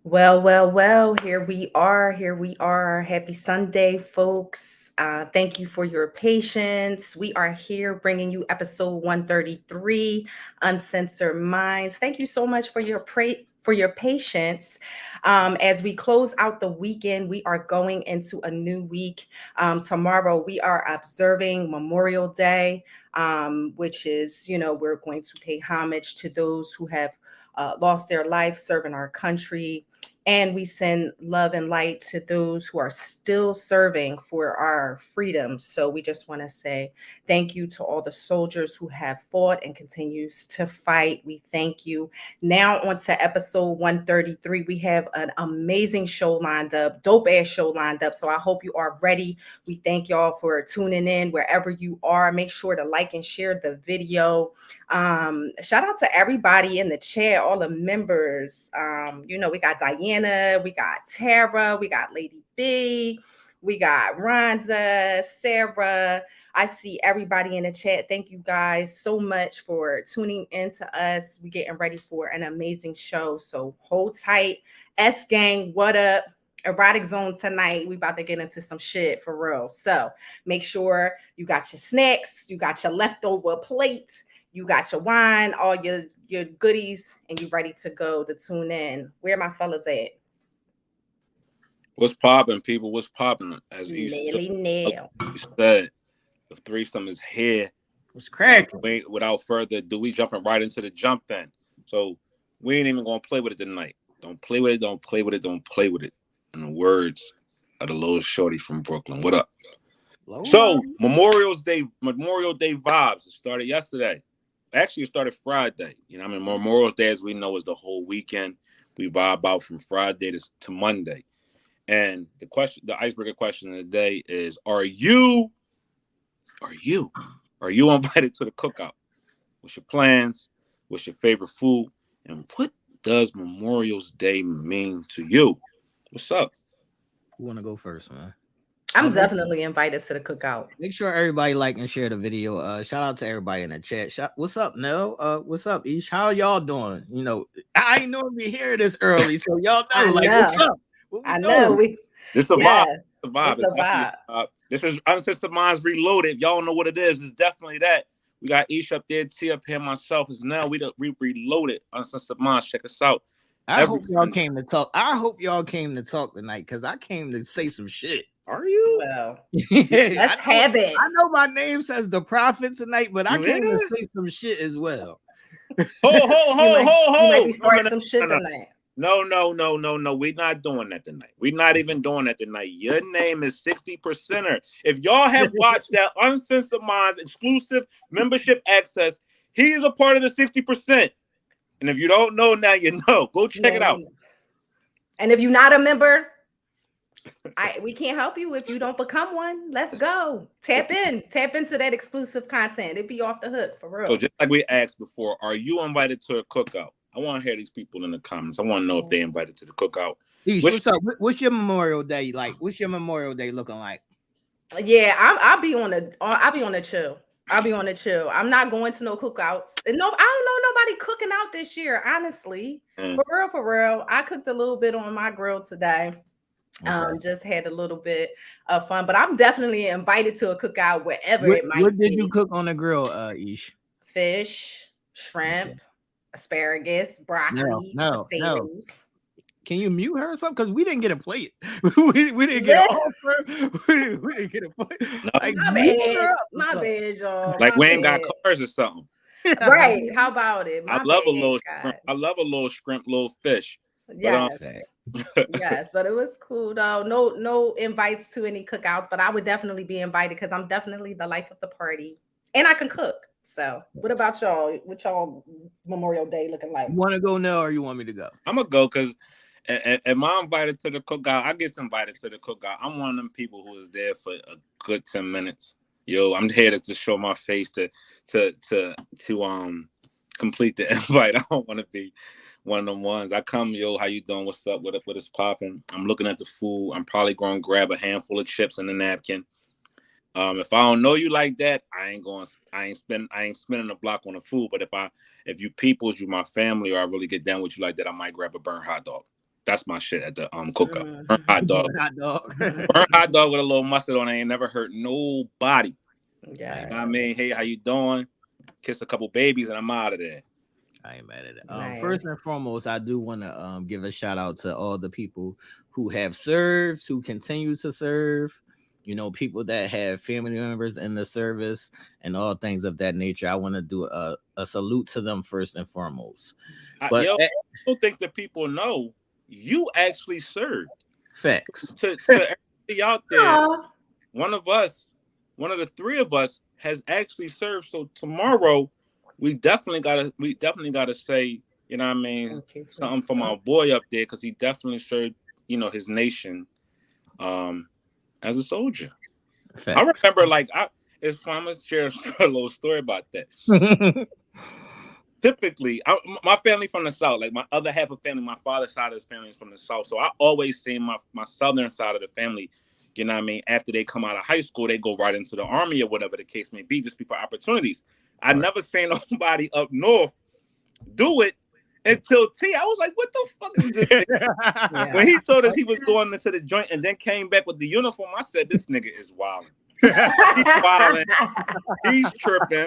Well, well, well, here we are. Here we are. Happy Sunday, folks. Thank you for your patience. We are here bringing you episode 133, Uncensored Minds. Thank you so much for your patience. As we close out the weekend, we are going into a new week. Tomorrow, we are observing Memorial Day, which is, we're going to pay homage to those who have lost their life serving our country, and we send love and light to those who are still serving for our freedoms. So we just want to say thank you to all the soldiers who have fought and continues to fight. We thank you. Now on to episode 133. We have an amazing show lined up, dope ass show lined up. So I hope you are ready. We thank y'all for tuning in wherever you are. Make sure to like and share the video. Shout out to everybody in the chat, all the members. We got Diana, we got Tara, we got Lady B, we got Rhonda, Sarah. I see everybody in the chat. Thank you guys so much for tuning in to us. We're getting ready for an amazing show. So hold tight. S Gang, what up? Erotic Zone tonight. We about to get into some shit for real. So make sure you got your snacks, you got your leftover plate, you got your wine, all your goodies, and you ready to go to tune in. Where my fellas at? What's popping, people? What's popping? As Nelly Nell. said, the threesome is here. What's cracking? Without further ado, we jumping right into the jump then. So we ain't even gonna play with it tonight. Don't play with it. Don't play with it. Don't play with it. In the words of the little shorty from Brooklyn. What up? Hello. So Memorial Day vibes. It started yesterday. Actually, it started Friday. Memorial Day, as we know, is the whole weekend. We vibe out from Friday to Monday. And the icebreaker question of the day is: Are you invited to the cookout? What's your plans? What's your favorite food? And what does Memorial Day mean to you? What's up? Who want to go first, man? I'm definitely invited to the cookout. Make sure everybody like and share the video. Shout out to everybody in the chat. What's up, Nell? What's up, Ish? How y'all doing? I ain't normally here this early, so y'all know, what's up? I know. This is a Yeah, vibe. It's a vibe. it's a vibe. This is Uncensored Minds Reloaded. Y'all know what it is. It's definitely that. We got Aisha up there, T up here, myself is Nell. We reloaded Uncensored Minds. Check us out. I hope y'all came to talk. I hope y'all came to talk tonight because I came to say some shit. Are you? Well, let's have it. I know my name says the prophet tonight, but I came to say some shit as well. You might be starting some shit tonight. No. We're not doing that tonight. We're not even doing that tonight. Your name is 60%er. If y'all have watched that Uncensored Minds exclusive membership access, he's a part of the 60%. And if you don't know now, you know. Go check it out. And if you're not a member, we can't help you if you don't become one. Let's go. Tap into that exclusive content. It'd be off the hook for real. So just like we asked before, are you invited to a cookout? I want to hear these people in the comments. I want to know if they invited to the cookout. What's up? What's your Memorial Day like? What's your Memorial Day looking like? Yeah, I'll be on the chill. I'll be on the chill. I'm not going to no cookouts. And no, I don't know nobody cooking out this year, honestly. For real. I cooked a little bit on my grill today. Okay. Just had a little bit of fun, but I'm definitely invited to a cookout wherever it might be. What did you cook on the grill, Ish? Fish, shrimp, asparagus, broccoli, potatoes. Can you mute her or something? Because we didn't get a plate. we didn't get an offer. We didn't get a plate. No. My bad, y'all. Like we ain't got cars or something. Right. How about it? I love a little shrimp. I love a little shrimp, little fish. Yes. Yes, but it was cool though. No invites to any cookouts, but I would definitely be invited because I'm definitely the life of the party. And I can cook. So what about y'all? What y'all Memorial Day looking like? You want to go now or you want me to go? I'm gonna go because am I invited to the cookout? I get invited to the cookout. I'm one of them people who is there for a good 10 minutes. Yo, I'm here to just show my face to complete the invite. I don't want to be one of them ones. I come, yo, how you doing? What's up? What is popping? I'm looking at the food. I'm probably going to grab a handful of chips and a napkin. If I don't know you like that, I ain't spending the block on the food. But if you peoples, you my family, or I really get down with you like that, I might grab a burnt hot dog. That's my shit at the cookout. Burnt hot dog. Burnt hot dog with a little mustard on it. I ain't never hurt nobody. Yeah. You know what I mean? Hey, how you doing? Kiss a couple babies and I'm out of there. I ain't mad at it. Nice. First and foremost, I do want to give a shout out to all the people who have served, who continue to serve. You know, people that have family members in the service and all things of that nature. I want to do a salute to them first and foremost. But I don't think that people know you actually served. Facts. To everybody out there, one of the three of us has actually served. So tomorrow, we definitely gotta say, you know what I mean, something for my boy up there, because he definitely served, you know, his nation as a soldier. Facts. I remember, like, it's fun. I'm gonna share a little story about that. Typically, my family from the South, like my other half of family, my father's side of his family is from the South. So I always see my Southern side of the family, you know what I mean, after they come out of high school, they go right into the Army or whatever the case may be, just before opportunities. I never seen nobody up north do it until T. I was like, what the fuck is this? Yeah. When he told us he was going into the joint and then came back with the uniform, I said, this nigga is wilding. He's wilding. He's tripping.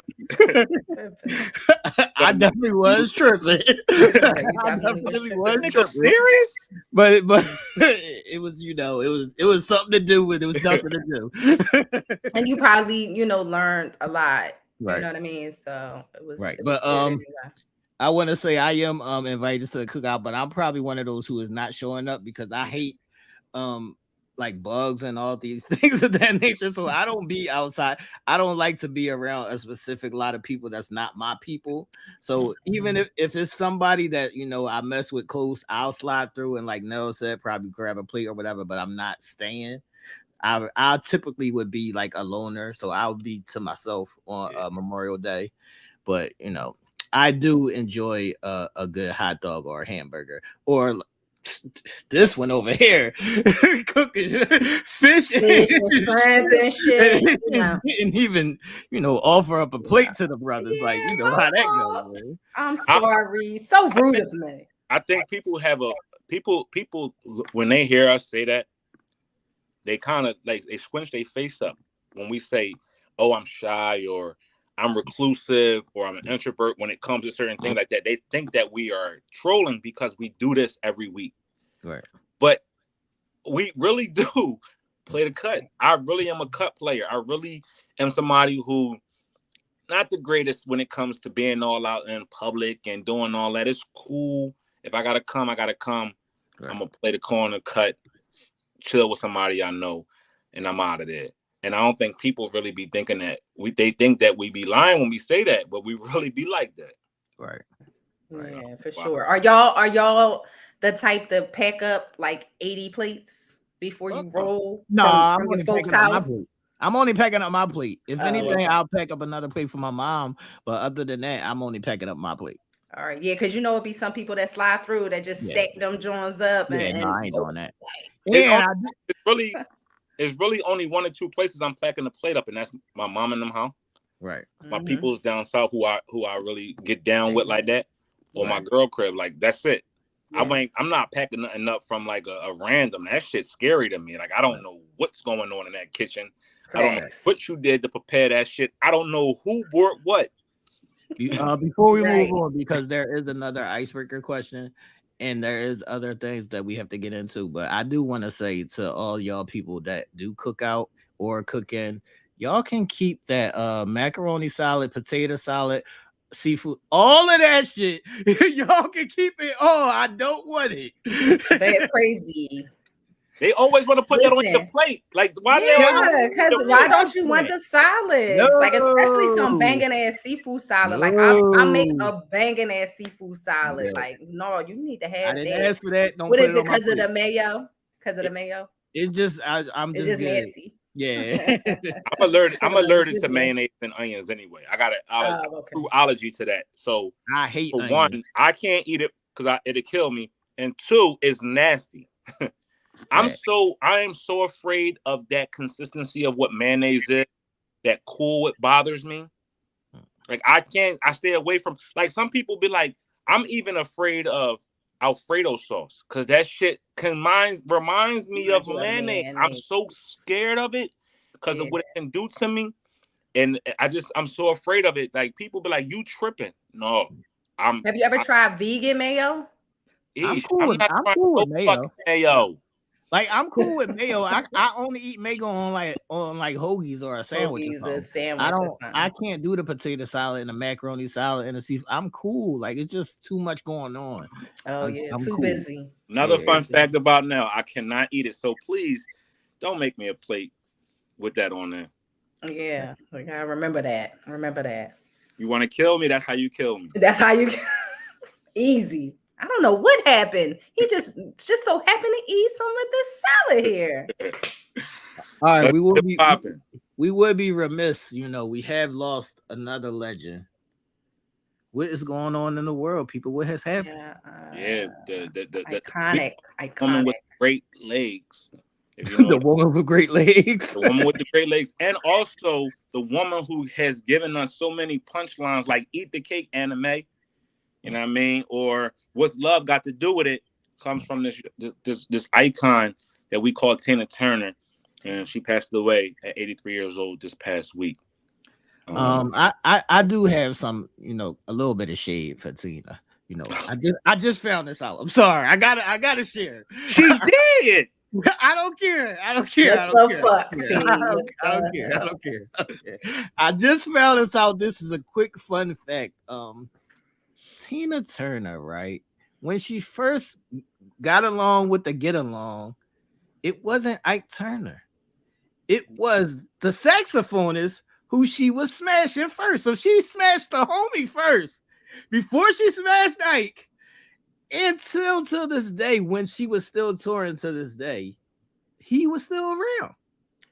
I definitely was tripping. I definitely was tripping. Serious? But it was, you know, it was something to do with. It was nothing to do. And you probably, you know, learned a lot. Right. You know what I mean? So it was right. It was but I want to say I am invited to the cookout, but I'm probably one of those who is not showing up because I hate like bugs and all these things of that nature. So I don't be outside. I don't like to be around a specific lot of people that's not my people. So even if it's somebody that, you know, I mess with close, I'll slide through and, like Nell said, probably grab a plate or whatever, but I'm not staying. I typically would be like a loner, so I'll be to myself on Memorial Day. But, you know, I do enjoy a good hot dog or a hamburger, or this one over here cooking fish and shit, and even, you know, offer up a plate to the brothers. Like, you know how that goes, man. I'm sorry, so rude of me. I think people have people when they hear us say that, they kind of like they squinch their face up when we say, oh, I'm shy, or I'm reclusive, or I'm an introvert. When it comes to certain things like that, they think that we are trolling because we do this every week. Right. But we really do play the cut. I really am a cut player. I really am somebody who not the greatest when it comes to being all out in public and doing all that. It's cool. If I gotta come, I gotta come. Right. I'm gonna play the corner, cut, chill with somebody I know, and I'm out of there. And I don't think people really be thinking that. They think that we be lying when we say that, but we really be like that. Right. Yeah, for sure. Are y'all the type to pack up like 80 plates before you roll? No, I'm your folks' house. I'm only packing up my plate. If anything, I'll pack up another plate for my mom. But other than that, I'm only packing up my plate. All right, yeah, because you know it'd be some people that slide through that just stack them joints up. Yeah, no, I ain't doing that. It's really only one or two places I'm packing the plate up, and that's my mom and them house. Right. My people's down south who I really get down with like that, or my girl crib. Like that's it. Yeah. I'm not packing nothing up from like a random. That shit's scary to me. Like I don't know what's going on in that kitchen. I don't know what you did to prepare that shit. I don't know who bought what. Before we move on, because there is another icebreaker question, and there is other things that we have to get into. But I do want to say to all y'all people that do cook out or cook in, y'all can keep that macaroni salad, potato salad, seafood, all of that shit. Y'all can keep it all. I don't want it. That's crazy. They always want to put that on your plate. Like, why? Because why don't you want the salads? No. Like, especially some banging ass seafood salad. Like, I make a banging ass seafood salad. Yeah. Like, no, you need to have. I didn't ask for that. Don't what is it? Because of the mayo? Because of the mayo? It just, I'm just nasty. Yeah. I'm allergic to mayonnaise and onions anyway. I got a true allergy to that. So I hate for onions. One, I can't eat it because it'll kill me. And two, it's nasty. I am so afraid of that consistency of what mayonnaise is, that it bothers me. Like I stay away from, like some people be like, I'm even afraid of, Alfredo sauce, because that shit reminds me of mayonnaise. I'm so scared of it because of what it can do to me. And I'm so afraid of it. Like, people be like, you tripping. No. Have you ever tried vegan mayo? I'm cool with mayo. Mayo. Like, I'm cool with mayo. I only eat mayo on like hoagies or a sandwich or something. I can't do the potato salad and the macaroni salad and the seafood. I'm cool. Like, it's just too much going on. I'm too busy. Another fun fact about Nell, I cannot eat it. So please don't make me a plate with that on there. Yeah, like, I remember that. You want to kill me? That's how you kill me. That's how you easy. I don't know what happened. He just so happened to eat some of this salad here. All right, we would be remiss, we have lost another legend. What is going on in the world, people? What has happened? The iconic woman with great legs. If you know the woman with great legs. The woman with the great legs. And also the woman who has given us so many punchlines like Eat the Cake anime. You know what I mean? Or What's Love Got to Do with It comes from this icon that we call Tina Turner. And she passed away at 83 years old this past week. I do have some, a little bit of shade for Tina. I just found this out. I'm sorry. I gotta share. She did. I don't care. I don't care. I just found this out. This is a quick fun fact. Tina Turner, right? When she first got along with the Get Along, it wasn't Ike Turner. It was the saxophonist who she was smashing first. So she smashed the homie first before she smashed Ike. Until to this day, when she was still touring to this day, he was still around.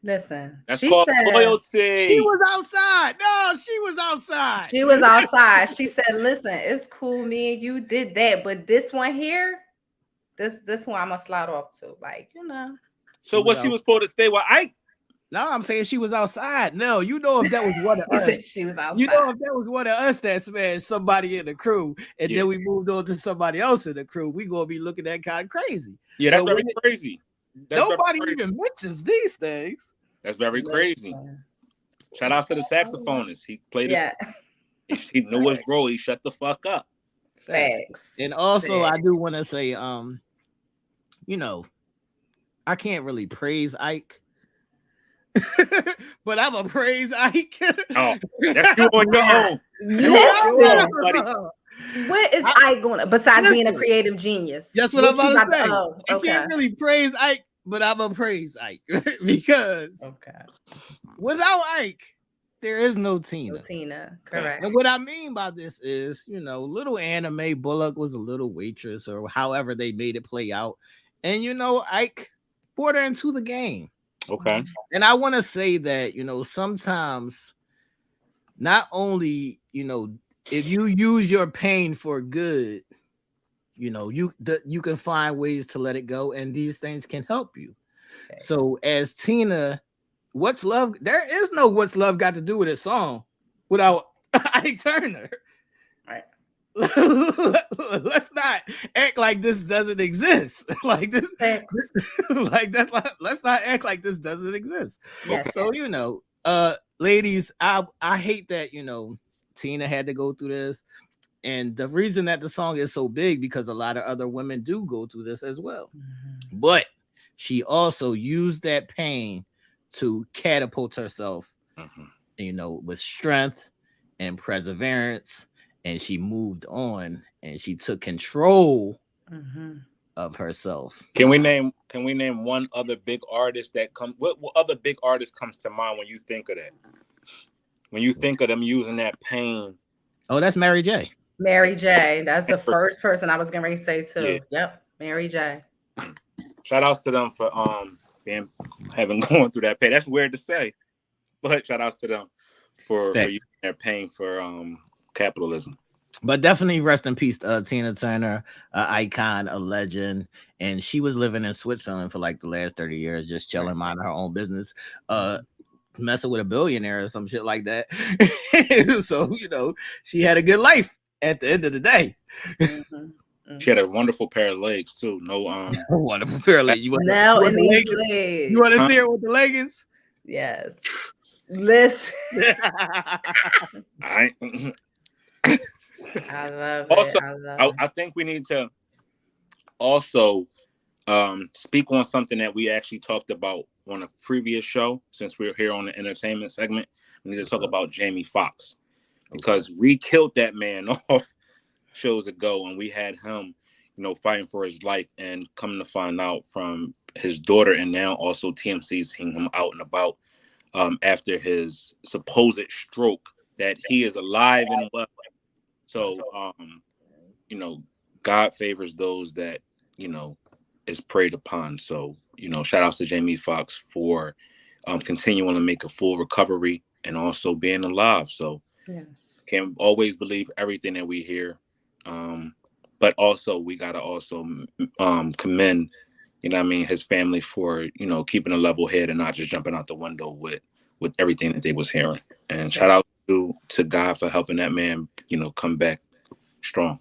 Listen, that's called loyalty. She was outside. No, she was outside. She was outside. She said, listen, it's cool, me and you did that, but this one here, this one I'm gonna slide off to. Like, So what she was supposed to stay with Ike? No, I'm saying she was outside. No, if that was one of us. She was outside. If that was one of us that smashed somebody in the crew, and then we moved on to somebody else in the crew, we gonna be looking at kind of crazy. Yeah, that's very crazy. Nobody even mentions these things. That's very crazy. Shout out to the saxophonist. He played he knew his role. He shut the fuck up. Facts. And also, I do want to say, I can't really praise Ike. But I'm a praise Ike. Oh, that's you on your own. Buddy. What is Ike going to, besides being a creative genius? That's what I'm about to say. I can't really praise Ike, but I'm gonna praise Ike because without Ike, there is no Tina. No Tina, correct. And what I mean by this is, little anime Bullock was a little waitress, or however they made it play out, and Ike brought her into the game. Okay. And I want to say that, sometimes not only, if you use your pain for good, you can find ways to let it go, and these things can help you. Okay. So as Tina, there is no What's Love Got to Do with it song without Ike Turner. Right. Let's not act like this doesn't exist. Like this, let's not act like this doesn't exist. Yes. So ladies, I hate that Tina had to go through this, and the reason that the song is so big because a lot of other women do go through this as well. Mm-hmm. But she also used that pain to catapult herself, with strength and perseverance. And she moved on, and she took control of herself. Can we name one other big artist that comes? What other big artist comes to mind when you think of that? When you think of them using that pain? Oh, that's Mary J. Mary J. That's the first person I was going to say too. Yeah. Yep, Mary J. Shout outs to them for having gone through that pain. That's weird to say, but shout outs to them for using their pain for capitalism. But definitely rest in peace, Tina Turner, icon, a legend, and she was living in Switzerland for like the last 30 years, just chilling, minding her own business, messing with a billionaire or some shit like that. So she had a good life at the end of the day. She had a wonderful pair of legs too. No, Wonderful parallel. You want Now in the these leggings? legs. You want to see it with the leggings? Yes. Listen. I love also, it. I love it. I think we need to also speak on something that we actually talked about on a previous show. Since we're here on the entertainment segment, we need to talk about Jamie Foxx, because we killed that man off shows ago, and we had him, fighting for his life, and coming to find out from his daughter, and now also TMC seeing him out and about after his supposed stroke, that he is alive and well. So, God favors those that, is preyed upon. So, shout outs to Jamie Foxx for continuing to make a full recovery and also being alive. So, Yes. can't always believe everything that we hear. But also, we got to also commend, his family for, keeping a level head and not just jumping out the window with everything that they was hearing. And shout out to God for helping that man, come back strong.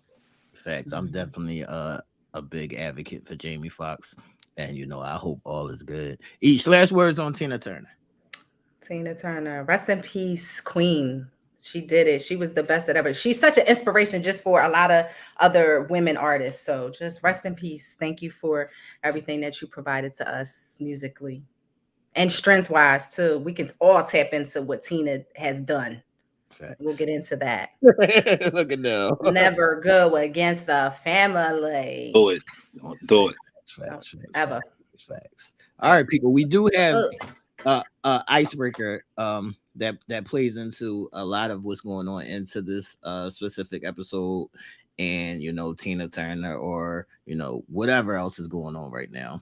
Facts. I'm definitely a big advocate for Jamie Foxx, and I hope all is good. Each last words on Tina Turner. Tina Turner, rest in peace, Queen. She did it. She was the best that ever. She's such an inspiration just for a lot of other women artists. So just rest in peace. Thank you for everything that you provided to us musically and strength wise too. We can all tap into what Tina has done. Facts. We'll get into that. Look at Nell. Never go against the family. Do it. Do it. Facts. Ever. Facts. All right, people. We do have icebreaker that plays into a lot of what's going on into this specific episode, and Tina Turner, or whatever else is going on right now.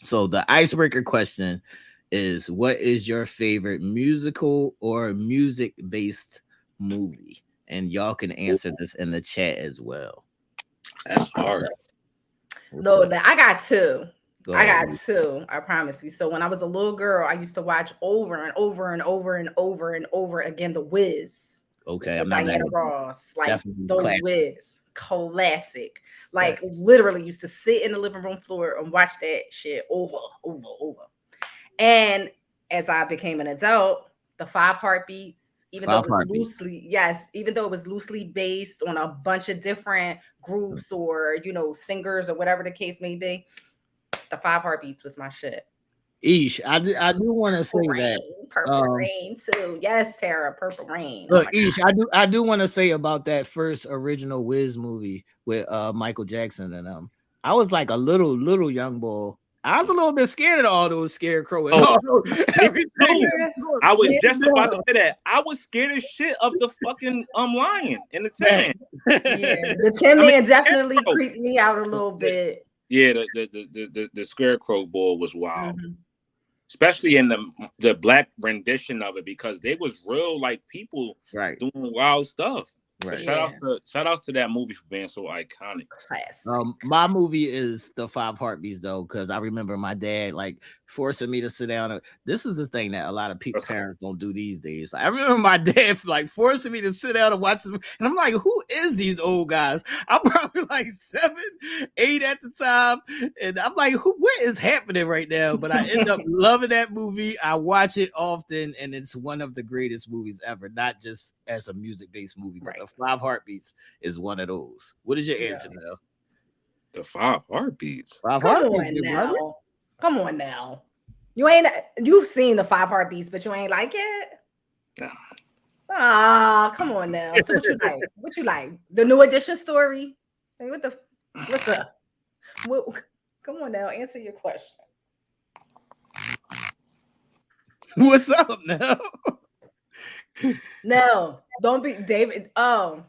So the icebreaker question is, what is your favorite musical or music based movie? And y'all can answer this in the chat as well. That's hard. No, I got two. I got two. I promise you. So when I was a little girl, I used to watch over and over and over and over and over again The Wiz. Okay, I'm not Diana Ross, like The Wiz, classic. Like literally used to sit in the living room floor and watch that shit over. And as I became an adult, the Five Heartbeats, even though it was loosely based on a bunch of different groups or singers or whatever the case may be, the Five Heartbeats was my shit. Ish, I do want to say that Purple Rain too. Yes, Sarah, Purple Rain. Look, Ish, I do want to say about that first original Wiz movie with Michael Jackson and I was like a little young boy. I was a little bit scared of all those scarecrow and all everything. I was just about to say that. I was scared as shit of the fucking lion and the Tin Man. Yeah, the Tin Man definitely creeped me out a little bit. Yeah, the scarecrow ball was wild. Mm-hmm. Especially in the black rendition of it, because they was real like people doing wild stuff. Right. Shout outs to that movie for being so iconic. My movie is the Five Heartbeats though, because I remember my dad like forcing me to sit down. This is the thing that a lot of parents don't do these days. I remember my dad like forcing me to sit down and watch this, and I'm like, who is these old guys? I'm probably like 7, 8 at the time, and I'm like, what is happening right now? But I end up loving that movie. I watch it often, and it's one of the greatest movies ever, not just as a music-based movie, but the Five Heartbeats is one of those. What is your answer now? The Five Heartbeats. Come on now. You've seen the Five Heartbeats, but you ain't like it? No. Ah, come on now. So what you like? What you like? The New Edition story? What's up? Come on now, answer your question. What's up now? No, don't be David. Oh,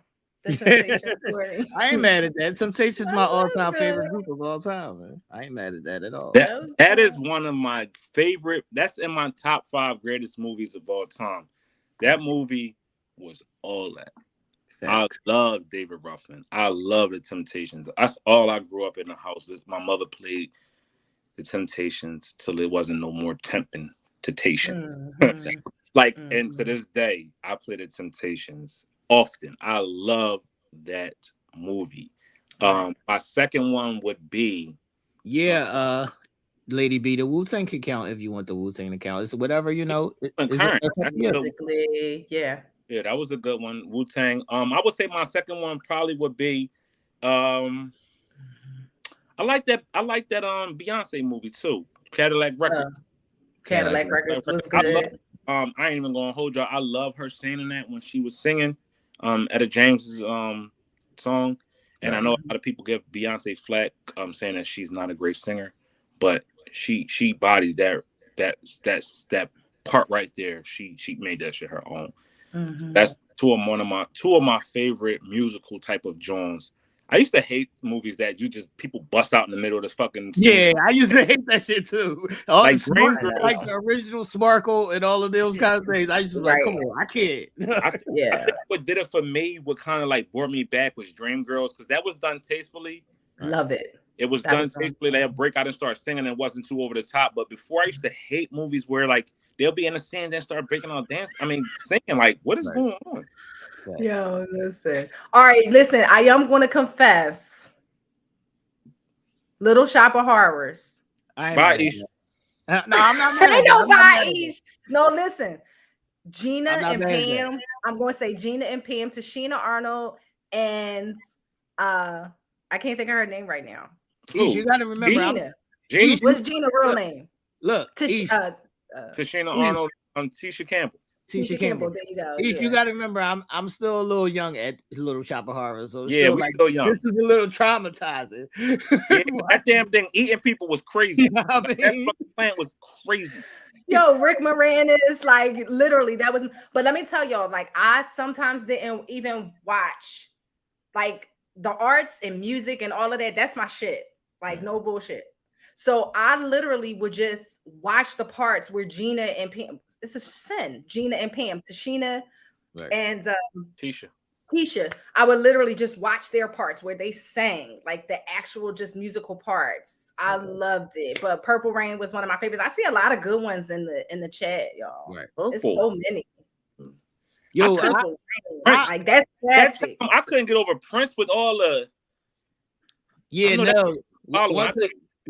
the Temptation story. I ain't mad at that. Temptation's my all-time favorite group of all time, man. I ain't mad at that at all. That is one of my favorite. That's in my top 5 greatest movies of all time. That movie was all that. Thanks. I love David Ruffin. I love the Temptations. That's all I grew up in the house. My mother played the Temptations till it wasn't no more temptation. And to this day, I play the Temptations often. I love that movie. My second one would be Lady B, the Wu-Tang can count if you want the Wu-Tang to count. It's whatever, you know. current. Musically, yeah. Yeah, that was a good one. Wu-Tang. I would say my second one probably would be I like that Beyonce movie too. Cadillac Records. Cadillac Records was I love good. I ain't even gonna hold y'all. I love her singing that when she was singing Etta James's song. And I know a lot of people give Beyonce flack saying that she's not a great singer, but she bodied that part right there. She made that shit her own. That's two of my favorite musical type of genres. I used to hate movies that people bust out in the middle of this fucking scene. Yeah, I used to hate that shit too. All like the like the original Smarkle and all of those kind of things. I used to be like, come on, I can't. I think what did it for me, what kind of like brought me back was Dreamgirls, because that was done tastefully. Love it. It was done tastefully. They'll break out and start singing. It wasn't too over the top. But before, I used to hate movies where like they'll be in the scene and then start breaking out dance. I mean, singing. Like, what is going on? Yo, listen. All right, listen. I am going to confess. Little Shop of Horrors. Bye, Aisha. No, I'm not mad. I know bye, Aisha. No, listen. Gina and Pam. I'm going to say Gina and Pam, Tashina Arnold, and I can't think of her name right now. Ish, you got to remember. Gina. What's Gina's real name? Look, Tashina Arnold, Tisha Campbell. Tisha Campbell, there you go. You got to remember, I'm still a little young at Little Shop of Horrors, so yeah, we're still young. This is a little traumatizing. Yeah, that damn thing eating people was crazy. You know what I mean? That fucking plant was crazy. Yo, Rick Moranis, like literally, that was. But let me tell y'all, like I sometimes didn't even watch, like the arts and music and all of that. That's my shit. Like no bullshit. So I literally would just watch the parts where Gina and Pam. It's a sin. Gina and Pam, Tashina, and Tisha. I would literally just watch their parts where they sang, like the actual just musical parts. I loved it. But Purple Rain was one of my favorites. I see a lot of good ones in the chat, y'all. Right. It's so many. Yo, like that's classic. I couldn't get over Prince with all the. Yeah, no.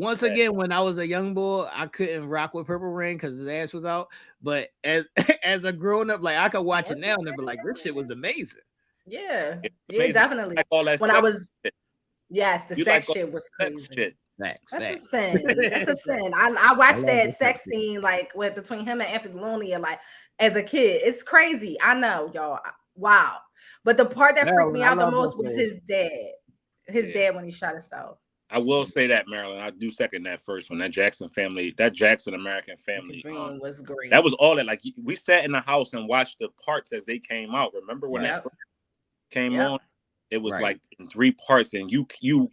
Once again, when I was a young boy, I couldn't rock with Purple Rain because his ass was out. But as a grown up, like I could watch it now and be like, this shit was amazing. Yeah, amazing. Definitely. Like all that when I was, shit. Yes, the sex shit was crazy. Shit. That's a sin. That's a sin. I watched that sex scene like between him and Apollonia, like as a kid. It's crazy. I know, y'all. Wow. But the part that freaked me out the most was his dad. His dad when he shot himself. I will say that, Marilyn. I do second that first one. That Jackson American family dream was great. That was all that. Like we sat in the house and watched the parts as they came out. Remember when that came on? It was like in 3 parts, and you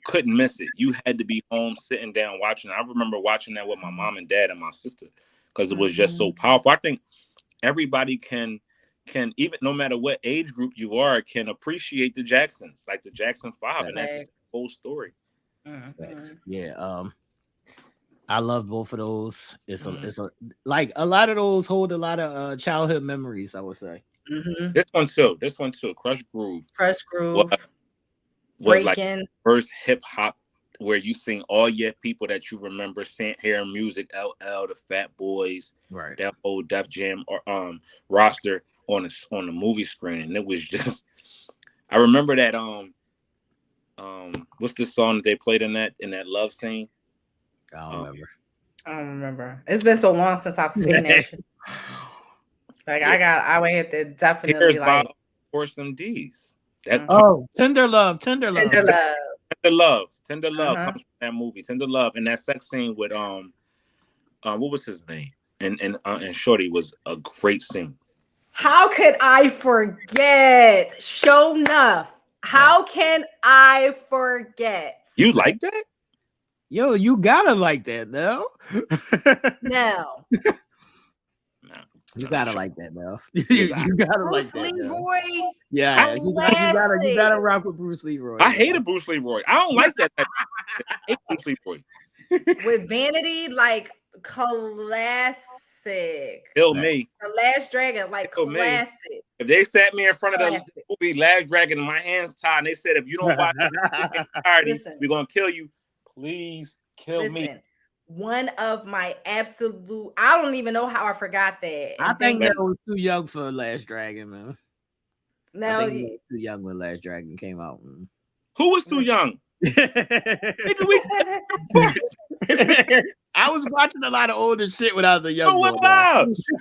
couldn't miss it. You had to be home sitting down watching. I remember watching that with my mom and dad and my sister because it was just so powerful. I think everybody can even no matter what age group you are can appreciate the Jacksons, like the Jackson 5, and that's the whole story. Yeah, I love both of those. It's a like a lot of those hold a lot of childhood memories, I would say. This one too. Crush Groove was like first hip hop where you sing all your people that you remember hearing music, LL, the Fat Boys, that old Def Jam or roster on the movie screen, and it was just. I remember that what's the song that they played in that love scene? I don't remember. It's been so long since I've seen that shit. Like I would have to definitely Tears by Portion D's. Tender Love comes from that movie. Tender Love, and that sex scene with what was his name? And Shorty was a great scene. How could I forget? Show enough. How can I forget? You like that? Yo, you gotta like that, Nell. No. You gotta like that, Nell. You gotta like that. Leroy. Yeah, you gotta rock with Bruce Leroy. I hated Bruce Leroy. I don't like that. I hate Bruce Leroy. With Vanity, like classic. Kill me. The Last Dragon, like Kill me. classic. If they sat me in front of the Classic. movie Last Dragon and my hands tied, and they said, if you don't watch this entirety, Listen. we're gonna kill you. Please kill me. Listen, one of my absolute, I don't even know how I forgot that. I And think then that was too young for Last Dragon, man. I now think he was too young when Last Dragon came out. Man. Who was too young? Nigga, we Oh, I was watching a lot of older shit when I was a young boy.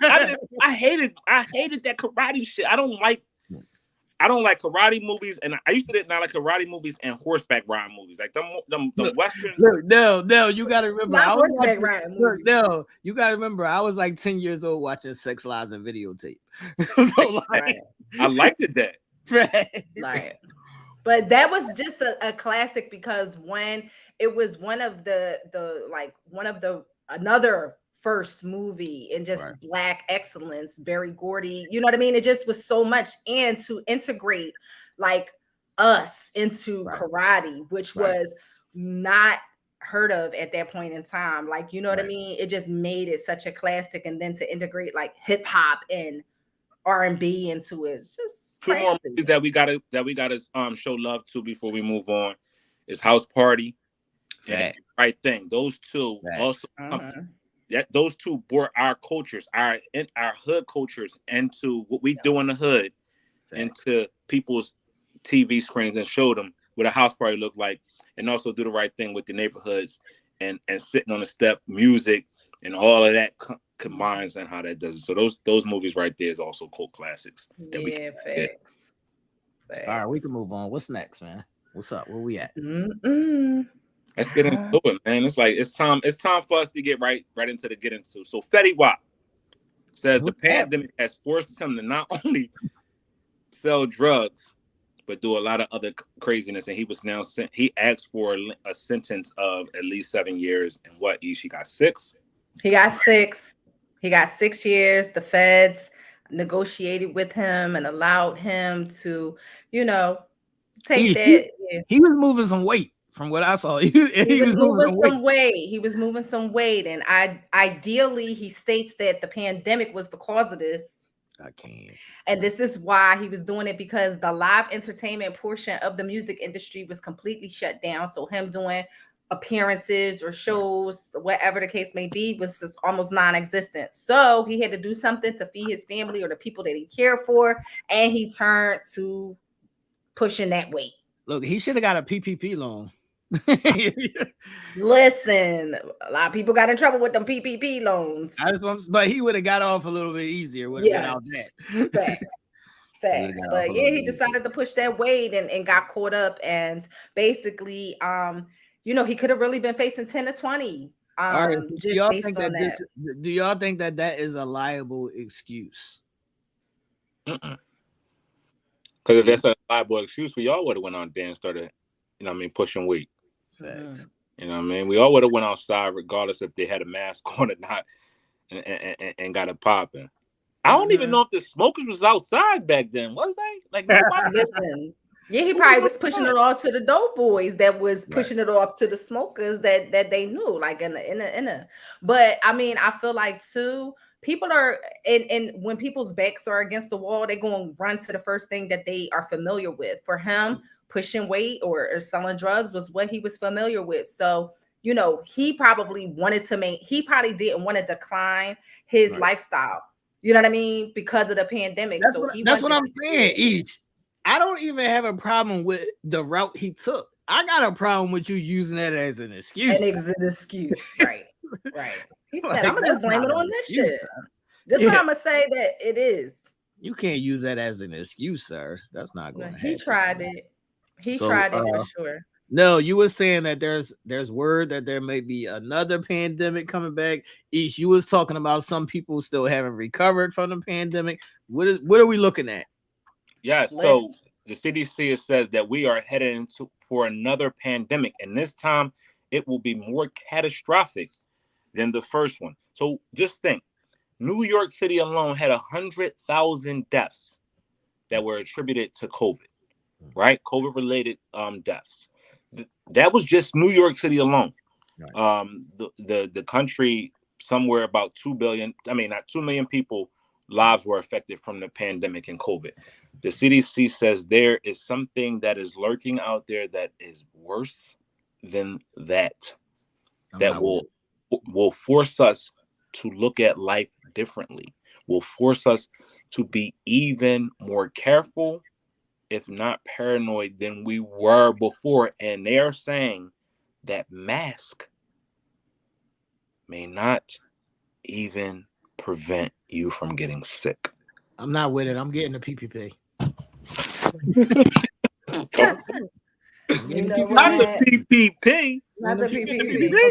I hated that karate shit. I don't like karate movies, and I used to not like karate movies and horseback riding movies, like them westerns. No, you gotta remember. Not horseback riding movies. No, you gotta remember. I was like 10 years old watching Sex Lives and Videotape. So like, I liked it that. Right. But that was just a classic because when it was one of the another first movie in just Black excellence, Berry Gordy, you know what I mean? It just was so much, and to integrate like us into karate, which was not heard of at that point in time. Like, you know what I mean? It just made it such a classic, and then to integrate like hip hop and R&B into it, it's just two more movies that we gotta show love to before we move on is House Party and Right Thing. Those two also those two brought our cultures, our hood cultures into what we do in the hood, into people's TV screens, and showed them what a house party looked like, and also Do the Right Thing with the neighborhoods and sitting on the step, music and all of that combines and how that does it. So those movies right there is also cult classics. Facts. All right, we can move on. What's next, man? What's up? Where we at? Let's get into it, man. It's like it's time for us to get right into the get into. So Fetty Wap says the pandemic has forced him to not only sell drugs, but do a lot of other craziness. And he was now he asked for a sentence of at least 7 years. And what, He got 6? He got 6. He got 6 years. The feds negotiated with him and allowed him to, take that. Yeah. He was moving some weight from what I saw. He was moving some weight. He was moving some weight. And ideally, he states that the pandemic was the cause of this. I can't. And this is why he was doing it, because the live entertainment portion of the music industry was completely shut down. So him doing appearances or shows, whatever the case may be, was just almost non-existent. So he had to do something to feed his family or the people that he cared for, and he turned to pushing that weight. Look, he should have got a PPP loan. Listen, a lot of people got in trouble with them PPP loans, but he would have got off a little bit easier without that. Facts. But yeah, he decided to push that weight and got caught up, and basically he could have really been facing 10 to 20. All right, do y'all think that is a liable excuse? Because if that's a liable excuse, we all would have went on there and started, pushing weight. Facts. We all would have went outside regardless if they had a mask on or not, and got it popping. I don't even know if the smokers was outside back then, was they? Like, nobody. Listen. Yeah, he probably was pushing it off to the dope boys that was pushing it off to the smokers that they knew, like in a. But I mean, I feel like too, people are, and when people's backs are against the wall, they're going to run to the first thing that they are familiar with. For him, pushing weight or selling drugs was what he was familiar with. So, he probably didn't want to decline his lifestyle. You know what I mean? Because of the pandemic. That's what I'm saying, I don't even have a problem with the route he took. I got a problem with you using that as an excuse. An excuse, right. He said, I'm going to just blame it on this shit. This is what I'm going to say that it is. You can't use that as an excuse, sir. That's not going to happen. He tried it. He tried it for sure. No, you were saying that there's word that there may be another pandemic coming back. You was talking about some people still haven't recovered from the pandemic. What are we looking at? Yeah, so the CDC says that we are headed for another pandemic, and this time it will be more catastrophic than the first one. So just think, New York City alone had 100,000 deaths that were attributed to COVID, right? COVID-related deaths. That was just New York City alone. Right. The country somewhere about 2 billion, I mean, not 2 million people lives were affected from the pandemic and COVID. The CDC says there is something that is lurking out there that is worse than that, that will force us to look at life differently, will force us to be even more careful, if not paranoid, than we were before. And they are saying that mask may not even prevent you from getting sick. I'm not with it. I'm getting the PPP. You know Not the what? PPP. Not the You get the PPP. PPP?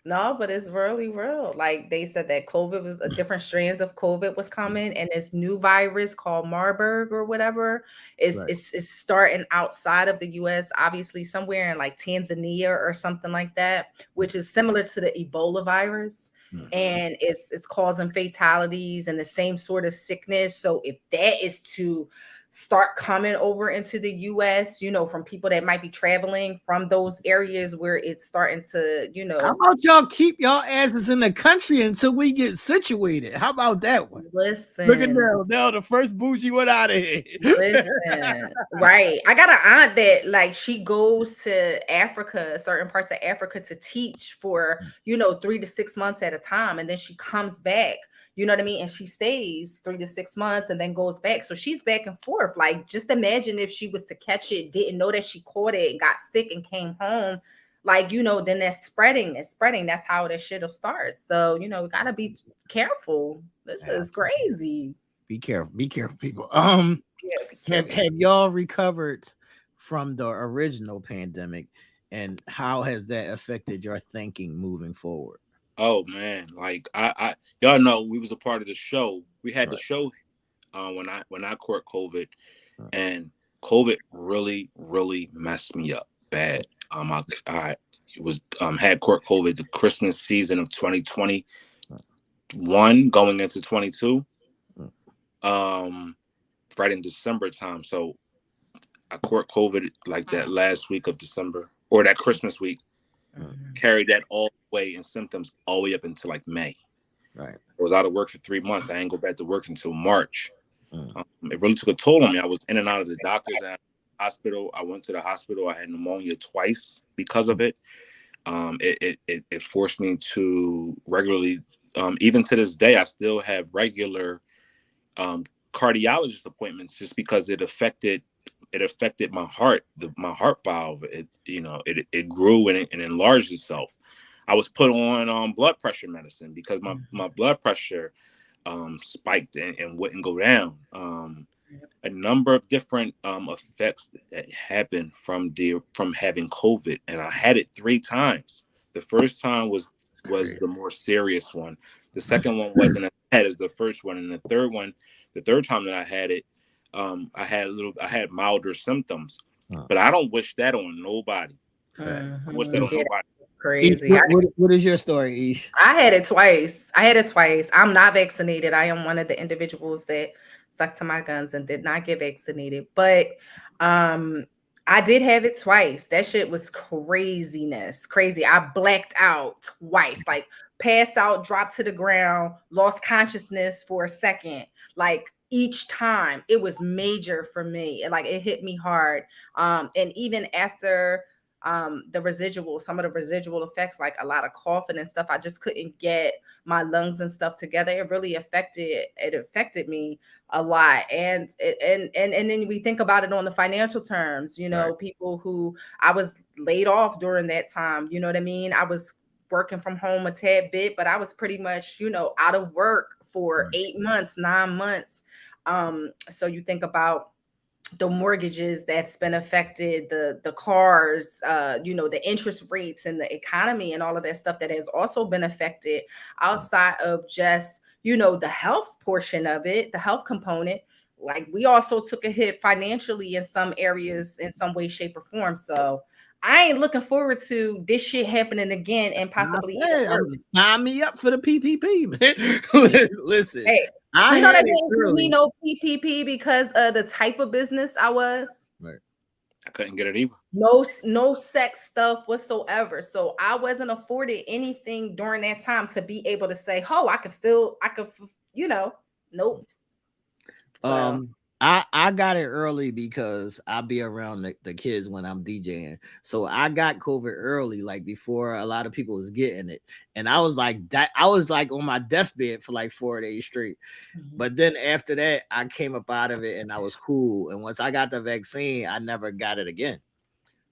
No, but it's really real. Like they said that COVID was a different strands of COVID was coming, and this new virus called Marburg or whatever is starting outside of the US, obviously somewhere in like Tanzania or something like that, which is similar to the Ebola virus. And it's causing fatalities and the same sort of sickness. So if that is to start coming over into the US, you know, from people that might be traveling from those areas where it's starting to, you know. How about y'all keep y'all asses in the country until we get situated? How about that one? Listen. Look at Nell. Nell, the first bougie went out of here. Listen. Right. I got an aunt that like she goes to Africa, certain parts of Africa to teach for, you know, 3 to 6 months at a time. And then she comes back. You know what I mean? And she stays 3 to 6 months and then goes back. So she's back and forth. Like, just imagine if she was to catch it, didn't know that she caught it and got sick and came home. Like, you know, then that's spreading. It's spreading. That's how that shit'll start. So, you know, we gotta be careful. This is crazy. Be careful. Be careful, people. Yeah, have y'all recovered from the original pandemic, and how has that affected your thinking moving forward? Oh man, like I y'all know we was a part of the show. We had the show when I caught COVID, and COVID really messed me up bad. I was had caught COVID the Christmas season of 2021 going into 22, right in December time. So I caught COVID like that last week of December, or that Christmas week. Carried that all the way in symptoms all the way up until like May. Right. I was out of work for 3 months. I didn't go back to work until March. It really took a toll on me. I was in and out of the doctors and hospital. I went to the hospital. I had pneumonia twice because of it. It forced me to regularly, even to this day, I still have regular cardiologist appointments just because it affected my heart, my heart valve. It grew and it enlarged itself. I was put on blood pressure medicine because my blood pressure spiked and wouldn't go down. A number of different effects that happened from having COVID, and I had it 3 times. The first time was the more serious one. The second one wasn't as bad as the first one, and the third time that I had it, I had milder symptoms. But I don't wish that on nobody. I wish that on nobody. Crazy. What is your story, Ish? I had it twice. I'm not vaccinated. I am one of the individuals that stuck to my guns and did not get vaccinated. But I did have it twice. That shit was craziness. Crazy. I blacked out twice. Like passed out, dropped to the ground, lost consciousness for a second. Like each time it was major for me. Like it hit me hard. And even after some of the residual effects, like a lot of coughing and stuff, I just couldn't get my lungs and stuff together. It really affected me a lot. And then we think about it on the financial terms, you know, people who I was laid off during that time, you know what I mean? I was working from home a tad bit, but I was pretty much, you know, out of work for 8 months, 9 months. So you think about the mortgages that's been affected, the cars, you know, the interest rates and the economy and all of that stuff that has also been affected outside of just, you know, the health portion of it, the health component. Like we also took a hit financially in some areas in some way, shape, or form. So I ain't looking forward to this shit happening again and possibly sign me up for the PPP, man. Listen, hey, I you know had that it didn't give early. me no PPP because of the type of business I was. Right. I couldn't get it either. No sex stuff whatsoever. So I wasn't afforded anything during that time to be able to say, "Oh, nope." So I got it early because I'll be around the kids when I'm DJing. So I got COVID early, like before a lot of people was getting it. And I was like I was like on my deathbed for like 4 days straight. But then after that, I came up out of it and I was cool. And once I got the vaccine, I never got it again.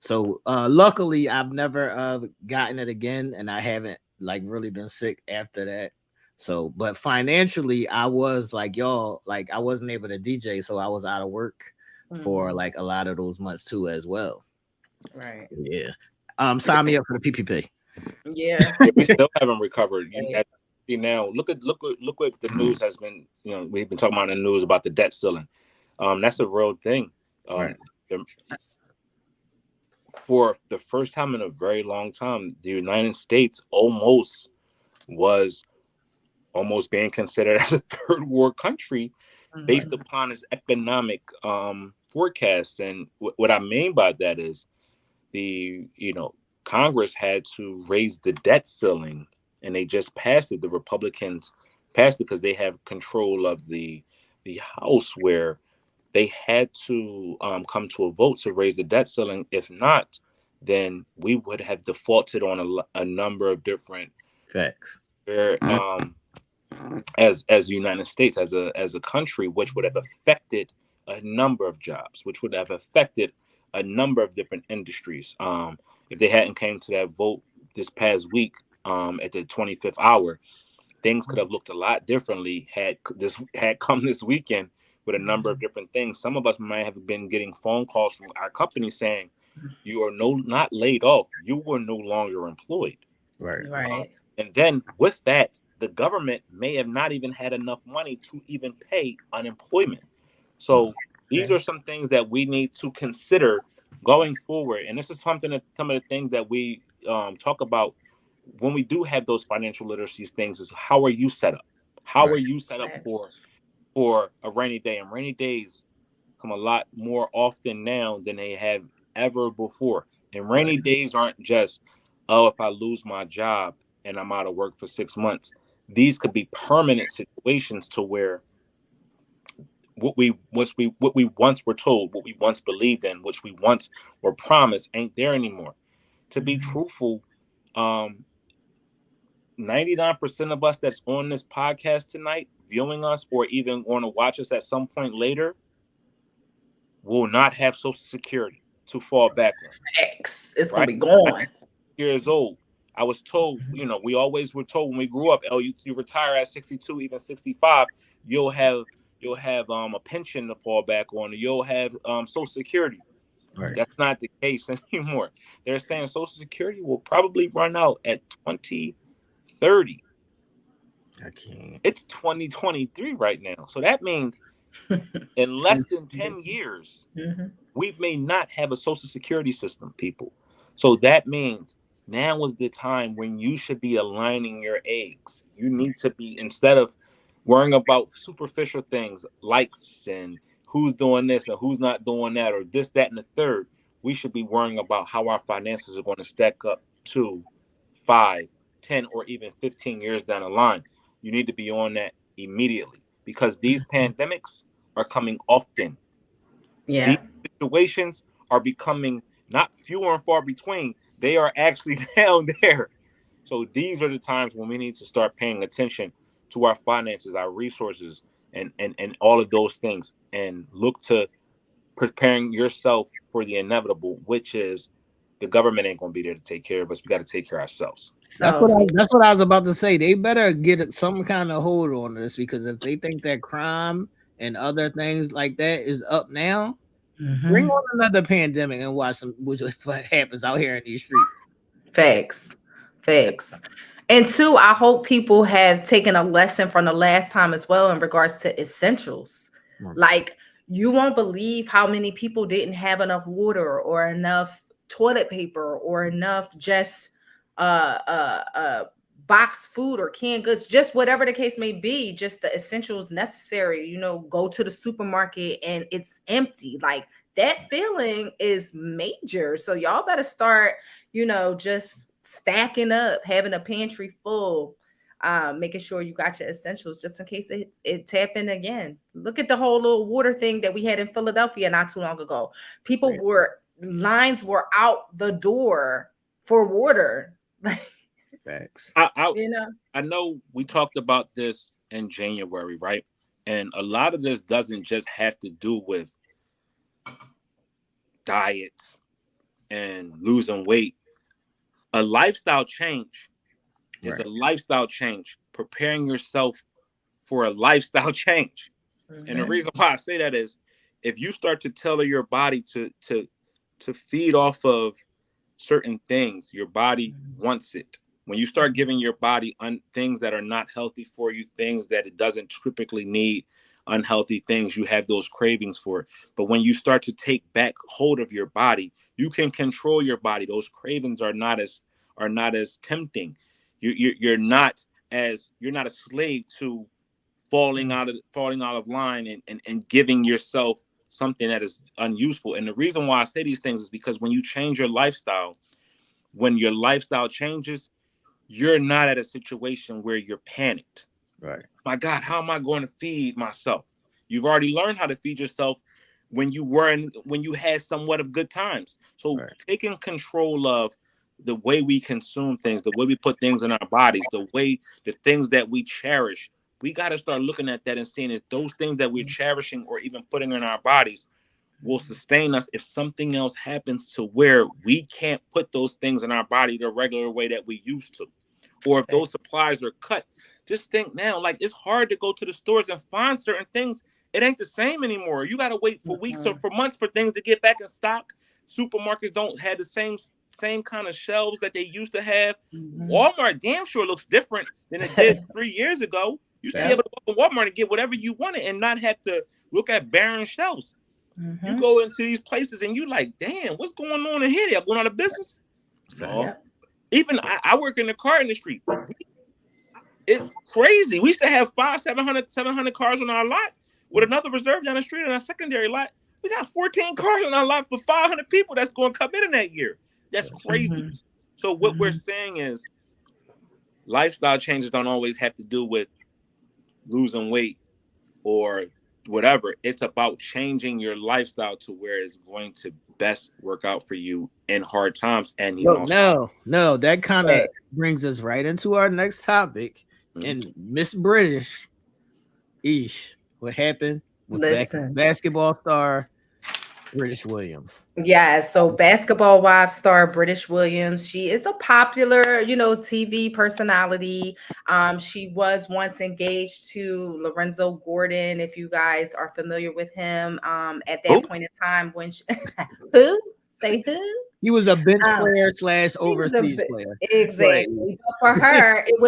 So luckily I've never gotten it again, and I haven't like really been sick after that. So, but financially, I was like y'all, like I wasn't able to DJ, so I was out of work for like a lot of those months too, as well. right. Yeah. Sign me up for the PPP. Yeah. We still haven't recovered. You now look what the news has been. You know, we've been talking about in the news about the debt ceiling. That's a real thing. Right. the- for the first time in a very long time, the United States was almost being considered as a third world country based upon its economic forecasts. And what I mean by that is Congress had to raise the debt ceiling, and they just passed it. The Republicans passed it because they have control of the House, where they had to come to a vote to raise the debt ceiling. If not, then we would have defaulted on a number of different facts. Where, as the United States, as a country, which would have affected a number of jobs, which would have affected a number of different industries. If they hadn't came to that vote this past week, at the 25th hour, things could have looked a lot differently had come this weekend with a number of different things. Some of us might have been getting phone calls from our company saying, "You are not laid off. You were no longer employed." Right. And then with that, the government may have not even had enough money to even pay unemployment. So these are some things that we need to consider going forward. And this is something that some of the things that we talk about when we do have those financial literacies things is how are you set up? How are you set up for a rainy day? And rainy days come a lot more often now than they have ever before. And rainy days aren't just, oh, if I lose my job and I'm out of work for 6 months. These could be permanent situations to where what we once were told, what we once believed in, which we once were promised, ain't there anymore. To be truthful, 99% of us that's on this podcast tonight, viewing us, or even going to watch us at some point later, will not have Social Security to fall back on. It's gonna be gone. Years old. I was told, we always were told when we grew up, you retire at 62, even 65, you'll have a pension to fall back on, or you'll have Social Security. Right. That's not the case anymore. They're saying Social Security will probably run out at 2030. I can't. It's 2023 right now. So that means in less than 10 years, we may not have a Social Security system, people. So that means now is the time when you should be aligning your eggs. You need to be, instead of worrying about superficial things, likes and who's doing this and who's not doing that, or this, that, and the third, we should be worrying about how our finances are going to stack up to 5, 10, or even 15 years down the line. You need to be on that immediately because these pandemics are coming often. Yeah. These situations are becoming not fewer and far between. They are actually down there. So these are the times when we need to start paying attention to our finances, our resources, and all of those things, and look to preparing yourself for the inevitable, which is the government ain't going to be there to take care of us. We got to take care of ourselves. That's what I was about to say. They better get some kind of hold on this, because if they think that crime and other things like that is up now, bring on another pandemic and watch what happens out here in these streets. Facts. And two, I hope people have taken a lesson from the last time as well in regards to essentials. Like, you won't believe how many people didn't have enough water or enough toilet paper or enough just boxed food or canned goods, just whatever the case may be, just the essentials necessary. Go to the supermarket and it's empty. Like, that feeling is major. So y'all better start, just stacking up, having a pantry full, making sure you got your essentials just in case it tap in again. Look at the whole little water thing that we had in Philadelphia not too long ago. Lines were out the door for water. Facts. I you know. I know we talked about this in January, right? And a lot of this doesn't just have to do with diets and losing weight. A lifestyle change is a lifestyle change, preparing yourself for a lifestyle change. And the Mm-hmm. reason why I say that is if you start to tell your body to feed off of certain things, your body wants it. When you start giving your body things that are not healthy for you, things that it doesn't typically need, unhealthy things, you have those cravings for it. But when you start to take back hold of your body, you can control your body. Those cravings are not as tempting. You're not a slave to falling out of line and giving yourself something that is unuseful. And the reason why I say these things is because when you change your lifestyle, when your lifestyle changes, you're not at a situation where you're panicked. Right. My God, how am I going to feed myself? You've already learned how to feed yourself when you had somewhat of good times. So taking control of the way we consume things, the way we put things in our bodies, the things that we cherish, we got to start looking at that and seeing if those things that we're cherishing or even putting in our bodies will sustain us if something else happens to where we can't put those things in our body the regular way that we used to. Or if those supplies are cut, just think now, like it's hard to go to the stores and find certain things. It ain't the same anymore. You got to wait for weeks or for months for things to get back in stock. Supermarkets don't have the same kind of shelves that they used to have. Walmart damn sure looks different than it did 3 years ago. You used to be able to go to Walmart and get whatever you wanted and not have to look at barren shelves. You go into these places and you like, damn, what's going on in here? They're going out of business. No. Even I work in the car industry. It's crazy. We used to have 700 cars on our lot with another reserve down the street on our secondary lot. We got 14 cars on our lot for 500 people that's going to come in that year. That's crazy. So what we're saying is lifestyle changes don't always have to do with losing weight or whatever. It's about changing your lifestyle to where it's going to best work out for you in hard times. And even also No, that kind of brings us right into our next topic. And Miss British, what happened with basketball star Brittish Williams? Yeah, so basketball wife star Brittish Williams. She is a popular, TV personality. She was once engaged to Lorenzo Gordon, if you guys are familiar with him. At that point in time when who? Say who? He was a bench player / overseas player. Exactly. But for her, it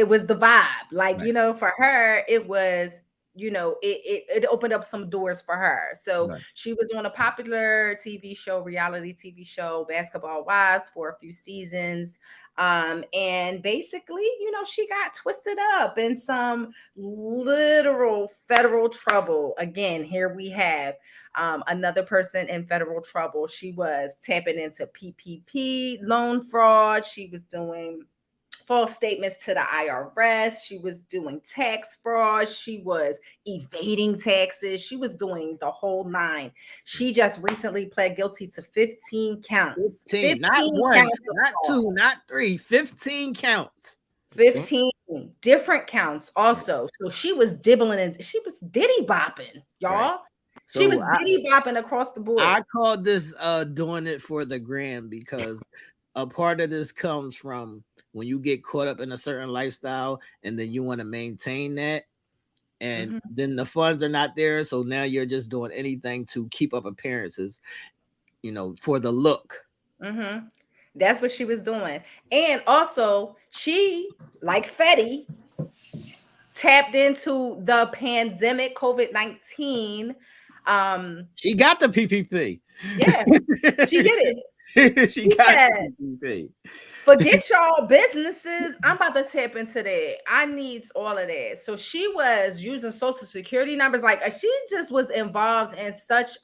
was the vibe. Like, for her, it was, it opened up some doors for her. So she was on a popular TV show, reality TV show, Basketball Wives, for a few seasons. And basically, she got twisted up in some literal federal trouble. Again, here we have another person in federal trouble. She was tapping into PPP loan fraud. She was doing false statements to the IRS. She was doing tax fraud. She was evading taxes. She was doing the whole nine. She just recently pled guilty to 15 counts. 15 not one, counts not two, not three, 15 counts. 15 different counts also. So she was dibbling and she was diddy bopping, y'all. Right. So she was diddy bopping across the board. I called this doing it for the gram because a part of this comes from when you get caught up in a certain lifestyle and then you want to maintain that. And then the funds are not there. So now you're just doing anything to keep up appearances, for the look. That's what she was doing. And also, she, like Fetty, tapped into the pandemic, COVID-19. She got the PPP. Yeah, she did it. she said, PPP. Forget y'all businesses. I'm about to tap into that. I need all of that. So she was using social security numbers. Like she just was involved in such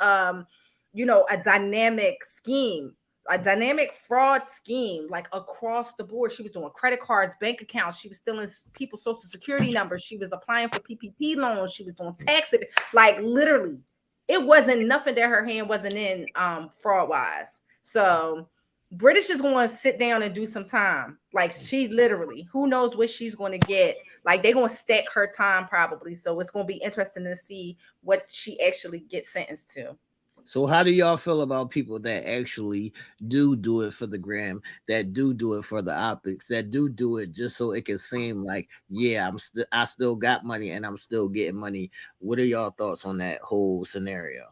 a dynamic scheme, a dynamic fraud scheme, like across the board. She was doing credit cards, bank accounts. She was stealing people's social security numbers. She was applying for PPP loans. She was doing tax, like literally, it wasn't nothing that her hand wasn't in fraud wise. So British is going to sit down and do some time. Like she literally, who knows what she's going to get. Like they're going to stack her time probably. So it's going to be interesting to see what she actually gets sentenced to. So how do y'all feel about people that actually do it for the gram, that do it for the optics, that do it just so it can seem like, yeah, I still got money and I'm still getting money? What are y'all thoughts on that whole scenario?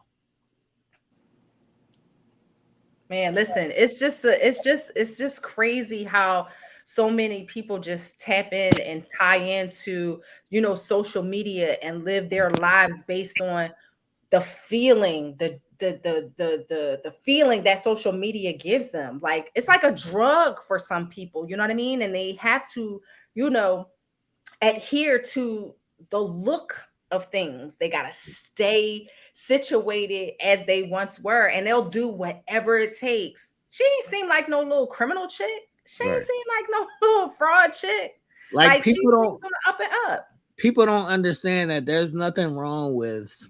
Man, listen, it's just crazy how so many people just tap in and tie into, social media and live their lives based on the feeling, the feeling that social media gives them. Like it's like a drug for some people, you know what I mean? And they have to, you know, adhere to the look of things. They got to stay situated as they once were, and they'll do whatever it takes. She ain't seem like no little criminal chick. She ain't Right. seem like no little fraud chick. Like Like she seems on the up and up. people don't understand that there's nothing wrong with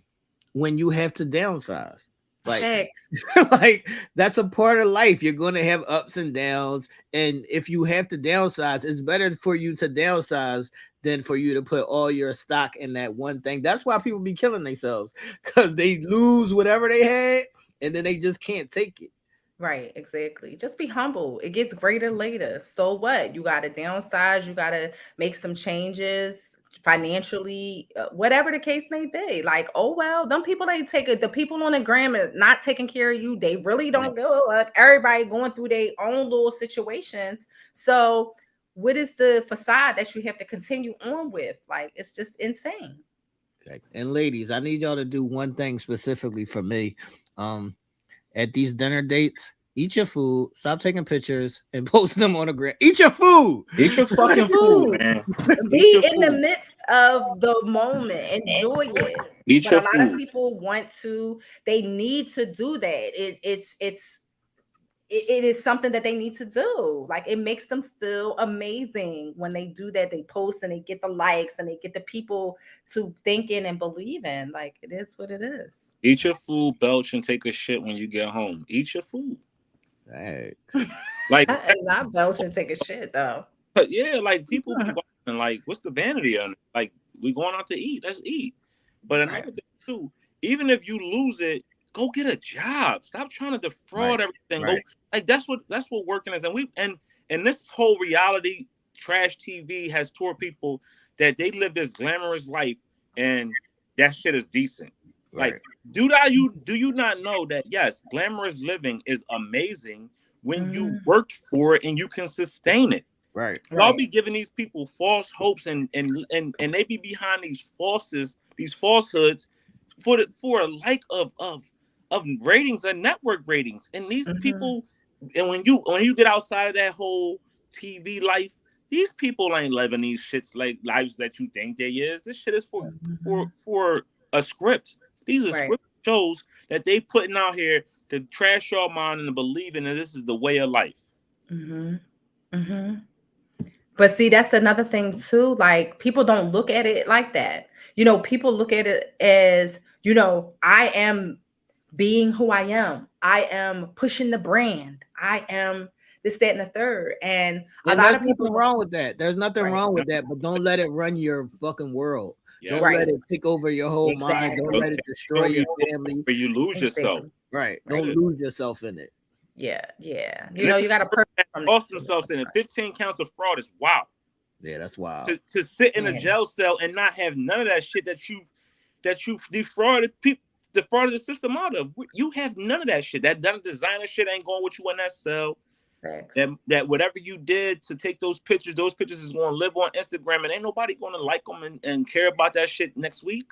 when you have to downsize. Like, Facts. like that's a part of life. You're going to have ups and downs, and if you have to downsize, it's better for you to downsize than for you to put all your stock in that one thing. That's why people be killing themselves, because they lose whatever they had, and then they just can't take it. Right, exactly. Just be humble. It gets greater later. So what? You got to downsize, you got to make some changes financially, whatever the case may be. Like, oh well, them people ain't take it. The people on the gram are not taking care of you. They really don't go up. Everybody going through their own little situations. So, what is the facade that you have to continue on with? Like, it's just insane. Okay. And ladies, I need y'all to do one thing specifically for me. At these dinner dates, eat your food, stop taking pictures and post them on the gram. Eat your food. Eat your fucking food, man. Be in the midst of the moment, enjoy it. Eat But a your lot of food. people they need to do that. It is something that they need to do. Like it makes them feel amazing when they do that. They post and they get the likes and they get the people to thinking and believing. Like it is what it is. Eat your food, belch, and take a shit when you get home. Eat your food. Thanks. Like, And not belch and take a shit though. yeah, like people be watching, like, what's the vanity on it? Like, we going out to eat. Let's eat. But another thing too, even if you lose it, go get a job. Stop trying to defraud everything. Go like that's what working is. And this whole reality trash TV has taught people that they live this glamorous life and that shit is decent. Like, do you not know that yes, glamorous living is amazing when you worked for it and you can sustain it. Right. Y'all be giving these people false hopes and they be behind these falsehoods for a like of ratings and network ratings. And these people, and when you get outside of that whole TV life, these people ain't living these shits like lives that you think they is. This shit is for a script. These are script shows that they putting out here to trash your mind and believing that this is the way of life. But see, that's another thing too. Like people don't look at it like that. People look at it as, I am being who I am. I am pushing the brand. I am this, that, and the third. And a lot of people wrong with that. There's nothing wrong with that, but don't let it run your fucking world. Don't let it take over your whole mind. Don't let it destroy your family. Where you lose yourself. Right. Don't lose yourself in it. Yeah. You got to lost themselves in it. 15 counts of fraud is wild. Yeah, that's wild. To sit in a jail cell and not have none of that shit that you've defrauded the system out of. You have none of that shit. That designer shit ain't going with you in that cell. That whatever you did to take those pictures is going to live on Instagram and ain't nobody going to like them and care about that shit next week.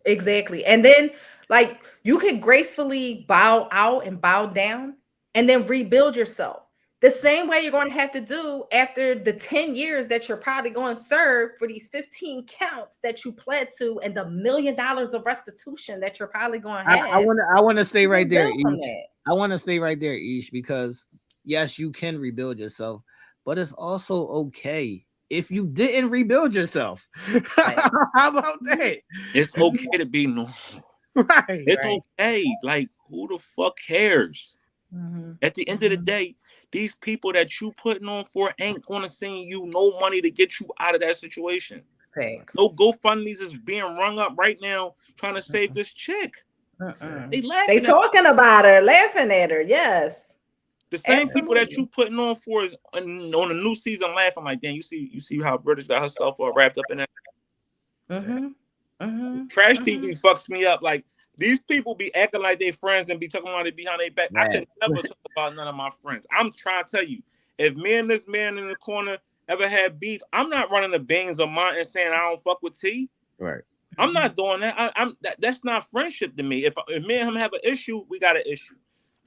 Exactly. And then like you could gracefully bow out and bow down and then rebuild yourself. The same way you're going to have to do after the 10 years that you're probably going to serve for these 15 counts that you pled to and the $1 million of restitution that you're probably going to have. I wanna stay right there, from Ish. that. I want to stay right there, Ish, because yes, you can rebuild yourself, but it's also okay if you didn't rebuild yourself. Right. How about that? It's okay to be normal. Right. It's Right. okay. Like, who the fuck cares? Mhm. At the end of the day, these people that you putting on for ain't gonna send you no money to get you out of that situation. Thanks. No GoFundMe's is being rung up right now trying to save this chick. They They laughing at talking about her, laughing at her. Yes. the same people that Absolutely. you putting on for is on the new season laughing like, damn, you see how British got herself all wrapped up in that. Trash TV fucks me up. Like, these people be acting like they friends and be talking about it behind their back. Right. I can never talk about none of my friends. I'm trying to tell you, if me and this man in the corner ever had beef, I'm not running the beans on mine and saying I don't fuck with T. Right. I'm not doing that. That's not friendship to me. If me and him have an issue, we got an issue.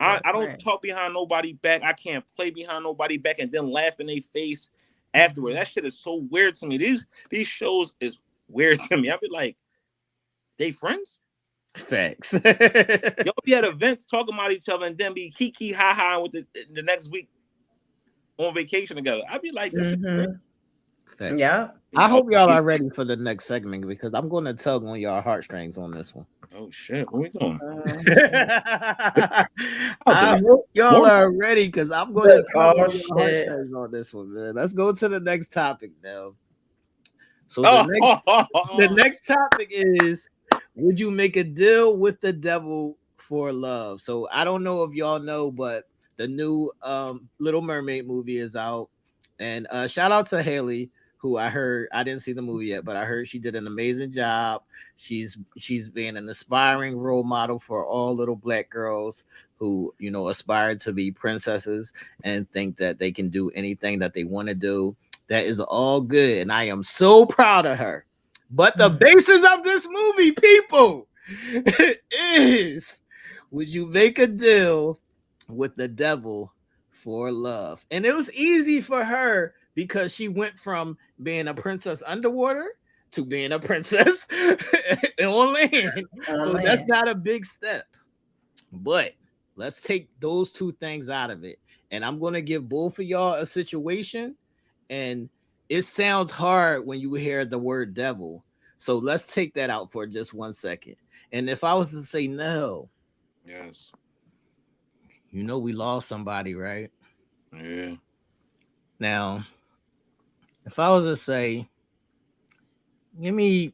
I don't talk behind nobody back. I can't play behind nobody back and then laugh in their face afterwards. That shit is so weird to me. These shows is weird to me. I be like, they friends? Facts. Y'all be at events talking about each other and then be kiki ha ha with the next week on vacation together. I'd be like, this is weird. Yeah. I hope y'all are ready for the next segment because I'm going to tug on y'all heartstrings on this one. Oh shit, what we doing? I hope y'all are ready because I'm going to tug on your heartstrings on this one, man. Let's go to the next topic now. So the next topic is, would you make a deal with the devil for love? So I don't know if y'all know, but the new Little Mermaid movie is out. And shout out to Haley, who I didn't see the movie yet, but I heard she did an amazing job. She's being an aspiring role model for all little Black girls who, you know, aspire to be princesses and think that they can do anything that they want to do. That is all good. And I am so proud of her. But the basis of this movie, people, is, would you make a deal with the devil for love? And it was easy for her because she went from being a princess underwater to being a princess on land. That's not a big step. But let's take those two things out of it. And I'm going to give both of y'all a situation. And it sounds hard when you hear the word devil. So let's take that out for just 1 second. And if I was to say no, yes, you know we lost somebody, right? Yeah. Now, if I was to say, give me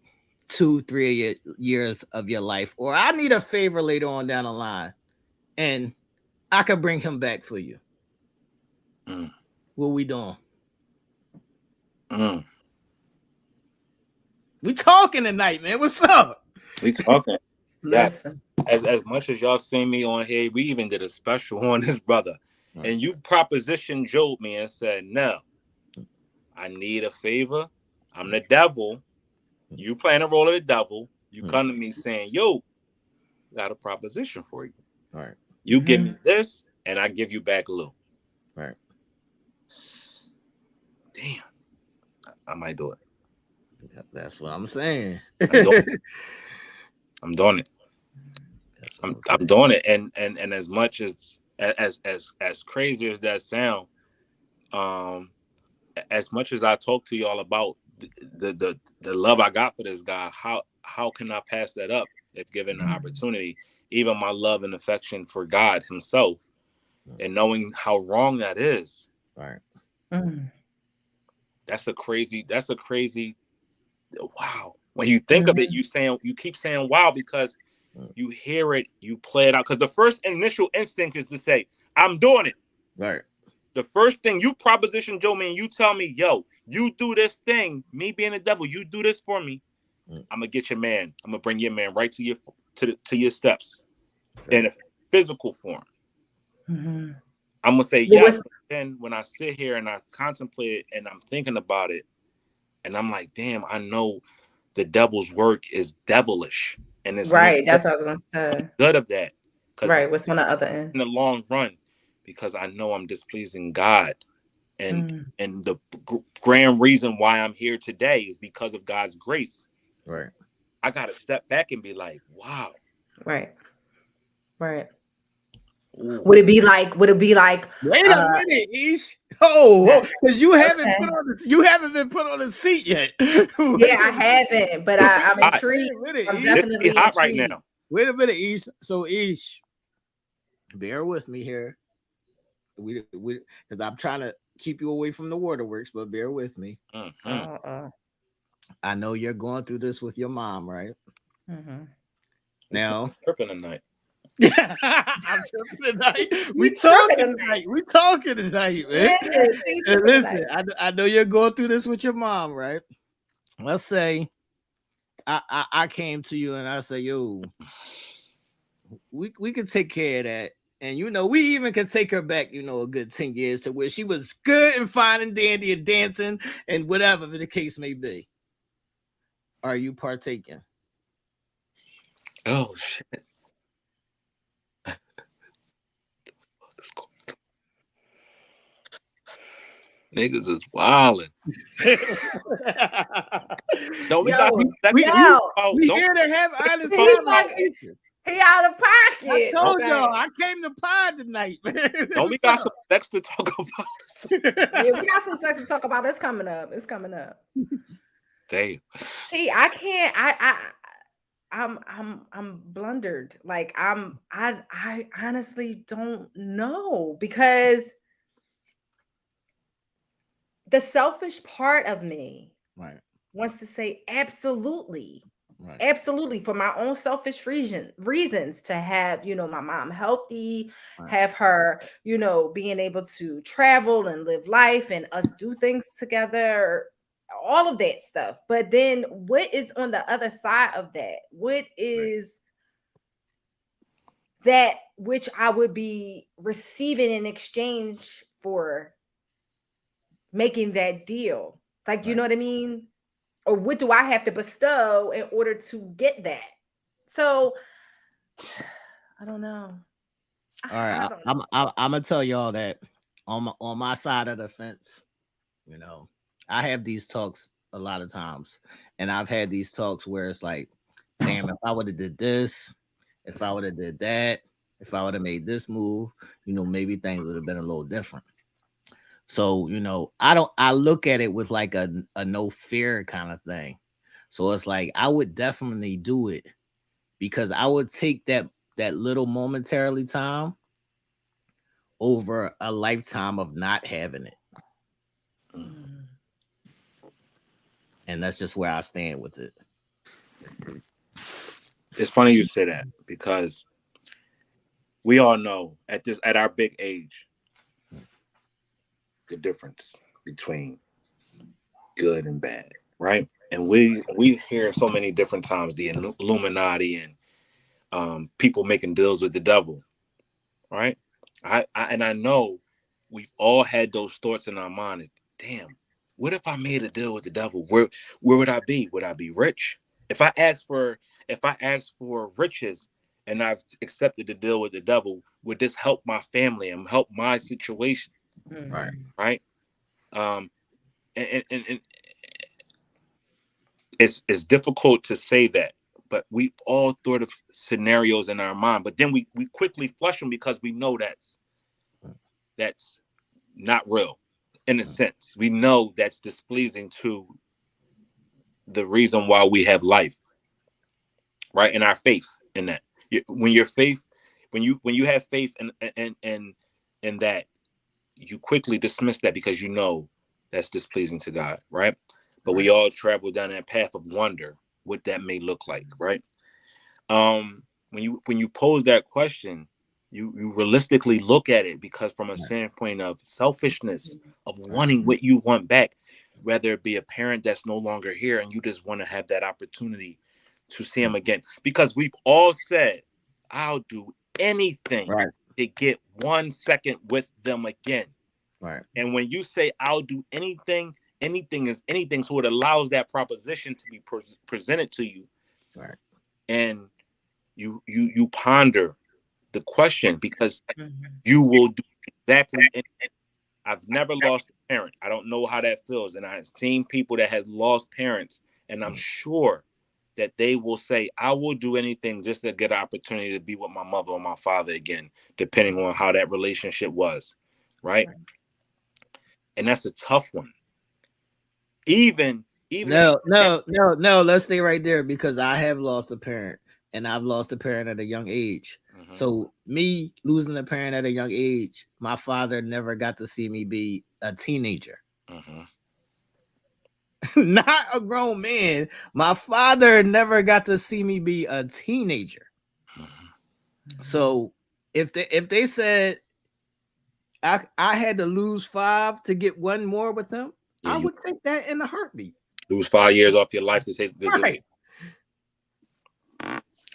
2-3 years of your life, or I need a favor later on down the line, and I could bring him back for you. What we doing? We talking tonight, man. What's up? We talking. Listen. As much as y'all seen me on here, we even did a special on this brother. And you propositioned Job me and said, no, I need a favor. I'm the devil. You playing the role of the devil. You come to me saying, yo, got a proposition for you. All right. You give me this, and I give you back Lou. Right. Damn. I might do it. That's what I'm saying. I'm doing it. I'm doing it. And as much as crazy as that sound, as much as I talk to y'all about the love I got for this guy, how can I pass that up if given the opportunity? Even my love and affection for God himself, and knowing how wrong that is. Right. That's a crazy wow. When you think of it, you keep saying wow because you hear it, you play it out. Because the first initial instinct is to say, I'm doing it. Right. The first thing you proposition Joe, man, you tell me, yo, you do this thing, me being the devil, you do this for me. I'm gonna get your man. I'm gonna bring your man right to your steps in a physical form. I'm gonna say yes. Then when I sit here and I contemplate it and I'm thinking about it, and I'm like, damn, I know the devil's work is devilish. And it's right. That's what I was gonna say. Good of that. Right. What's on the other end? In the long run, because I know I'm displeasing God. And the grand reason why I'm here today is because of God's grace. Right. I got to step back and be like, wow. Right. Right. Ooh. Would it be like? Wait a minute, Ish. Oh, because you haven't okay. been put on the seat yet. Yeah, I haven't, but I'm intrigued. I'm It's definitely hot right intrigued. now. Wait a minute, Ish. So Ish, bear with me here. We because I'm trying to keep you away from the waterworks, but bear with me. I know you're going through this with your mom, right? Now, tripping tonight. I'm tripping tonight. We talking tonight, man. Listen, I know you're going through this with your mom, right? Let's say I came to you and I say, yo, we can take care of that. And we even can take her back, a good 10 years to where she was good and fine and dandy and dancing and whatever the case may be. Are you partaking? Oh shit. Niggas is wilding. Don't we got we here to have honest conversations. He out of pocket. I told y'all I came to pod tonight, man. Don't we got some sex to talk about? Yeah, we got some sex to talk about. It's coming up. Damn. See, I can't. I'm blundered. Like I honestly don't know, because the selfish part of me wants to say absolutely. Right. Absolutely, for my own selfish reasons to have, my mom healthy, have her, being able to travel and live life and us do things together, all of that stuff. But then what is on the other side of that? What is that which I would be receiving in exchange for making that deal? Like, you know what I mean? Or what do I have to bestow in order to get that? So I don't know. All right, I'm gonna tell y'all that on my side of the fence, I have these talks a lot of times, and I've had these talks where it's like, damn, if I would have did this, if I would have did that, if I would have made this move, maybe things would have been a little different. So, I look at it with like a no fear kind of thing. So it's like I would definitely do it because I would take that little momentarily time over a lifetime of not having it. And that's just where I stand with it. It's funny you say that, because we all know at our big age the difference between good and bad, right? And we hear so many different times the Illuminati and people making deals with the devil, right? I know we've all had those thoughts in our mind. Damn, what if I made a deal with the devil? Where would I be? Would I be rich? If I asked for riches and I've accepted the deal with the devil, would this help my family and help my situation? Right. And it's difficult to say that, but we all thought of scenarios in our mind, but then we quickly flush them because we know that's not real. In a sense, we know that's displeasing to the reason why we have life, right? And our faith in that. When you have faith in that, you quickly dismiss that because you know that's displeasing to God, right? But we all travel down that path of wonder, what that may look like, right? When you pose that question, you realistically look at it, because from a standpoint of selfishness, of wanting what you want back, whether it be a parent that's no longer here and you just want to have that opportunity to see him again, because we've all said, I'll do anything to get 1 second with them again. Right. And when you say I'll do anything, anything is anything, so it allows that proposition to be presented to you. Right. And you ponder the question, because you will do Exactly. And I've never lost a parent. I don't know how that feels. And I've seen people that has lost parents, and I'm sure that they will say, I will do anything just to get an opportunity to be with my mother or my father again, depending on how that relationship was. Right. And that's a tough one. Even No, let's stay right there because I have lost a parent and I've lost a parent at a young age. So me losing a parent at a young age, my father never got to see me be a teenager. Not a grown man. My father never got to see me be a teenager. So if they said I had to lose 5 to get one more with him, I would take that in a heartbeat. Lose 5 years off your life to take right.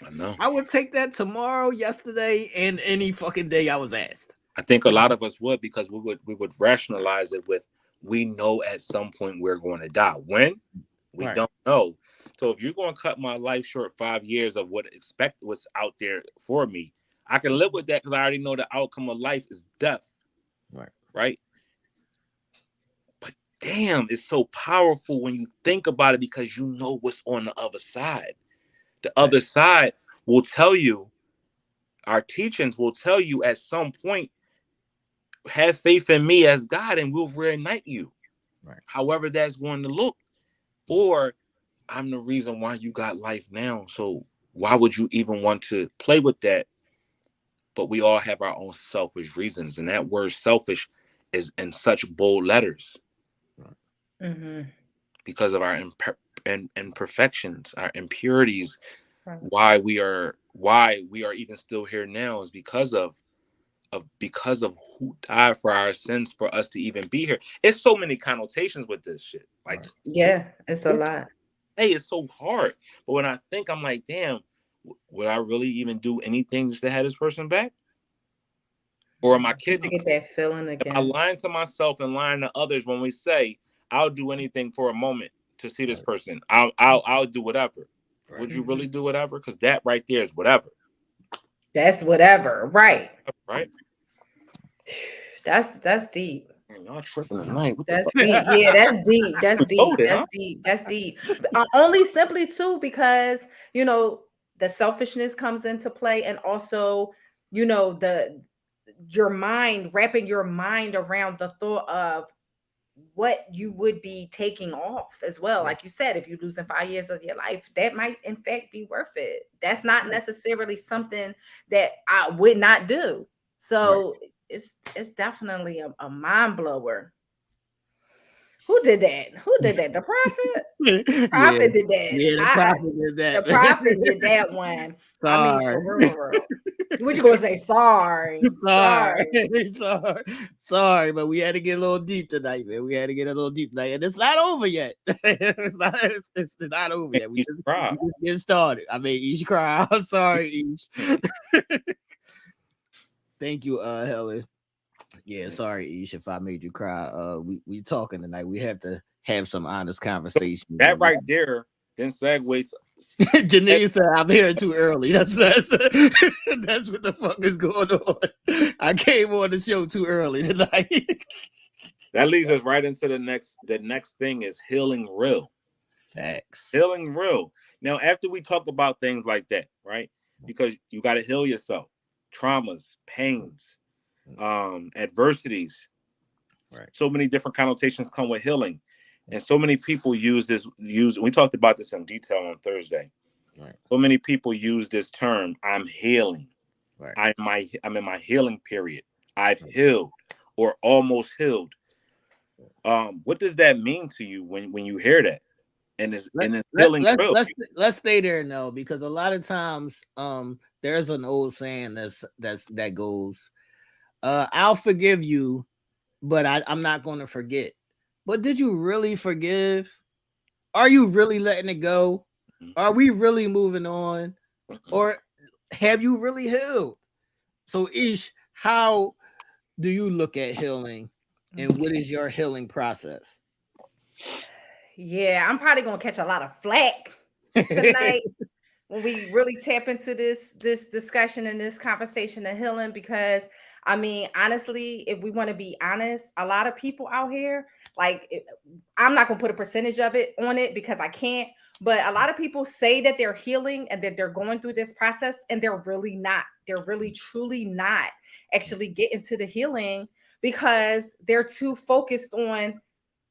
I know. I would take that tomorrow, yesterday, and any fucking day I was asked. I think a lot of us would, because we would rationalize it with, we know at some point we're going to die. When? We don't know. So if you're going to cut my life short 5 years of what was out there for me, I can live with that because I already know the outcome of life is death. Right? But damn, it's so powerful when you think about it, because you know what's on the other side. The other side will tell you, our teachings will tell you at some point, have faith in me as God and we'll reunite you. However that's going to look. Or I'm the reason why you got life now. So why would you even want to play with that? But we all have our own selfish reasons. And that word selfish is in such bold letters. Because of our imperfections, our impurities. Why we are even still here now is because of who died for our sins for us to even be here. It's so many connotations with this shit. Like, yeah, it's a lot. Hey, it's so hard. But when I think, I'm like, damn, would I really even do anything just to have this person back? Or am I kidding? To get that feeling again. Am I lying to myself and lying to others when we say, I'll do anything for a moment to see this person? I'll do whatever. Would you really do whatever? Because that right there is whatever. That's whatever, right? Right. That's deep. Man, y'all tripping tonight. What That's deep. Yeah, that's deep. That's deep. That's deep. That's deep. Only simply too because the selfishness comes into play, and also your mind, wrapping your mind around the thought of what you would be taking off as well. Like you said, if you're losing 5 years of your life, that might in fact be worth it. That's not necessarily something that I would not do. So it's definitely a mind blower. Who did that? The prophet? Prophet did that. Yeah, the prophet did that. The prophet did that one. Sorry. I mean, for real. What you gonna say? Sorry. Sorry, but we had to get a little deep tonight, man. We had to get a little deep tonight, and it's not over yet. it's not over yet. We just get started. I mean, Ish cry. I'm sorry, Ish. Thank you, Helen. Yeah, sorry, Ish, if I made you cry. We talking tonight. We have to have some honest conversation. That right there then segues. Janine said, "I'm here too early." That's what the fuck is going on. I came on the show too early tonight. That leads us right into the next thing is healing real. Facts. Healing real. Now, after we talk about things like that, right? Because you got to heal yourself. Traumas, pains, adversities. Right. So many different connotations come with healing. And so many people we talked about this in detail on Thursday. Right. So many people use this term, I'm healing. Right. I'm in my healing period. I've healed or almost healed. What does that mean to you when you hear that? And it's healing real. Let's stay there now, because a lot of times there's an old saying that goes, I'll forgive you, but I'm not going to forget. But did you really forgive? Are you really letting it go? Are we really moving on? Or have you really healed? So Ish, how do you look at healing, and what is your healing process? Yeah, I'm probably gonna catch a lot of flack tonight when we really tap into this discussion and this conversation of healing, because I mean, honestly, if we want to be honest, a lot of people out here, like, I'm not going to put a percentage of it on it because I can't, but a lot of people say that they're healing and that they're going through this process, and they're really not. They're really, truly not actually getting to the healing because they're too focused on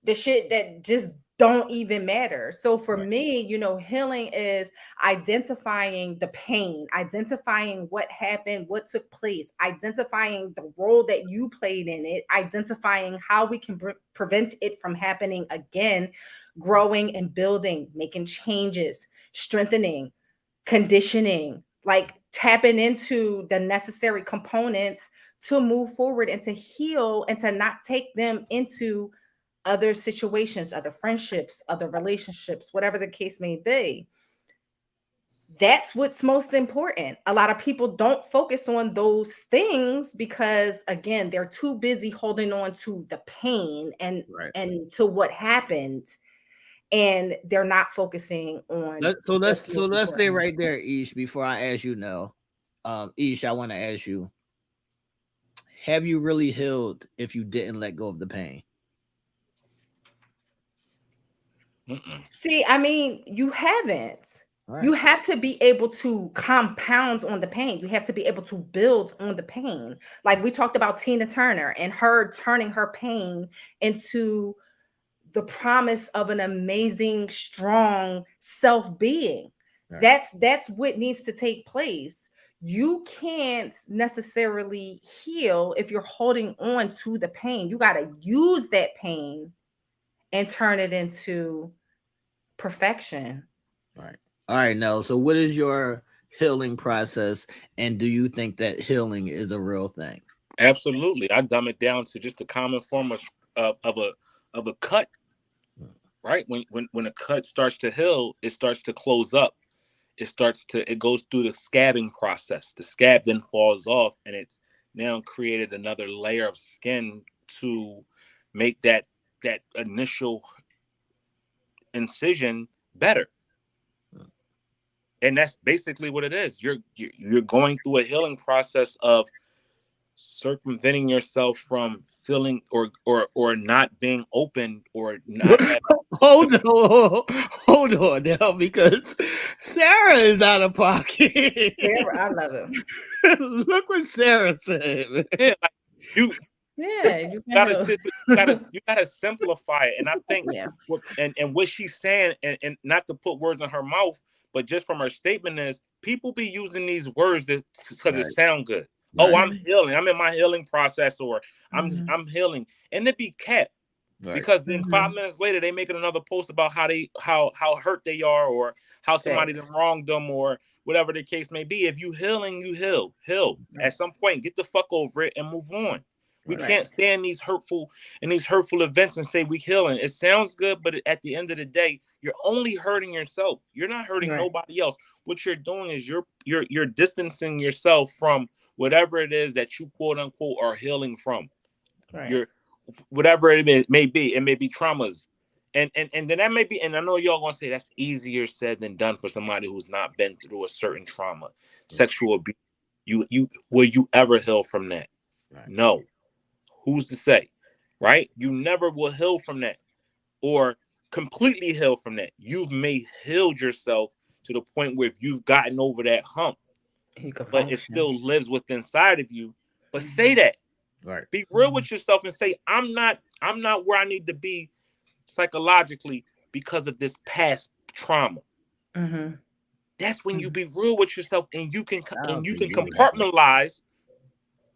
the shit that just don't even matter. So for Right. me, healing is identifying the pain, identifying what happened, what took place, identifying the role that you played in it, identifying how we can prevent it from happening again, growing and building, making changes, strengthening, conditioning, like tapping into the necessary components to move forward and to heal and to not take them into other situations, other friendships, other relationships, whatever the case may be. That's what's most important. A lot of people don't focus on those things because, again, they're too busy holding on to the pain and Right. to what happened, and they're not focusing on So what's let's most stay important. right there, Ish. Before I ask you now, Ish, I want to ask you: have you really healed if you didn't let go of the pain? Mm-mm. See, I mean, you haven't. All You right. have to be able to compound on the pain. You have to be able to build on the pain. Like we talked about Tina Turner and her turning her pain into the promise of an amazing, strong self-being. All right. That's what needs to take place. You can't necessarily heal if you're holding on to the pain. You got to use that pain and turn it into perfection. All right. All right. Now, so what is your healing process, and do you think that healing is a real thing? Absolutely. I dumb it down to just a common form of a cut, right? When a cut starts to heal, it starts to close up. It goes through the scabbing process. The scab then falls off, and it's now created another layer of skin to make that initial incision better. And that's basically what it is. You're going through a healing process of circumventing yourself from feeling or not being open or not having. Hold on now, because Sarah is out of pocket. Sarah, I love him. Look what Sarah said. Man. Yeah, like you Yeah, you can gotta help. you gotta simplify it. And I think Yeah, what she's saying, and not to put words in her mouth, but just from her statement is people be using these words because it Right, sound good. Oh, right, I'm healing. I'm in my healing process, or hmm I'm healing, and it be kept. right, Because then hmm 5 minutes later they making another post about how hurt they are, or how somebody done facts. wronged them, or whatever the case may be. If you healing, you heal. Right, At some point, get the fuck over it and move on. We right, right, can't stand these hurtful events and say we healing. It sounds good, but at the end of the day, you're only hurting yourself. You're not hurting right, nobody else. What you're doing is you're distancing yourself from whatever it is that you quote unquote are healing from. right. You're whatever may be. It may be traumas. And then that may be, and I know y'all gonna say that's easier said than done for somebody who's not been through a certain trauma, sexual abuse. You will you ever heal from that? right. No. Who's to say? Right? You never will heal from that or completely heal from that. You've may healed yourself to the point where you've gotten over that hump, You can but it function. still lives within inside of you. But say Hmm that. Right. Be real with yourself and say, I'm not where I need to be psychologically because of this past trauma. hmm That's when you hmm be real with yourself, and Shout out you to can you, man. compartmentalize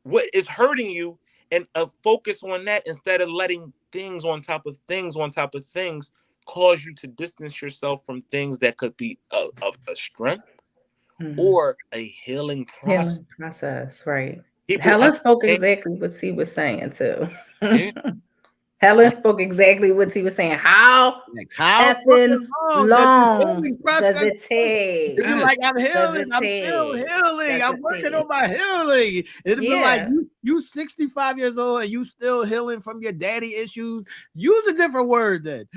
what is hurting you and focus on that instead of letting things on top of things on top of things cause you to distance yourself from things that could be of a strength hmm or a healing process. Healing process, right. People Helen spoke understand. exactly what he was saying too. Yeah. Helen spoke exactly what he was saying. How Next, how effing fucking long does the long healing does process it take? take? It'd be Yes. like I'm Does healing. it I'm still take? healing. Does I'm it working on take? my healing. It'd be like Yeah. you 65 years old and you still healing from your daddy issues. Use a different word then.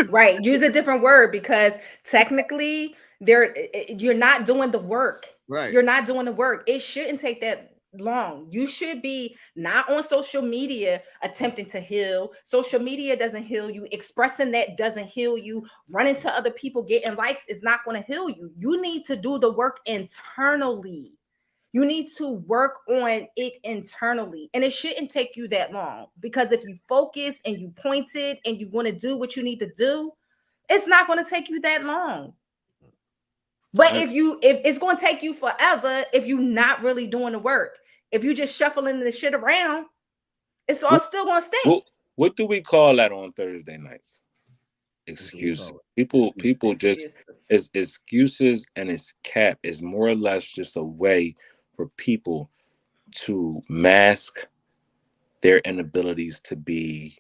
Right. Use a different word because technically you're not doing the work. Right. You're not doing the work. It shouldn't take that long. You should be not on social media attempting to heal. Social media doesn't heal you. Expressing that doesn't heal you. Running to other people, getting likes is not going to heal you. You need to do the work internally. You need to work on it internally. And it shouldn't take you that long, because if you focus and you pointed and you want to do what you need to do, it's not going to take you that long. But if it's going to take you forever if you're not really doing the work. If you just shuffling the shit around, it's all still going to stink. What do we call that on Thursday nights? Excuses. People just is excuses, and it's cap is more or less just a way for people to mask their inabilities to be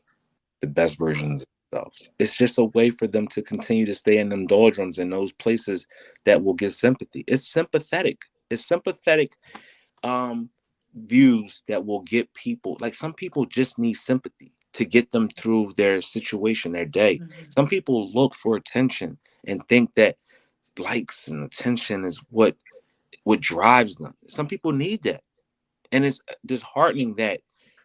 the best versions of themselves. It's just a way for them to continue to stay in them doldrums in those places that will get sympathy. It's sympathetic. It's sympathetic views that will get people, like some people just need sympathy to get them through their situation, their day. Some people look for attention and think that likes and attention is what drives them. Some people need that. And it's disheartening that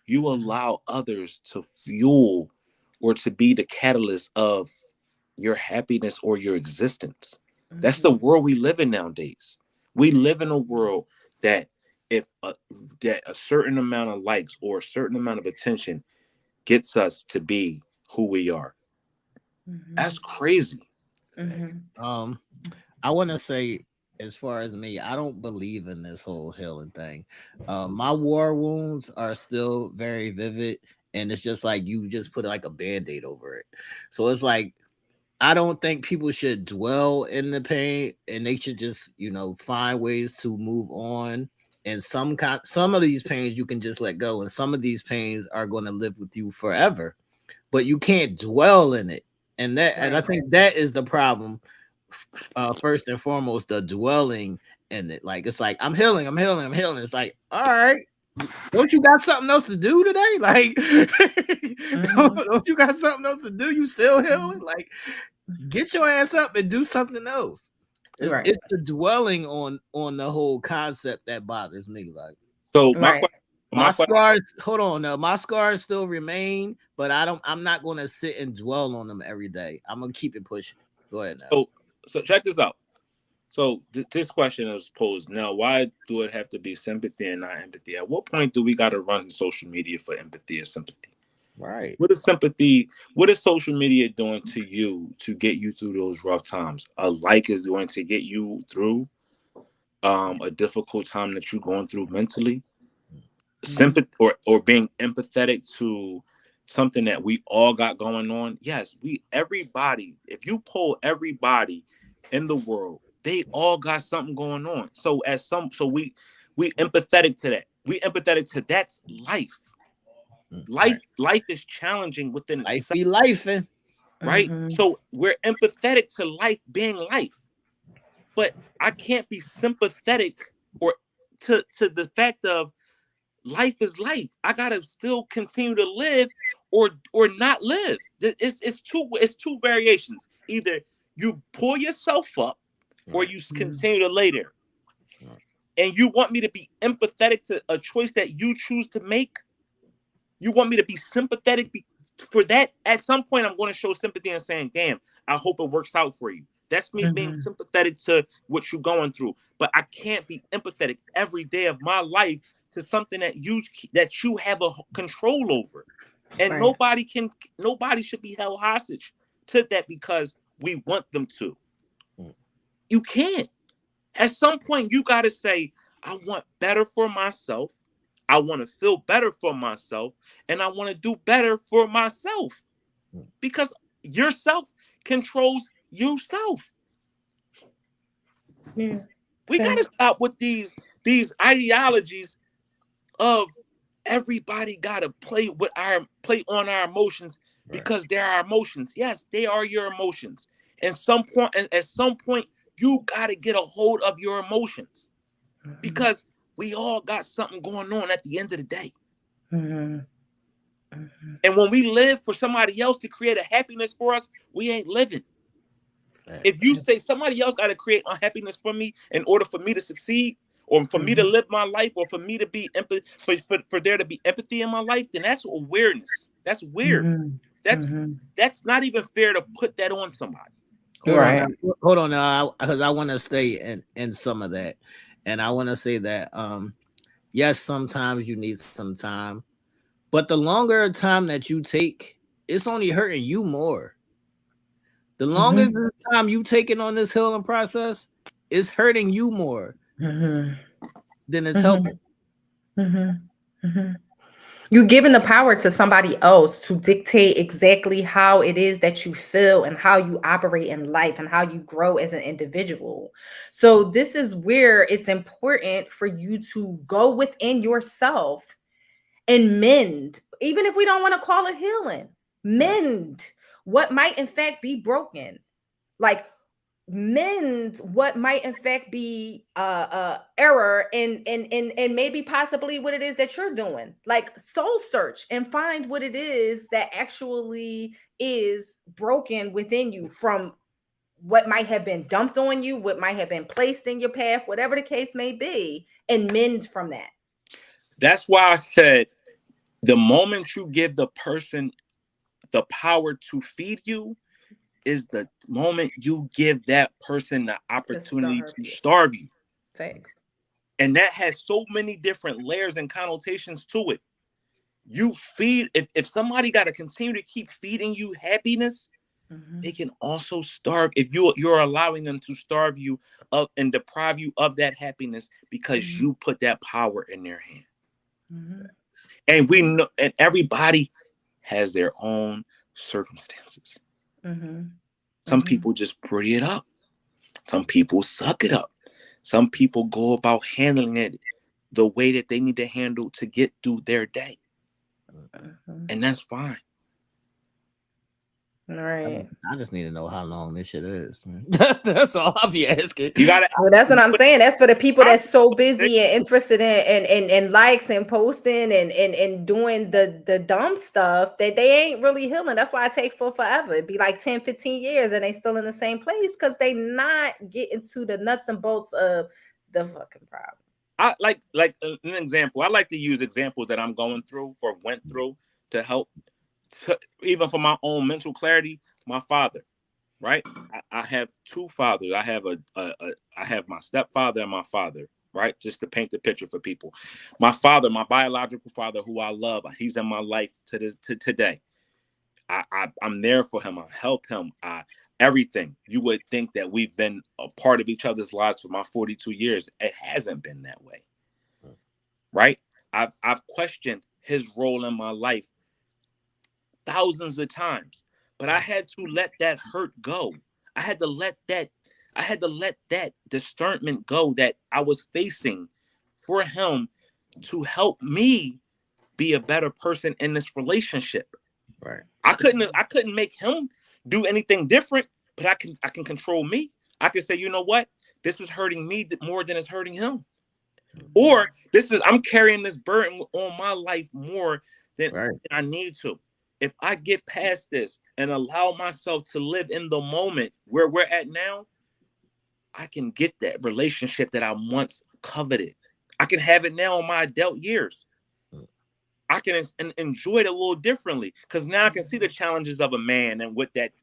you allow others to fuel or to be the catalyst of your happiness or your existence. That's the world we live in nowadays. We live in a world that if that a certain amount of likes or a certain amount of attention gets us to be who we are. That's crazy. I want to say, as far as me, I don't believe in this whole healing thing. My war wounds are still very vivid, and it's just like you just put like a band-aid over it. So it's like I don't think people should dwell in the pain, and they should just, find ways to move on. And some of these pains you can just let go, and some of these pains are going to live with you forever. But you can't dwell in it, and I think that is the problem. First and foremost, the dwelling in it. Like it's like I'm healing. It's like, all right, don't you got something else to do today? Like, don't you got something else to do? You still healing? Like, get your ass up and do something else. It's the dwelling on the whole concept that bothers me. Like, so my scars. Hold on, now my scars still remain, but I'm not going to sit and dwell on them every day. I'm gonna keep it pushing. Go ahead now. So check this out. So this question is posed now. Why do it have to be sympathy and not empathy? At what point do we got to run social media for empathy or sympathy? Right. What is sympathy? What is social media doing to you to get you through those rough times? A like is going to get you through a difficult time that you're going through mentally. Sympathy or being empathetic to something that we all got going on. Yes, everybody, if you poll everybody in the world, they all got something going on. So we empathetic to that. We empathetic to that's life. Life is challenging within life itself. Be lifing. Right? So we're empathetic to life being life. But I can't be sympathetic or to the fact of life is life. I gotta still continue to live or not live. It's two variations. Either you pull yourself up or you continue to lay there. And you want me to be empathetic to a choice that you choose to make? You want me to be sympathetic for that? At some point, I'm going to show sympathy and saying, damn, I hope it works out for you. That's me being sympathetic to what you're going through. But I can't be empathetic every day of my life to something that you have a control over. And nobody should be held hostage to that because we want them to. You can't. At some point, you got to say, I want better for myself. I want to feel better for myself. And I want to do better for myself. Because yourself controls yourself. Yeah. We got to stop with these ideologies of everybody got to play on our emotions because they're our emotions. Yes, they are your emotions. At some point, you got to get a hold of your emotions because we all got something going on at the end of the day. And when we live for somebody else to create a happiness for us, we ain't living. If you say somebody else got to create unhappiness for me in order for me to succeed or for me to live my life, or for me to be empathy, for there to be empathy in my life, then that's awareness. That's weird. That's not even fair to put that on somebody. Hold on now, because I want to stay in some of that, and I want to say that yes, sometimes you need some time, but the longer time that you take, it's only hurting you more. The longer the time you taking on this healing process, it's hurting you more than it's helping. You're giving the power to somebody else to dictate exactly how it is that you feel and how you operate in life and how you grow as an individual. So this is where it's important for you to go within yourself and mend, even if we don't want to call it healing, mend what might in fact be broken. Like, mend what might in fact be error and maybe possibly what it is that you're doing. Like, soul search and find what it is that actually is broken within you from what might have been dumped on you, what might have been placed in your path, whatever the case may be, and mend from that. That's why I said the moment you give the person the power to feed you is the moment you give that person the opportunity to starve you. Thanks. And that has so many different layers and connotations to it. You feed, if somebody got to continue to keep feeding you happiness, they can also starve if you're allowing them to starve you up and deprive you of that happiness because you put that power in their hand. And we know, and everybody has their own circumstances. Some people just pretty it up. Some people suck it up. Some people go about handling it the way that they need to handle to get through their day. And that's fine. All right. I just need to know how long this shit is. That's all I'll be asking. You gotta. Well, that's what I'm saying. That's for the people that's so busy and interested in likes and posting and doing the dumb stuff that they ain't really healing. That's why I take for forever. It'd be like 10, 15 years and they still in the same place because they not getting to the nuts and bolts of the fucking problem. I like an example. I like to use examples that I'm going through or went through to help, even for my own mental clarity. My father, right? I have two fathers. I have I have my stepfather and my father, right? Just to paint the picture for people. My father, my biological father, who I love, he's in my life to today. I'm there for him. I help him. Everything. You would think that we've been a part of each other's lives for my 42 years. It hasn't been that way, right? I've questioned his role in my life thousands of times, but I had to let that hurt go. I had to let that discernment go that I was facing for him to help me be a better person in this relationship. Right. I couldn't make him do anything different, but I can control me. I can say, you know what? This is hurting me more than it's hurting him. Or I'm carrying this burden on my life more than I need to. If I get past this and allow myself to live in the moment where we're at now, I can get that relationship that I once coveted. I can have it now in my adult years. I can enjoy it a little differently because now I can see the challenges of a man and what that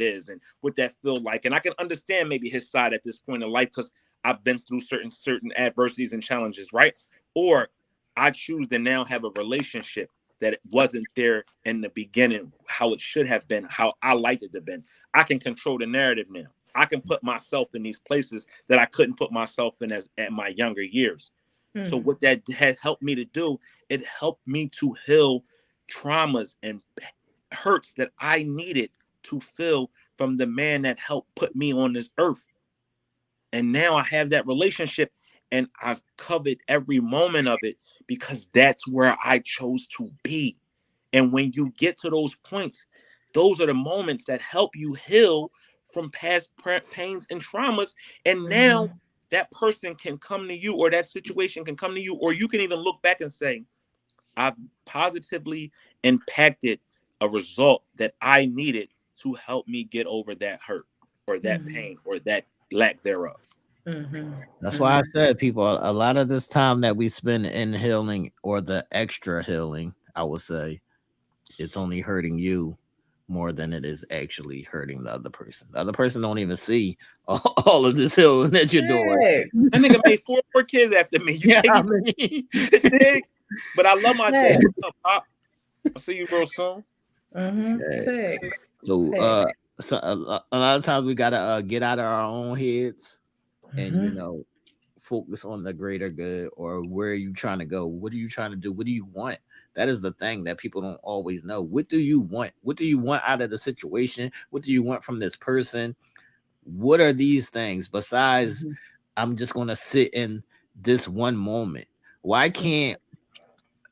is and what that feel like, and I can understand maybe his side at this point in life because I've been through certain adversities and challenges, right? Or I choose to now have a relationship that wasn't there in the beginning, how it should have been, how I liked it to have been. I can control the narrative now. I can put myself in these places that I couldn't put myself in at my younger years. So what that has helped me to do, it helped me to heal traumas and hurts that I needed to feel from the man that helped put me on this earth. And now I have that relationship and I've covered every moment of it because that's where I chose to be. And when you get to those points, those are the moments that help you heal from past pains and traumas. And now that person can come to you, or that situation can come to you, or you can even look back and say, I've positively impacted a result that I needed to help me get over that hurt or that pain or that lack thereof. That's why I said, people, a lot of this time that we spend in healing, or the extra healing, I would say, it's only hurting you more than it is actually hurting the other person. The other person don't even see all of this healing that you're doing. That nigga made 4 more kids after me. You Yeah, I can't mean, dig. But I love my dad. Facts. What's up, Pop? I'll see you real soon. Facts. so Facts. so a lot of times we gotta get out of our own heads and focus on the greater good, or where are you trying to go? What are you trying to do? What do you want? That is the thing that people don't always know. What do you want? What do you want out of the situation? What do you want from this person? What are these things besides I'm just going to sit in this one moment? Why can't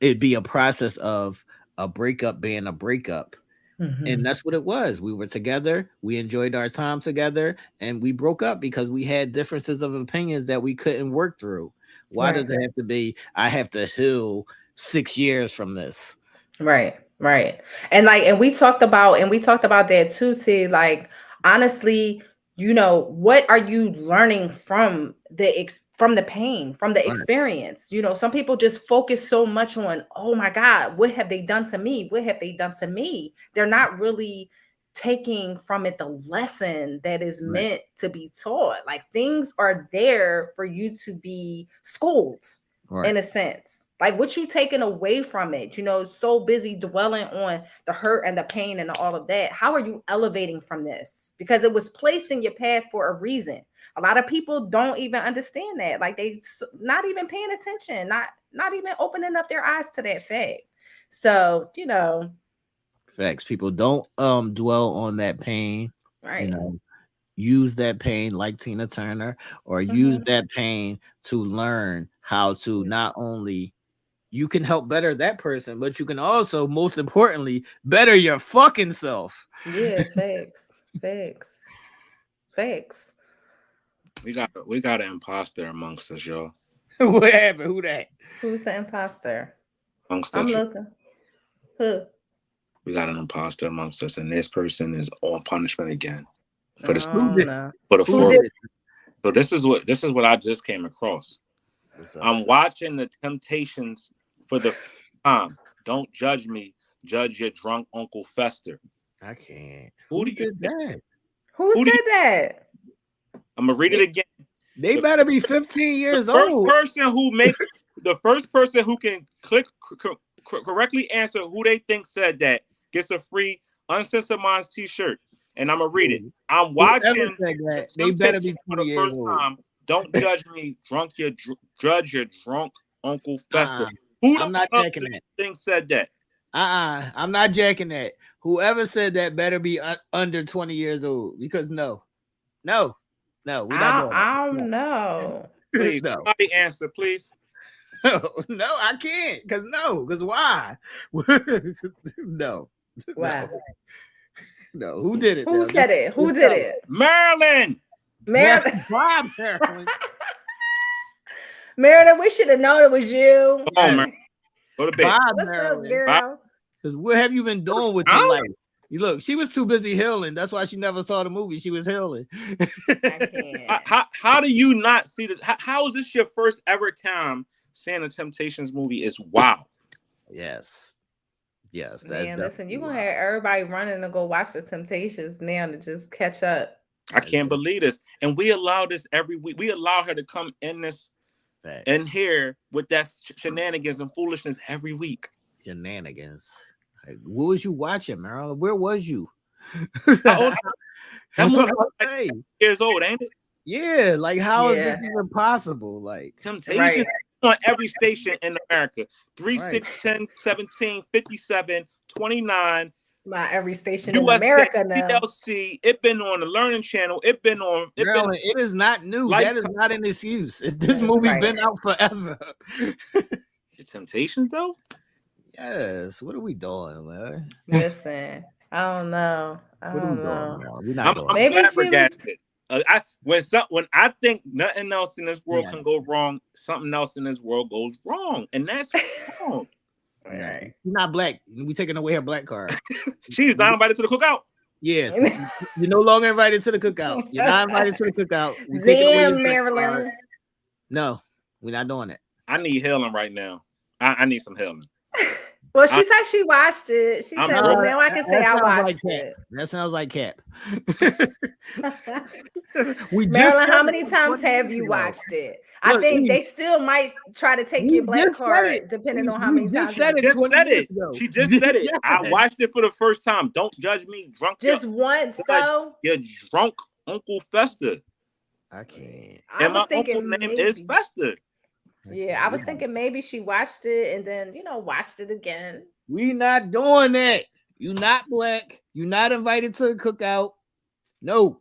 it be a process of a breakup being a breakup? And that's what it was. We were together, we enjoyed our time together, and we broke up because we had differences of opinions that we couldn't work through. Why does it have to be I have to heal 6 years from this? Right. And we talked about that too, see, like, honestly, what are you learning from from the pain, from the experience? Some people just focus so much on, oh my God, what have they done to me? What have they done to me? They're not really taking from it the lesson that is meant to be taught. Like, things are there for you to be schooled in a sense. Like, what you taking away from it? So busy dwelling on the hurt and the pain and all of that. How are you elevating from this? Because it was placed in your path for a reason. A lot of people don't even understand that. Like, they not even paying attention, not even opening up their eyes to that fact. So, facts. People don't dwell on that pain. Right. Use that pain like Tina Turner, or use that pain to learn how to not only you can help better that person, but you can also, most importantly, better your fucking self. Yeah, facts. We got an imposter amongst us, y'all. What happened? Who that? Who's the imposter? Amongst I'm us. looking. Who? We got an imposter amongst us, and this person is on punishment again. For the Who did? So this is what I just came across. I'm watching The Temptations for the first time. Don't judge me. Judge your drunk Uncle Fester. I can't. Who did that? Who said that? I'm gonna read it again. They better be 15 years old. The first person who can correctly answer who they think said that gets a free Uncensored Minds t-shirt. And I'm gonna read it. I'm watching that. They better be 20 years first old. Time. Don't judge me, judge your drunk Uncle Fester. Who I'm not checking that. Thing said that? I'm not jacking that. Whoever said that better be under 20 years old, because no, we not doing that. I don't know. Please, somebody answer, please. No, I can't. Because why? No. Why? No. Who did it? Who said it? Who did it? Marilyn. Marilyn. Marilyn, we should have known it was you. Come on, Marilyn. Go to bed. What's up, girl? Because what have you been doing with your life? You look, she was too busy healing. That's why she never saw the movie. She was healing. I can't. How do you not see this? How is this your first ever time seeing a Temptations movie? Is wow. Yes. Man, listen, you're gonna have everybody running to go watch the Temptations now to just catch up. I can't believe this. And we allow this every week. We allow her to come in this in here with that shenanigans and foolishness every week. Shenanigans. Like, what was you watching, Marilyn? Where was you? That's what I'm saying. Years old, ain't it? Yeah, like how is this even possible? Like Temptations on every station in America. 3, 6, 10, 17, 57, 29. Not every station USA, in America now. TLC, it been on the Learning Channel. It been on. It is not new. That is not an excuse. This movie been out forever. The Temptations, though. Yes. What are we doing, man? Listen, I don't know. We're not doing. I'm flabbergasted. When I think nothing else in this world can go wrong, something else in this world goes wrong, and that's wrong. Right. She's not black. We taking away her black card. She's not invited to the cookout. Yeah, you're no longer invited to the cookout. You're not invited to the cookout. We taking away Damn, your Marilyn. No, we're not doing it. I need healing right now. I need some healing. Well, she said she watched it. She I'm said, well, now I can say I watched it. That sounds like Cap. Marilyn, how many times have you watched it? I think they still might try to take your black card depending on how many times. She just said it. She just said it. I watched it for the first time. Don't judge me, drunk. Just once, though. You're drunk, Uncle Fester. I can't. And my uncle name is Fester. Yeah, I was thinking maybe she watched it and then, watched it again. We not doing that. You not black. You not invited to the cookout. No.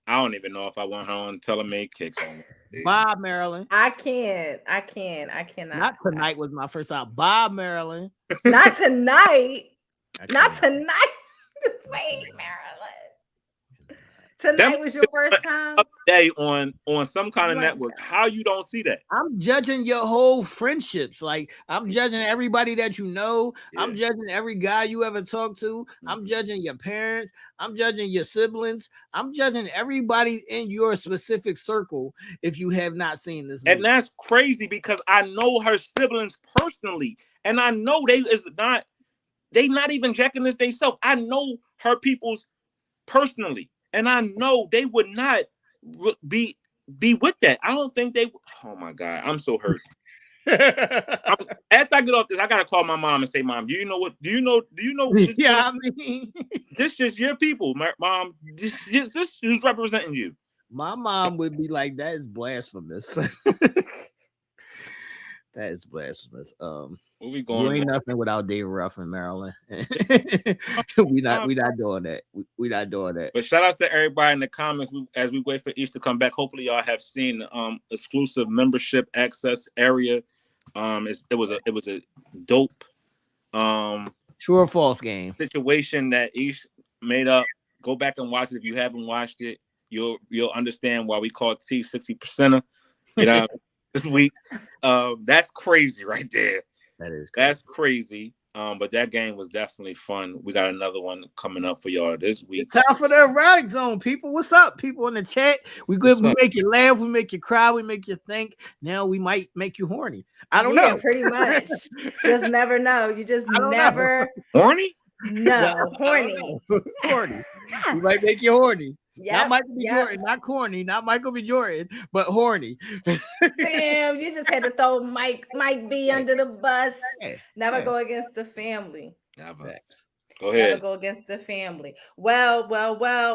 I don't even know if I want her on Telemade Kicks on. Bye, Marilyn. I cannot. Not tonight was my first time. Bye, Marilyn. Not tonight. Not tonight. Wait, Marilyn. Tonight was your first time? Day on some kind of network. How you don't see that? I'm judging your whole friendships. Like, I'm judging everybody that you know. Yeah. I'm judging every guy you ever talked to. I'm judging your parents. I'm judging your siblings. I'm judging everybody in your specific circle if you have not seen this movie. And that's crazy because I know her siblings personally. And I know they not even jacking this themselves. I know her peoples personally. And I know they would not be with that. I don't think they. Oh my God, I'm so hurt. After I get off this, I gotta call my mom and say, "Mom, do you know what? Do you know? Yeah, I mean, this just your people, Mom. This is representing you." My mom would be like, "That is blasphemous." That is blasphemous. We going? You ain't nothing without Dave Ruff in Maryland. we not doing that. We not doing that. But shout out to everybody in the comments as we wait for Aisha to come back. Hopefully y'all have seen the exclusive membership access area. It was a dope true or false game situation that Aisha made up. Go back and watch it if you haven't watched it. You'll understand why we call T 60%. This week. That's crazy right there. That is crazy. That's crazy. But that game was definitely fun. We got another one coming up for y'all this week. It's time for the erotic zone, people. What's up, people in the chat? We good. We make you laugh. We make you cry. We make you think. Now we might make you horny. I don't know. Pretty much. Just never know. You just never horny. No, horny. Horny. We might make you horny. Yep, not Michael B. Jordan, not corny, not Michael B. Jordan, but horny. Damn, you just had to throw Mike B under the bus. Never go against the family. Never. Go ahead. Never go against the family. Well,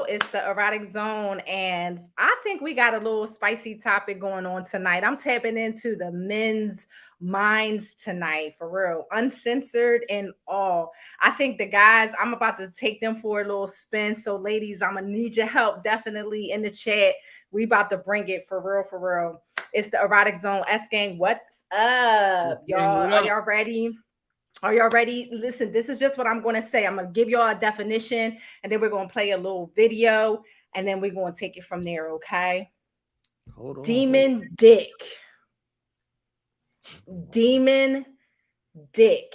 it's the erotic zone, and I think we got a little spicy topic going on tonight. I'm tapping into the men's minds tonight, for real, uncensored and all. I think the guys, I'm about to take them for a little spin. So, ladies, I'm gonna need your help definitely in the chat. We about to bring it for real. It's the erotic zone. S gang, what's up, y'all? Are y'all ready? Are y'all ready? Listen, this is just what I'm going to say. I'm going to give y'all a definition, and then we're going to play a little video, and then we're going to take it from there, okay? Hold on. Demon dick. Demon dick.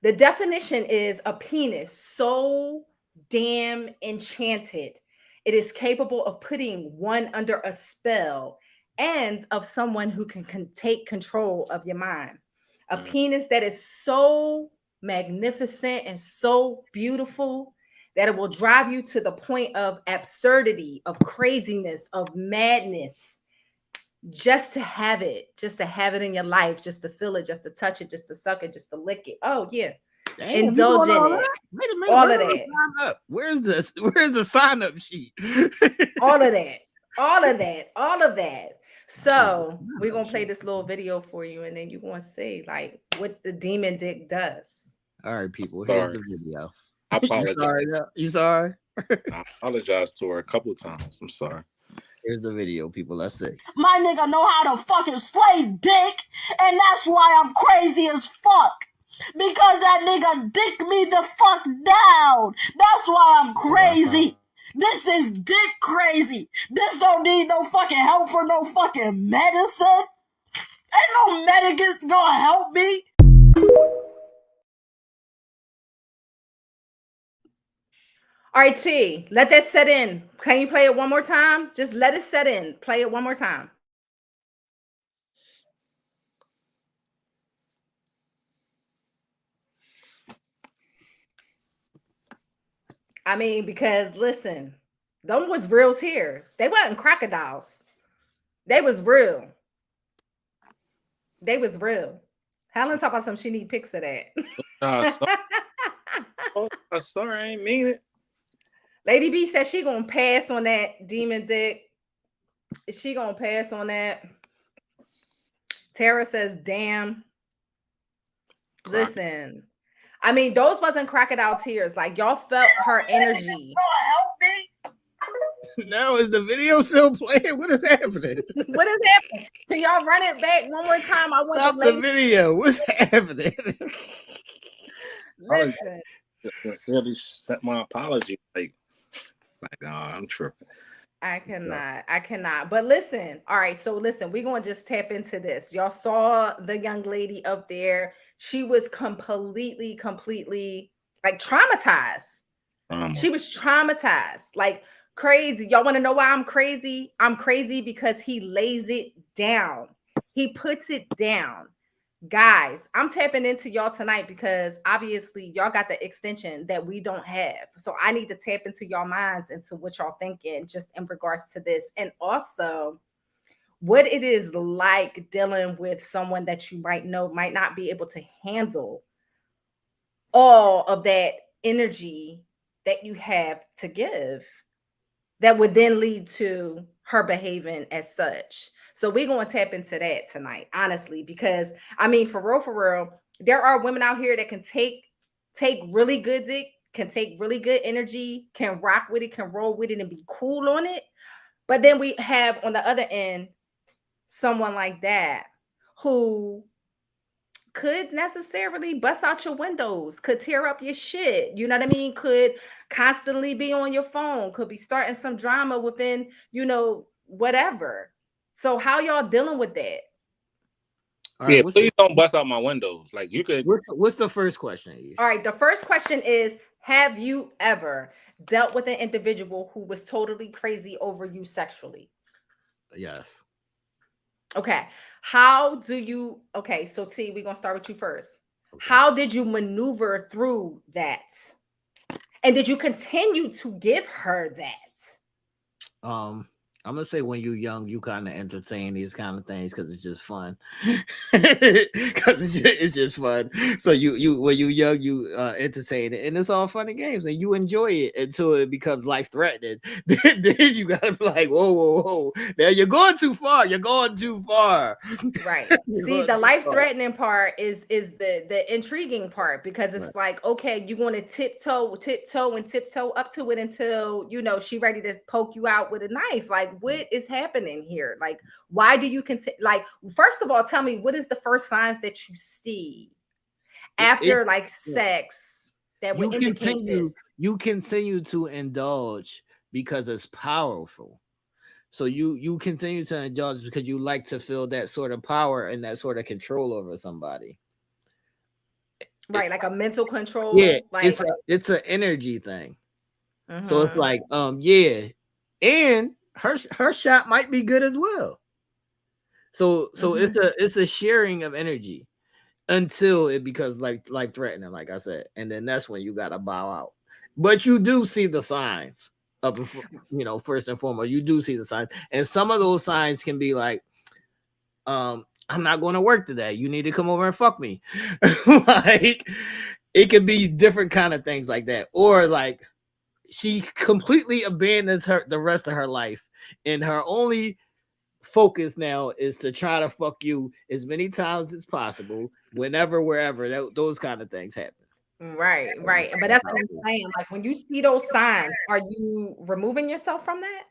The definition is a penis so damn enchanted, it is capable of putting one under a spell and of someone who can take control of your mind. A penis that is so magnificent and so beautiful that it will drive you to the point of absurdity, of craziness, of madness, just to have it in your life, just to feel it, just to touch it, just to suck it, just to lick it. Oh, yeah. Damn, indulge in it. Wait a minute. All of that. Where's the sign-up sheet? All of that. So we're gonna play this little video for you, and then you're gonna see like what the demon dick does. All right, people. Here's the video. I apologize. You sorry? I apologize to her a couple of times. I'm sorry. Here's the video, people. Let's see. My nigga know how to fucking slay dick, and that's why I'm crazy as fuck. Because that nigga dick me the fuck down. That's why I'm crazy. This is dick crazy. This don't need no fucking help for no fucking medicine. Ain't no medicine gonna help me. All right, T, let that set in. Can you play it one more time? Just let it set in. Play it one more time. I mean, because listen, them was real tears. They wasn't crocodiles. They was real. They was real. Helen talk about some she need pics of that. Sorry, I ain't mean it. Lady B said she gonna pass on that demon dick. She gonna pass on that. Tara says, damn. Listen. I mean, those wasn't crocodile tears. Like y'all felt her energy. Help me. Now is the video still playing? What is happening? What is happening? Can y'all run it back one more time? I want Stop the video. What's happening? Listen. Sincerely set my apology. Like, I'm tripping. I cannot. But listen, all right. So listen, we're gonna just tap into this. Y'all saw the young lady up there. She was completely like traumatized. She was traumatized, like crazy. Y'all want to know why I'm crazy? I'm crazy because he lays it down. He puts it down. Guys, I'm tapping into y'all tonight because obviously y'all got the extension that we don't have. So I need to tap into y'all minds, into what y'all thinking just in regards to this. And also what it is like dealing with someone that you might know might not be able to handle all of that energy that you have to give, that would then lead to her behaving as such. So we're going to tap into that tonight, honestly, because I mean, for real, there are women out here that can take really good dick, can take really good energy, can rock with it, can roll with it, and be cool on it. But then we have on the other end someone like that who could necessarily bust out your windows, could tear up your shit. You know what I mean? Could constantly be on your phone, could be starting some drama within, whatever. So how y'all dealing with that? All right, please don't bust out my windows. Like you could. What's the first question? All right, the first question is, have you ever dealt with an individual who was totally crazy over you sexually? Yes. Okay. So T, we're gonna start with you first. Okay. How did you maneuver through that? And did you continue to give her that? I'm gonna say when you're young, you kind of entertain these kind of things because it's just fun. Because it's just fun. So you when you're young, you entertain it, and it's all fun and games, and you enjoy it until it becomes life threatening. Then you gotta be like, whoa! Now you're going too far. You're going too far. Right. See, the life threatening part is the intriguing part, because it's like, okay, you're going to tiptoe up to it until she ready to poke you out with a knife. Like, what is happening here? Like, why do you like, first of all, tell me, what is the first signs that you see after sex that would indicate this? You continue to indulge because it's powerful. So you continue to indulge because you like to feel that sort of power and that sort of control over somebody. Right, like a mental control. Yeah, like it's an energy thing. Mm-hmm. So it's like, yeah, and her shot might be good as well. So it's a sharing of energy until it becomes like life threatening, like I said, and then that's when you gotta bow out. But you do see the signs of, first and foremost, you do see the signs, and some of those signs can be like, I'm not going to work today. You need to come over and fuck me. Like, it could be different kind of things like that, or like she completely abandons the rest of her life, and her only focus now is to try to fuck you as many times as possible, whenever, wherever. Those kind of things happen. Right. But that's what I'm saying. Like, when you see those signs, are you removing yourself from that?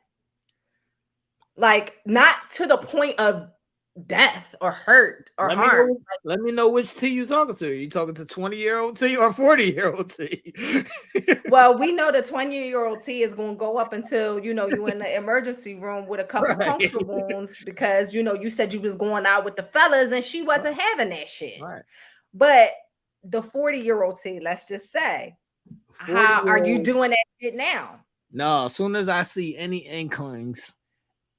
Like, not to the point of death or hurt or harm. Let me know which T you talking to. Are you talking to 20-year-old T or 40-year-old T? Well, we know the 20-year-old T is going to go up until, you in the emergency room with a couple puncture wounds, because, you said you was going out with the fellas and she wasn't having that shit. Right. But the 40-year-old T, let's just say, How are you 40-year-old. doing that shit now? No, as soon as I see any inklings,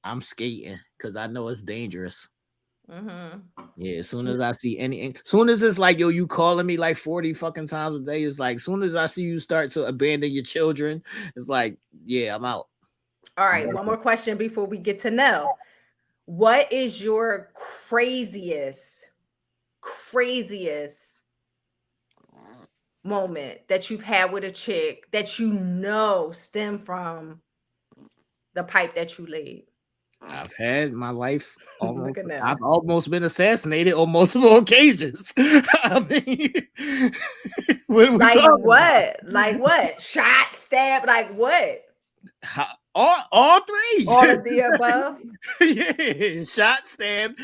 I'm skating because I know it's dangerous. Yeah, as soon as I see soon as it's like, yo, you calling me like 40 fucking times a day, it's like, soon as I see you start to abandon your children, it's like, yeah, I'm out. All right, one more question before we get to Nell. What is your craziest moment that you've had with a chick that you know stem from the pipe that you laid? I've had my life Look at Nell. I've almost been assassinated on multiple occasions. I mean, what are we Like talking what? Like what? Shot, stab, like what? about? All three. All of the above? Yeah, shot, stabbed,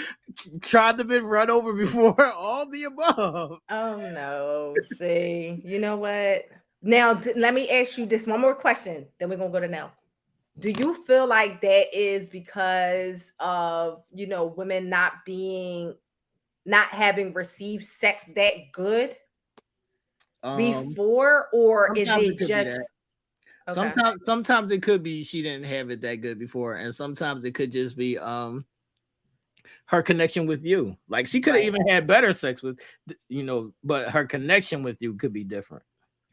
tried to be run over before, all the above. Oh no. See, you know what? Now let me ask you this one more question, then we're gonna go to Nell. Do you feel like that is because of, women not having received sex that good before, or is Sometimes it it could be just that. okay? Sometimes it could be she didn't have it that good before, and sometimes it could just be her connection with you. Like, she could have even had better sex with, but her connection with you could be different.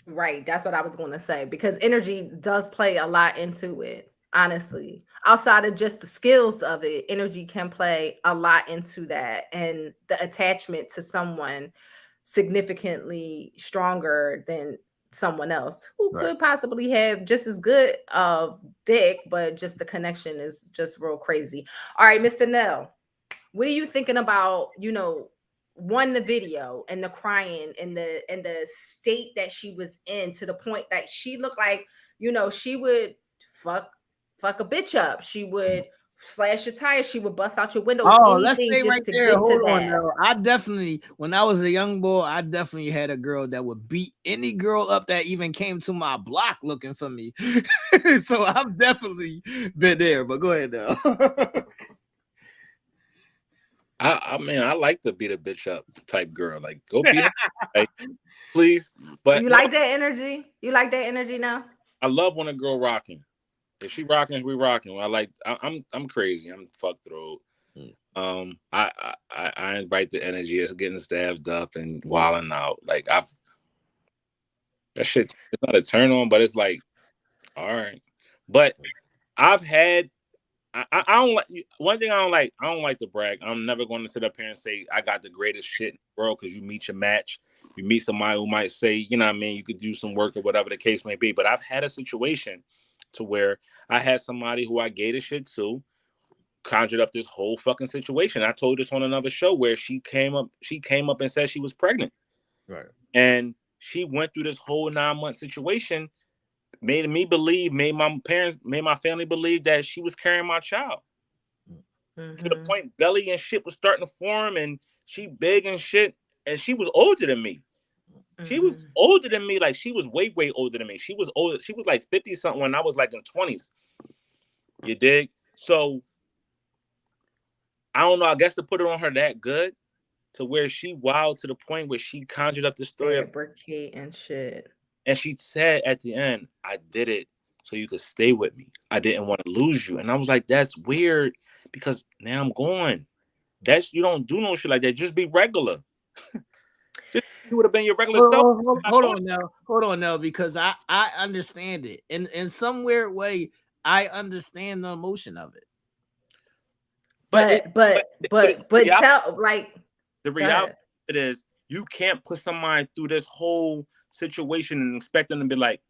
Right. That's what I was going to say, because energy does play a lot into it. Honestly, outside of just the skills of it, energy can play a lot into that, and the attachment to someone significantly stronger than someone else who could possibly have just as good of dick, but just the connection is just real crazy. All right, Mr. Nell, what are you thinking about, the video and the crying and the state that she was in, to the point that she looked like, she would fuck a bitch up. She would slash your tires. She would bust out your windows. Oh, let's Anything stay just right to there. get to Hold on that. now. I definitely, when I was a young boy, I definitely had a girl that would beat any girl up that even came to my block looking for me. So I've definitely been there, but go ahead now. I mean, I like to beat a bitch up type girl. Like, go beat up, like, please. But You like that energy? You like that energy now? I love when a girl rocking. If she rocking, we rocking. I'm crazy. I'm fuckthroat. I invite the energy of getting stabbed up and wilding out. Like, that shit. It's not a turn on, but it's like, all right. But I've had. I don't like one thing. I don't like to brag. I'm never going to sit up here and say I got the greatest shit in the world, because you meet your match. You meet somebody who might say, you know what I mean, you could do some work or whatever the case may be. But I've had a situation to where I had somebody who I gave the shit to, conjured up this whole fucking situation. I told this on another show where she came up and said she was pregnant. Right. And she went through this whole 9-month situation, made my family believe that she was carrying my child. To the point belly and shit was starting to form, and she big and shit, and she was older than me. She was older than me, like she was way, way older than me. She was older. She was like 50 something when I was like in 20s. You dig? So I don't know. I guess to put it on her that good, to where she wild to the point where she conjured up the story of fabricate and shit. And she said at the end, I did it so you could stay with me. I didn't want to lose you. And I was like, that's weird, because now I'm gone. You don't do no shit like that. Just be regular. You would have been your regular self. Hold on now, because I understand it. In some weird way, I understand the emotion of it. But tell, like, the reality of it is, you can't put somebody through this whole situation and expect them to be like,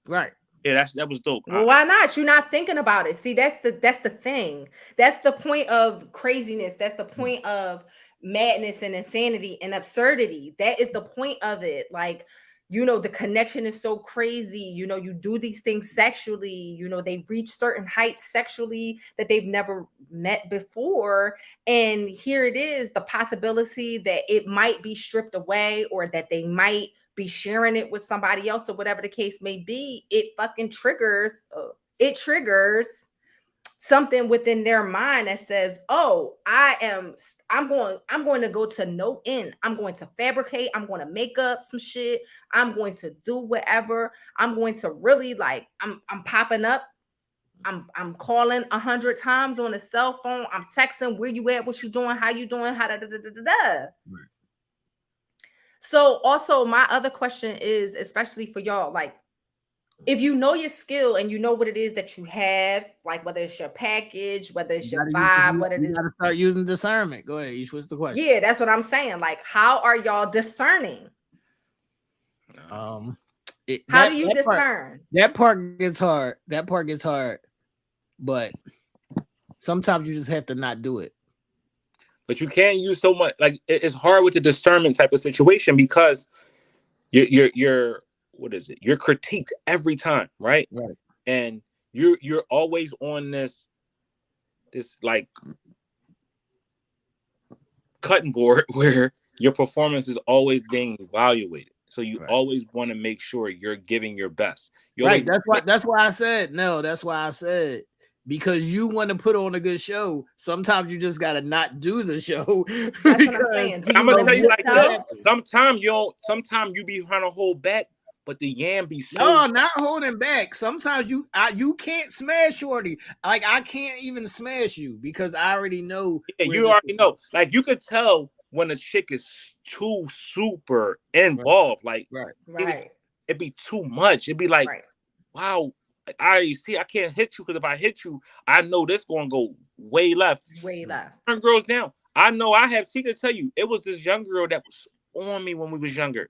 right. Yeah, that was dope. Well, why not? You're not thinking about it. See, that's the thing. That's the point of craziness. That's the point of madness and insanity and absurdity. That is the point of it. Like, the connection is so crazy. You do these things sexually. They reach certain heights sexually that they've never met before. And here it is, the possibility that it might be stripped away, or that they might be sharing it with somebody else, or whatever the case may be. It fucking triggers something within their mind that says, "Oh, I'm going to go to no end. I'm going to fabricate. I'm going to make up some shit. I'm going to do whatever. I'm going to really like. I'm popping up. I'm calling 100 times on the cell phone. I'm texting where you at, what you doing, how you doing, how da da da da da." Right. So also my other question is, especially for y'all, like, if you know your skill and you know what it is that you have, like whether it's your package, whether it's your vibe, whether it You is, gotta start using discernment. Go ahead, Ish, what's the question? yeah, that's what I'm saying. Like, how are y'all discerning? How do you discern? That part gets hard. That part gets hard. But sometimes you just have to not do it. But you can't use so much. Like it's hard with the discernment type of situation because you're what is it? You're critiqued every time, right? Right. And you're always on this like cutting board where your performance is always being evaluated. So you always want to make sure you're giving your best. Right. That's why I said no. That's why I said, because you want to put on a good show. Sometimes you just gotta not do the show. That's what I'm saying. I'm gonna tell you like this. Sometimes you be trying to hold back, but the yam be so. No, not holding back. Sometimes you can't smash Shorty. Like I can't even smash you because I already know. Yeah, you already know. Like you could tell when a chick is too super involved. Like it'd be too much. It'd be like, wow, I can't hit you because if I hit you, I know this gonna go way left. Way left. Turn girls down. I know she could tell you it was this young girl that was on me when we was younger.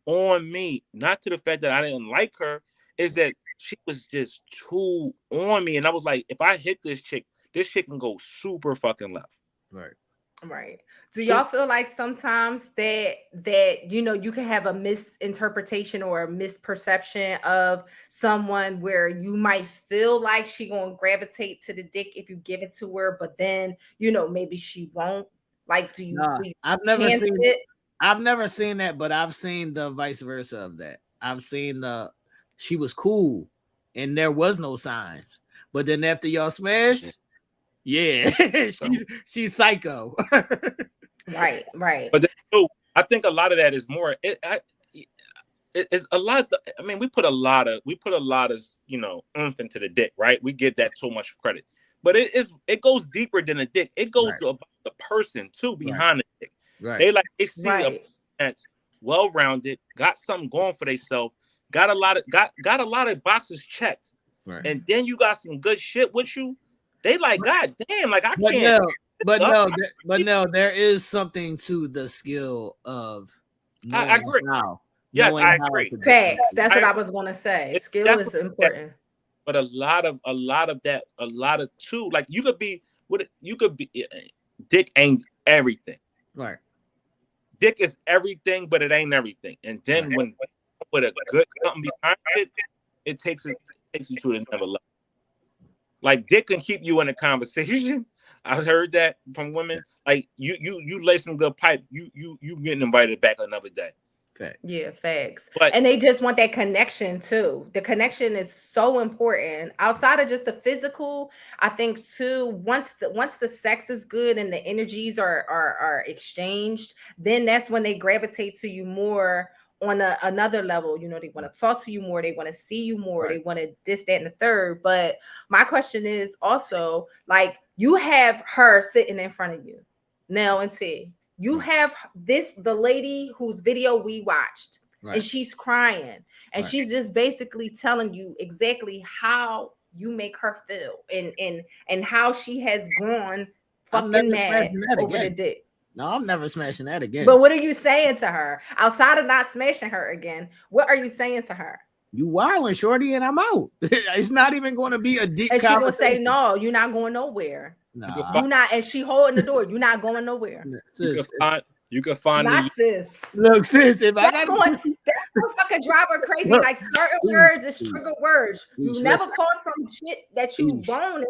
On me, not to the fact that I didn't like her, is that she was just too on me, and I was like, if I hit this chick can go super fucking left. Right. Do y'all feel like sometimes that you can have a misinterpretation or a misperception of someone where you might feel like she gonna gravitate to the dick if you give it to her, but then maybe she won't? Like, do you? I've never seen that, but I've seen the vice versa of that. I've seen she was cool and there was no signs, but then after y'all smashed, yeah, she's psycho. Right. But then, I think a lot of that is more. It's a lot. I mean, we put a lot of oomph into the dick, right? We give that so much credit, but it goes deeper than the dick. It goes about the person too behind the dick. Right. They see a person that's well-rounded, got something going for themselves, got a lot of boxes checked, and then you got some good shit with you. They like, God damn, like I can't. But no, there is something to the skill of. I agree. Yes, I agree. Facts. That's what I was gonna say. Skill is important. But a lot of too. Like you could be. Dick ain't everything. Right. Dick is everything, but it ain't everything. And then when with a good something behind it takes you to another level. Like dick can keep you in a conversation. I heard that from women. Like you lay some good pipe, you getting invited back another day. Okay. Yeah, facts. And they just want that connection too. The connection is so important. Outside of just the physical, I think too, once the sex is good and the energies are exchanged, then that's when they gravitate to you more on another level. They want to talk to you more, they want to see you more, they want to this, that, and the third. But my question is also, like, you have her sitting in front of you, Nell and T. You have the lady whose video we watched, and she's crying, and she's just basically telling you exactly how you make her feel, and how she has gone fucking mad over the dick. No, I'm never smashing that again. But what are you saying to her outside of not smashing her again? What are you saying to her? You wilding, Shorty, and I'm out. It's not even going to be a deep. And she's gonna say, "No, you're not going nowhere. You're not." And she holding the door. You're not going nowhere. Sis, you can find not sis. Look, sis, if that's going fucking drive her crazy. Like certain words is trigger words. You never call some shit that you boning.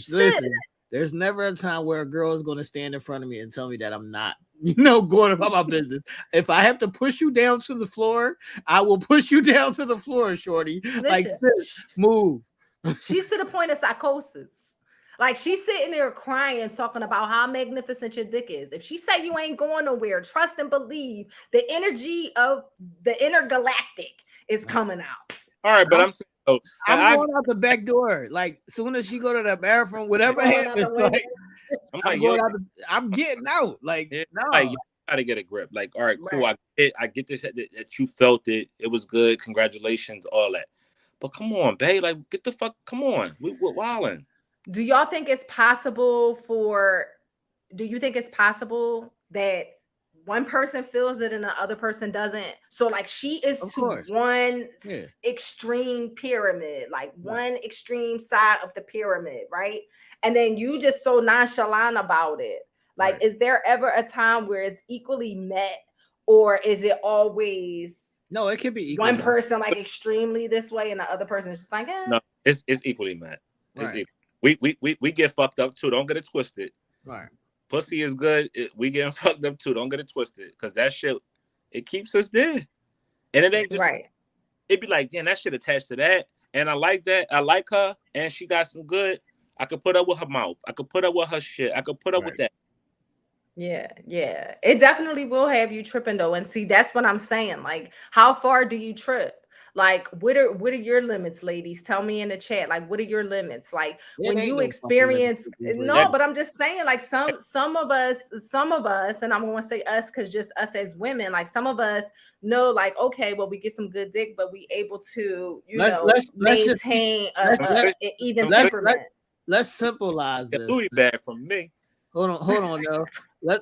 Listen, there's never a time where a girl is going to stand in front of me and tell me that I'm not, going about my business. If I have to push you down to the floor, I will push you down to the floor, Shorty. Listen, like, sis, move. She's to the point of psychosis. Like she's sitting there crying, talking about how magnificent your dick is. If she say you ain't going nowhere, trust and believe the energy of the intergalactic is coming out. All right, but I'm saying, so, I'm going out the back door. Like soon as she go to the bathroom, whatever happens, like I'm going out. I'm getting out. Like no, like, you gotta get a grip. Like, all right, cool. I get this that you felt it. It was good. Congratulations, all that. But come on, babe. Like, get the fuck. Come on, we're wilding. Do y'all think it's possible for? Do you think it's possible that one person feels it and the other person doesn't? So like she is to one extreme pyramid, like one extreme side of the pyramid, right? And then you just so nonchalant about it. Like, is there ever a time where it's equally met, or is it always? No, it could be one person like extremely this way and the other person is just like, eh. No, it's equally met. Right. We get fucked up too. Don't get it twisted. Right. Pussy is good. We getting fucked up too. Don't get it twisted. Because that shit, it keeps us there. And it ain't just right. It'd be like, damn, that shit attached to that. And I like that. I like her. And she got some good. I could put up with her mouth. I could put up with her shit. I could put up with that. Yeah. It definitely will have you tripping though. And see, that's what I'm saying. Like, how far do you trip? Like, what are your limits, ladies? Tell me in the chat. Like, what are your limits? Like, when you experience but I'm just saying, like, some of us, and I'm gonna say us because just us as women, like some of us know, like, okay, well, we get some good dick, but we able to, maintain an even temperament. Let's symbolize this. Louis bag from me. Hold on, though.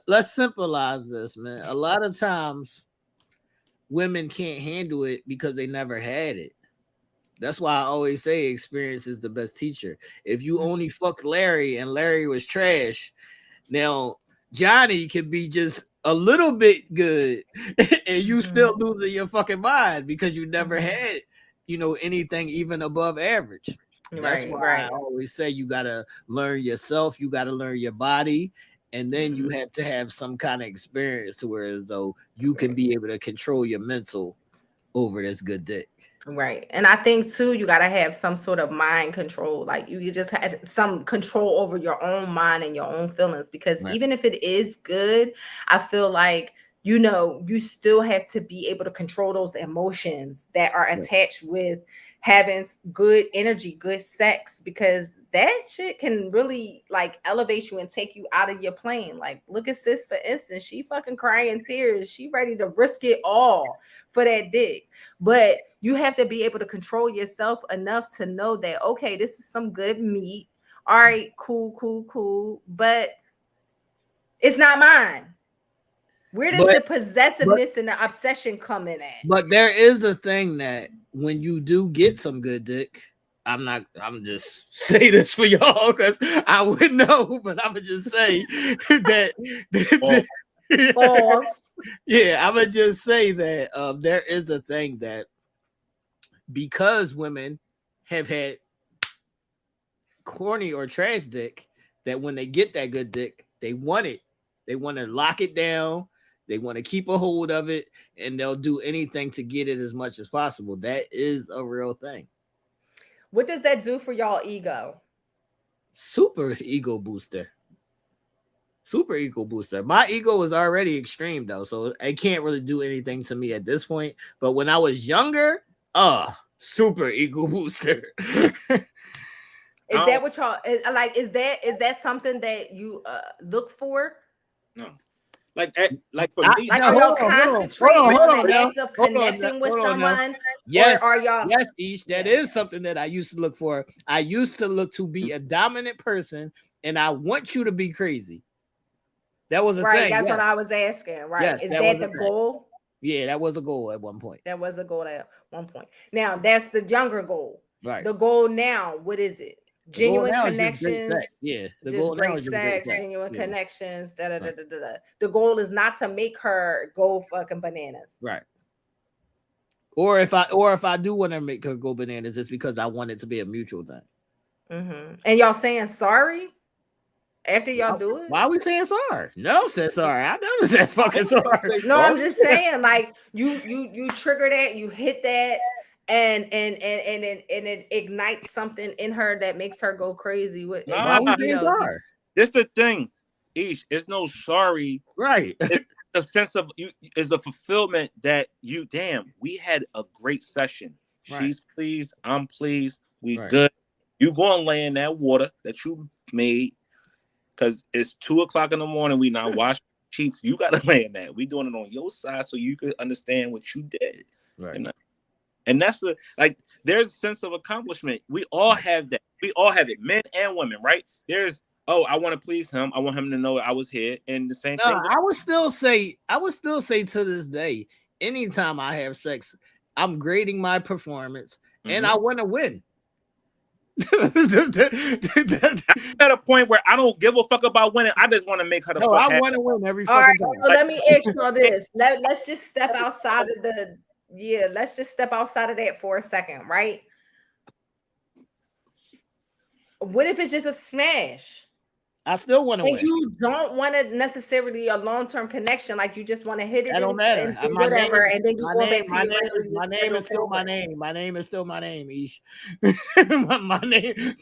Let's symbolize this, man. A lot of times women can't handle it because they never had it. That's why I always say experience is the best teacher. If you only fucked Larry and Larry was trash, now Johnny can be just a little bit good and you still losing your fucking mind because you never had, anything even above average. That's why I always say you got to learn yourself. You got to learn your body. And then you have to have some kind of experience to where as though you can be able to control your mental over this good dick. Right. And I think too, you got to have some sort of mind control. Like you just had some control over your own mind and your own feelings, because even if it is good, I feel like, you still have to be able to control those emotions that are attached with having good energy, good sex, because that shit can really like elevate you and take you out of your plane. Like, look at sis, for instance, she fucking crying tears. She ready to risk it all for that dick. But you have to be able to control yourself enough to know that, okay, this is some good meat. All right, cool. But it's not mine. Where does the possessiveness and the obsession come in at? But there is a thing that when you do get some good dick, I'm just say this for y'all because I would know, but I'm gonna just say that I'm gonna just say that there is a thing that because women have had corny or trash dick, that when they get that good dick, they want it. They want to lock it down. They want to keep a hold of it, and they'll do anything to get it as much as possible. That is a real thing. What does that do for y'all ego? Super ego booster. My ego is already extreme though, so it can't really do anything to me at this point. But when I was younger, super ego booster. Is that what y'all like? Is that something that you look for? No. Like for me, like, are y'all concentrating on the act of connecting with someone? Yes, or are y'all? Yes, Ish, that is something that I used to look for. I used to look to be a dominant person, and I want you to be crazy. That was a thing. That's what I was asking. Right? Yes, is that the goal? Yeah, that was a goal at one point. Now that's the younger goal. Right. The goal now, what is it? Genuine connections. Yeah, the just great sex, genuine connections. The goal is not to make her go fucking bananas. Right. Or if I do want to make her go bananas, it's because I want it to be a mutual thing. Mm-hmm. And y'all saying sorry after y'all do it? Why are we saying sorry? No, said sorry. I never said fucking sorry. No, I'm just saying, like you trigger that, you hit that, and it ignites something in her that makes her go crazy with Why we Nah, being dar? this the thing. It's no sorry. Right. It's a sense of you is a fulfillment that you we had a great session. Right. She's pleased, I'm pleased, we Right. good. You go and lay in that water that you made because it's 2 o'clock in the morning. We not washing sheets. You gotta lay in that. We doing it on your side so you can understand what you did. Right. And that's the like there's a sense of accomplishment. We all have that. We all have it, men and women, right? There's I want to please him. I want him to know I was here. And the same thing. I would still say to this day, anytime I have sex, I'm grading my performance and I want to win. At a point where I don't give a fuck about winning. I just want to make her the fuck I happy. want to win every All fucking right, time. so let me ask y'all this. Let's just step outside of let's just step outside of that for a second, right? What if it's just a smash? I still want to win. And you don't want to necessarily a long-term connection, like you just want to hit it. That don't matter. And whatever, and then you go back to your regular my name is still my schedule. name. My name is still my name, Ish.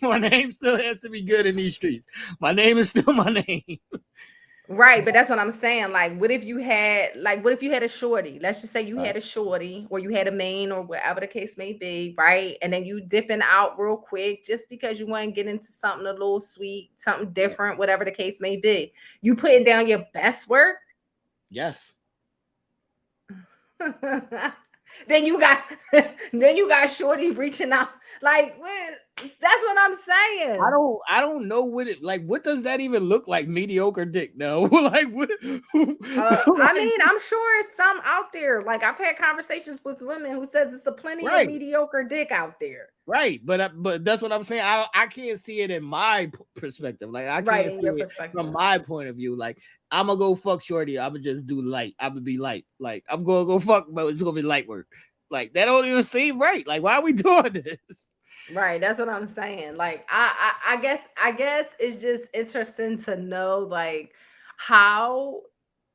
my name still has to be good in these streets. My name is still my name. Right, but that's what I'm saying. Like, what if you had a shorty? Let's just say you had a shorty, or you had a main, or whatever the case may be, right? And then you dipping out real quick just because you want to get into something a little sweet, something different, whatever the case may be. You putting down your best work. Yes. Then you got shorty reaching out. Like, that's what I'm saying. I don't know what it like. What does that even look like? Mediocre dick? No. Like what? I mean, I'm sure it's some out there. Like, I've had conversations with women who says it's a plenty of mediocre dick out there. Right, but that's what I'm saying. I can't see it in my perspective. Like I can't see it from my point of view. Like I'm gonna go fuck shorty. I'm gonna just do light. I'm gonna be light. Like I'm gonna go fuck, but it's gonna be light work. Like that don't even seem right. Like why are we doing this? Right, that's what I'm saying. Like I guess it's just interesting to know like how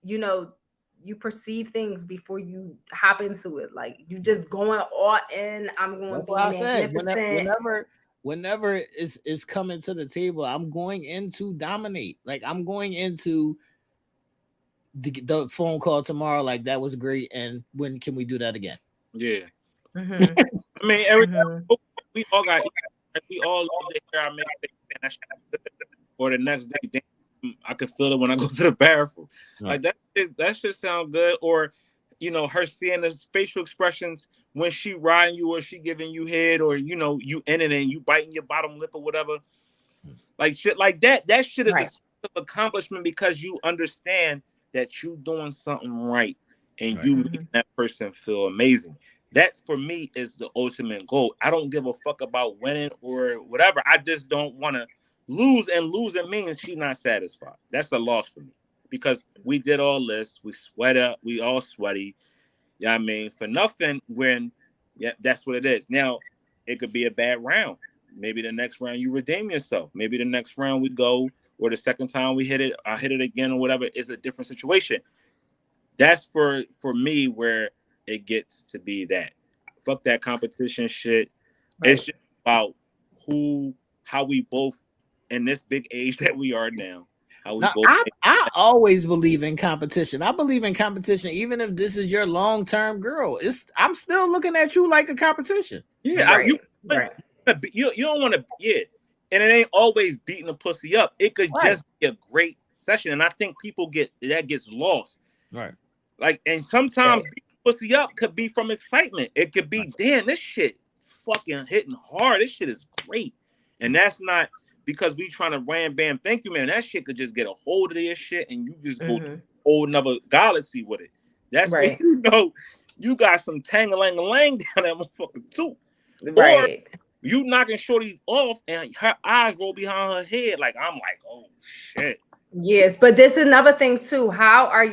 you perceive things before you hop into it. Like you just going all in. I'm going to be magnificent. Whenever it's coming to the table, I'm going in to dominate. Like I'm going into the phone call tomorrow. Like that was great. And when can we do that again? Yeah. Mm-hmm. I mean, we all love to hear our man or the next day. Damn, I can feel it when I go to the bathroom. Right. Like that should sound good. Or her seeing his facial expressions when she riding you or she giving you head or you in it and you biting your bottom lip or whatever. Like shit like that. That shit is a sense of accomplishment because you understand that you doing something right and you make that person feel amazing. That for me is the ultimate goal. I don't give a fuck about winning or whatever. I just don't want to lose, and losing means she's not satisfied. That's a loss for me because we did all this. We sweat up. We all sweaty. You know what I mean? For nothing when, that's what it is. Now, it could be a bad round. Maybe the next round you redeem yourself. Maybe the next round we go, or the second time we hit it, I hit it again or whatever. It's a different situation. That's for me where it gets to be that. Fuck that competition shit. Right. It's just about how we both in this big age that we are now. I always believe in competition. I believe in competition, even if this is your long-term girl. I'm still looking at you like a competition. Yeah, you don't want to. Yeah, and it ain't always beating the pussy up. It could just be a great session, and I think people gets lost. Right. Like, and sometimes beating pussy up could be from excitement. It could be, damn, this shit fucking hitting hard. This shit is great, and that's not. Because we trying to wham bam, thank you, man. That shit could just get a hold of this shit and you just go to a whole another galaxy with it. That's right. When you got some tang-a-lang-a-lang down that motherfucker too. Right. Or you knocking shorty off and her eyes roll behind her head. Like, I'm like, oh shit. Yes, but this is another thing too. How are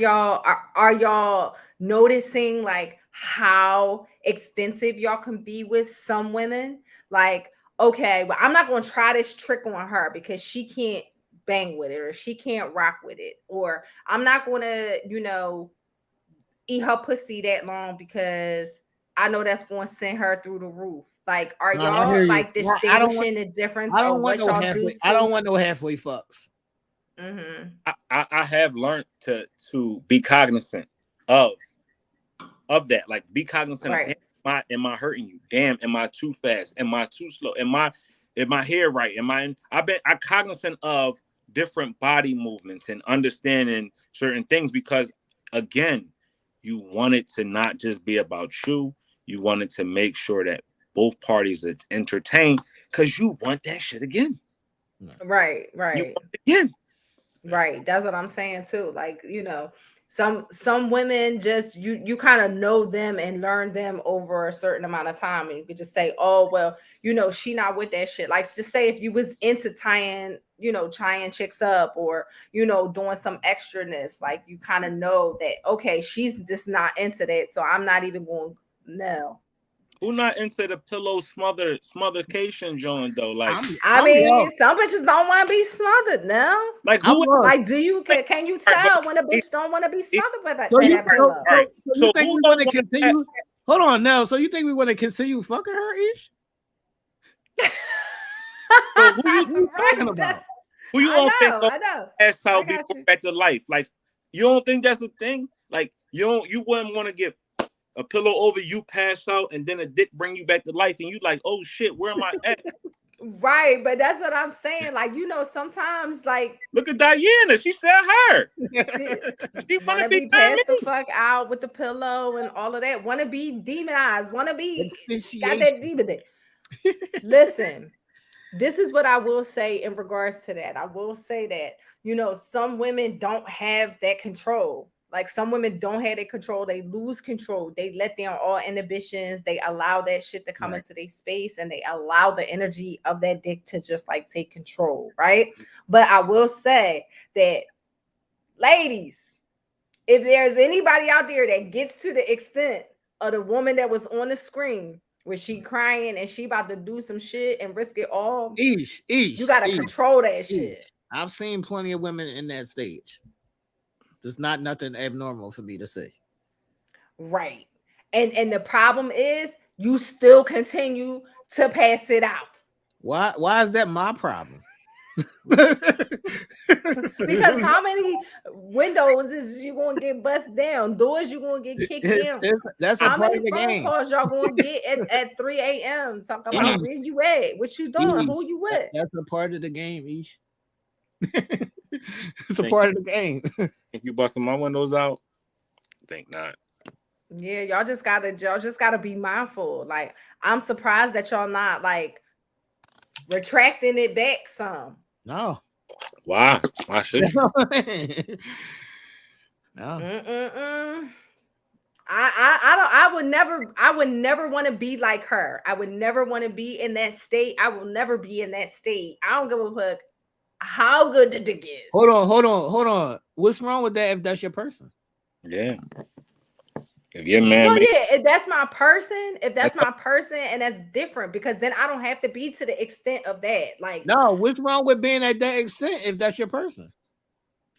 y'all noticing like how extensive y'all can be with some women? Like, okay, well, I'm not going to try this trick on her because she can't bang with it or she can't rock with it. Or I'm not going to, eat her pussy that long because I know that's going to send her through the roof. Like, are No, I hear y'all you. like I don't want. distinguishing the difference I don't of want what no y'all do halfway. I to? don't want no halfway fucks. Mm-hmm. I have learned to be cognizant of that. Like, be cognizant of, Right. damn, am I hurting you? Damn, am I too fast? Am I too slow? Am I here right? I'm cognizant of different body movements and understanding certain things, because again, you want it to not just be about you. You want it to make sure that both parties are entertained, because you want that shit again. Right. You Right. want it again. Right. That's what I'm saying too. Like, some women just you kind of know them and learn them over a certain amount of time. And you could just say, oh, well, she not with that shit. Like, just say if you was into tying chicks up, or, doing some extraness, like, you kind of know that, okay, she's just not into that. So I'm not even going, no. Who not into the pillow smothercation joint though? Like, I I'm mean, lost. some bitches don't want to be smothered now. like I'm who? lost. Like, can you All right, tell but when a bitch don't want to be smothered with that, So you, that pillow? all right. so So you think who we don't want to want continue? Hold on now. So you think we want to continue fucking her, Ish? So who you What are you talking Right. about? who you don't think don't I know. pass I out got before you. back to life? Like, you don't think that's a thing? Like, you wouldn't want to get a pillow over you, pass out, and then a dick bring you back to life, and you like, oh shit, where am I at? Right, but that's what I'm saying. Like, sometimes, like, Look at Diana. She said her. she She want want to to be be by passed the me. fuck out with the pillow and all of that. Want to be demonized. Want to be got that Asphyxiation. demon there. Listen, this is what I will say in regards to that. I will say that, some women don't have that control. Like, some women don't have that control. They lose control. They let down all inhibitions. They allow that shit to come Right. into their space, and they allow the energy of that dick to just like take control. Right. But I will say that, ladies, if there's anybody out there that gets to the extent of the woman that was on the screen where she crying and she about to do some shit and risk it all, you gotta control that shit. I've seen plenty of women in that stage. There's not nothing abnormal for me to say. Right. And the problem is you still continue to pass it out. Why is that my problem? Because how many windows is you gonna get bust down? Doors you gonna get kicked down? That's a How part many of the phone game. calls y'all gonna get at 3 a.m. talking about where you at? What you doing? Who you with? That's a part of the game, Ish. It's a Think part of the game. Think you busting my windows out? Think not. Yeah, y'all just gotta be mindful. Like, I'm surprised that y'all not like retracting it back some. No. Why? Why should you? No. I would never want to be like her. I would never want to be in that state. I will never be in that state. I don't give a fuck how good the dick is. Hold on. What's wrong with that if that's your person? Yeah. If your man, Well, yeah, if that's my person, and that's different, because then I don't have to be to the extent of that. Like, no, what's wrong with being at that extent if that's your person?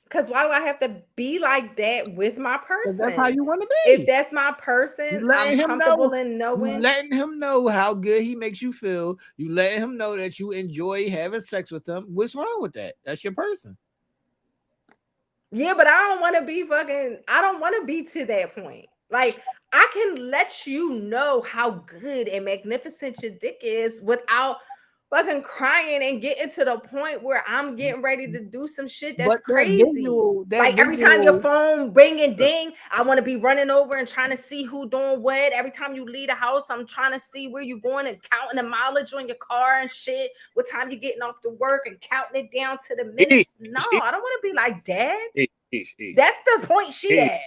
Because why do I have to be like that with my person? That's how you want to be. If that's my person, I'm comfortable in knowing. You letting him know how good he makes you feel. You letting him know that you enjoy having sex with him. What's wrong with that? That's your person. Yeah, but I don't want to be I don't want to be to that point. Like, I can let you know how good and magnificent your dick is without fucking crying and getting to the point where I'm getting ready to do some shit that's crazy. Every time your phone ring and ding, I want to be running over and trying to see who doing what. Every time you leave the house, I'm trying to see where you're going and counting the mileage on your car and shit. What time you're getting off to work and counting it down to the minutes. No, I don't want to be like that. That's the point she at.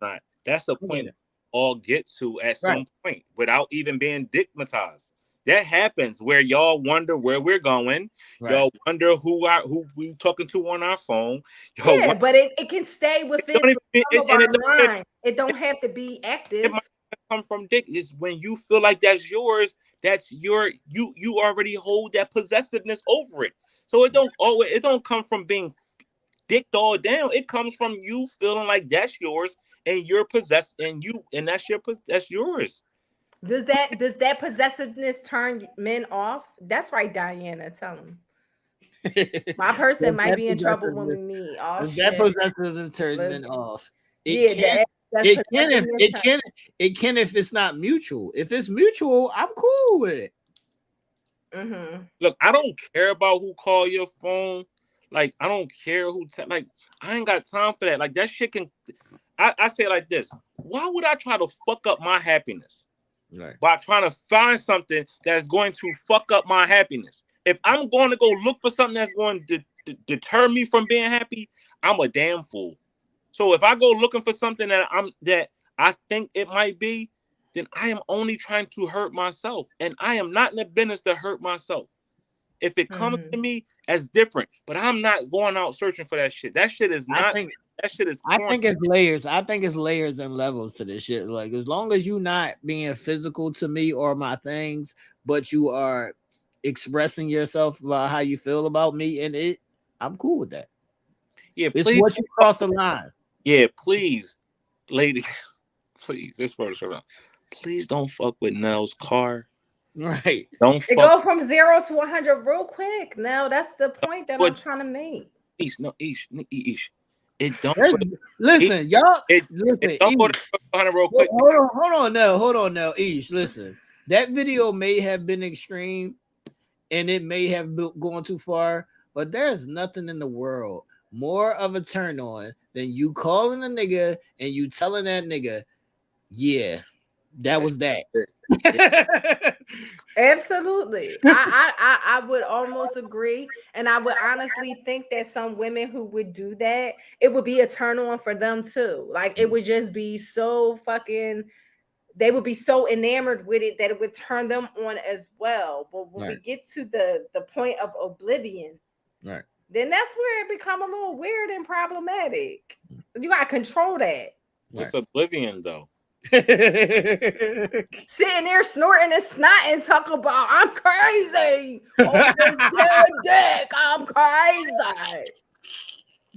Not. That's the point all get to at some point without even being digmatized. That happens where y'all wonder where we're going. Right. Y'all wonder who we talking to on our phone. Y'all but it can stay within our line. It don't have to be active. It might come from dick. It's when you feel like that's yours. That's you already hold that possessiveness over it. So it don't come from being dicked all down. It comes from you feeling like that's yours and you're possessed and that's yours. Does that possessiveness turn men off? That's right, Diana. Tell them. My person might be in trouble when we meet. Oh Does that shit. possessiveness turn men off? Yeah, It can. that's It can if possessiveness. it can. It can if it's not mutual. If it's mutual, I'm cool with it. Mm-hmm. Look, I don't care about who call your phone. Like, I don't care who. Like, I ain't got time for that. Like, that shit can. I say it like this. Why would I try to fuck up my happiness by trying to find something that's going to fuck up my happiness? If I'm going to go look for something that's going to deter me from being happy, I'm a damn fool. So if I go looking for something that I think it might be, then I am only trying to hurt myself, and I am not in the business to hurt myself. If it comes to me, that's different. But I'm not going out searching for that shit. That shit is not. That shit is. I think it's layers. I think it's layers and levels to this shit. Like, as long as you not being physical to me or my things, but you are expressing yourself about how you feel about me and it, I'm cool with that. Yeah, it's please. What you cross the line. Yeah, please, lady. Please, this first around. Please don't fuck with Nell's car. Right. Don't fuck. It go from 0 to 100 real quick. Now that's the point that I'm trying to make. Ish. It don't. Listen, y'all. It don't go to 100 real quick. Hold on now. Ish, listen. That video may have been extreme, and it may have gone too far, but there's nothing in the world more of a turn on than you calling a nigga and you telling that nigga, yeah, that was that. Absolutely. I would almost agree, and I would honestly think that some women who would do that, it would be a turn on for them too. Like, it would just be so fucking, they would be so enamored with it that it would turn them on as well. But when we get to the point of oblivion, right, then that's where it become a little weird and problematic. You gotta control that. What's oblivion though? Sitting there snorting and snotting, talk about I'm crazy. Oh, this dead dick, I'm crazy.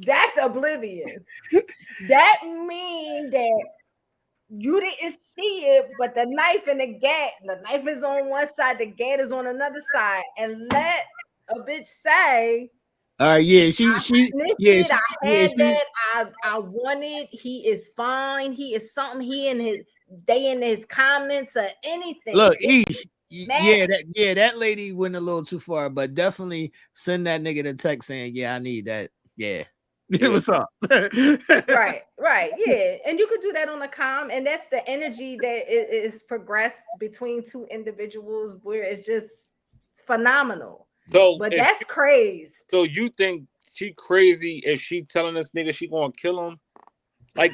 That's oblivion. That means that you didn't see it, but the knife and the knife is on one side, the gat is on another side, and let a bitch say, I want it. He is fine. He is something. He in his comments or anything. Look, Ish, that lady went a little too far, but definitely send that nigga the text saying, yeah, I need that. Yeah. What's up? right, yeah. And you could do that on a comm, and that's the energy that is progressed between two individuals where it's just phenomenal. So, but that's crazy. So you think she crazy if she telling this nigga she gonna kill him? Like,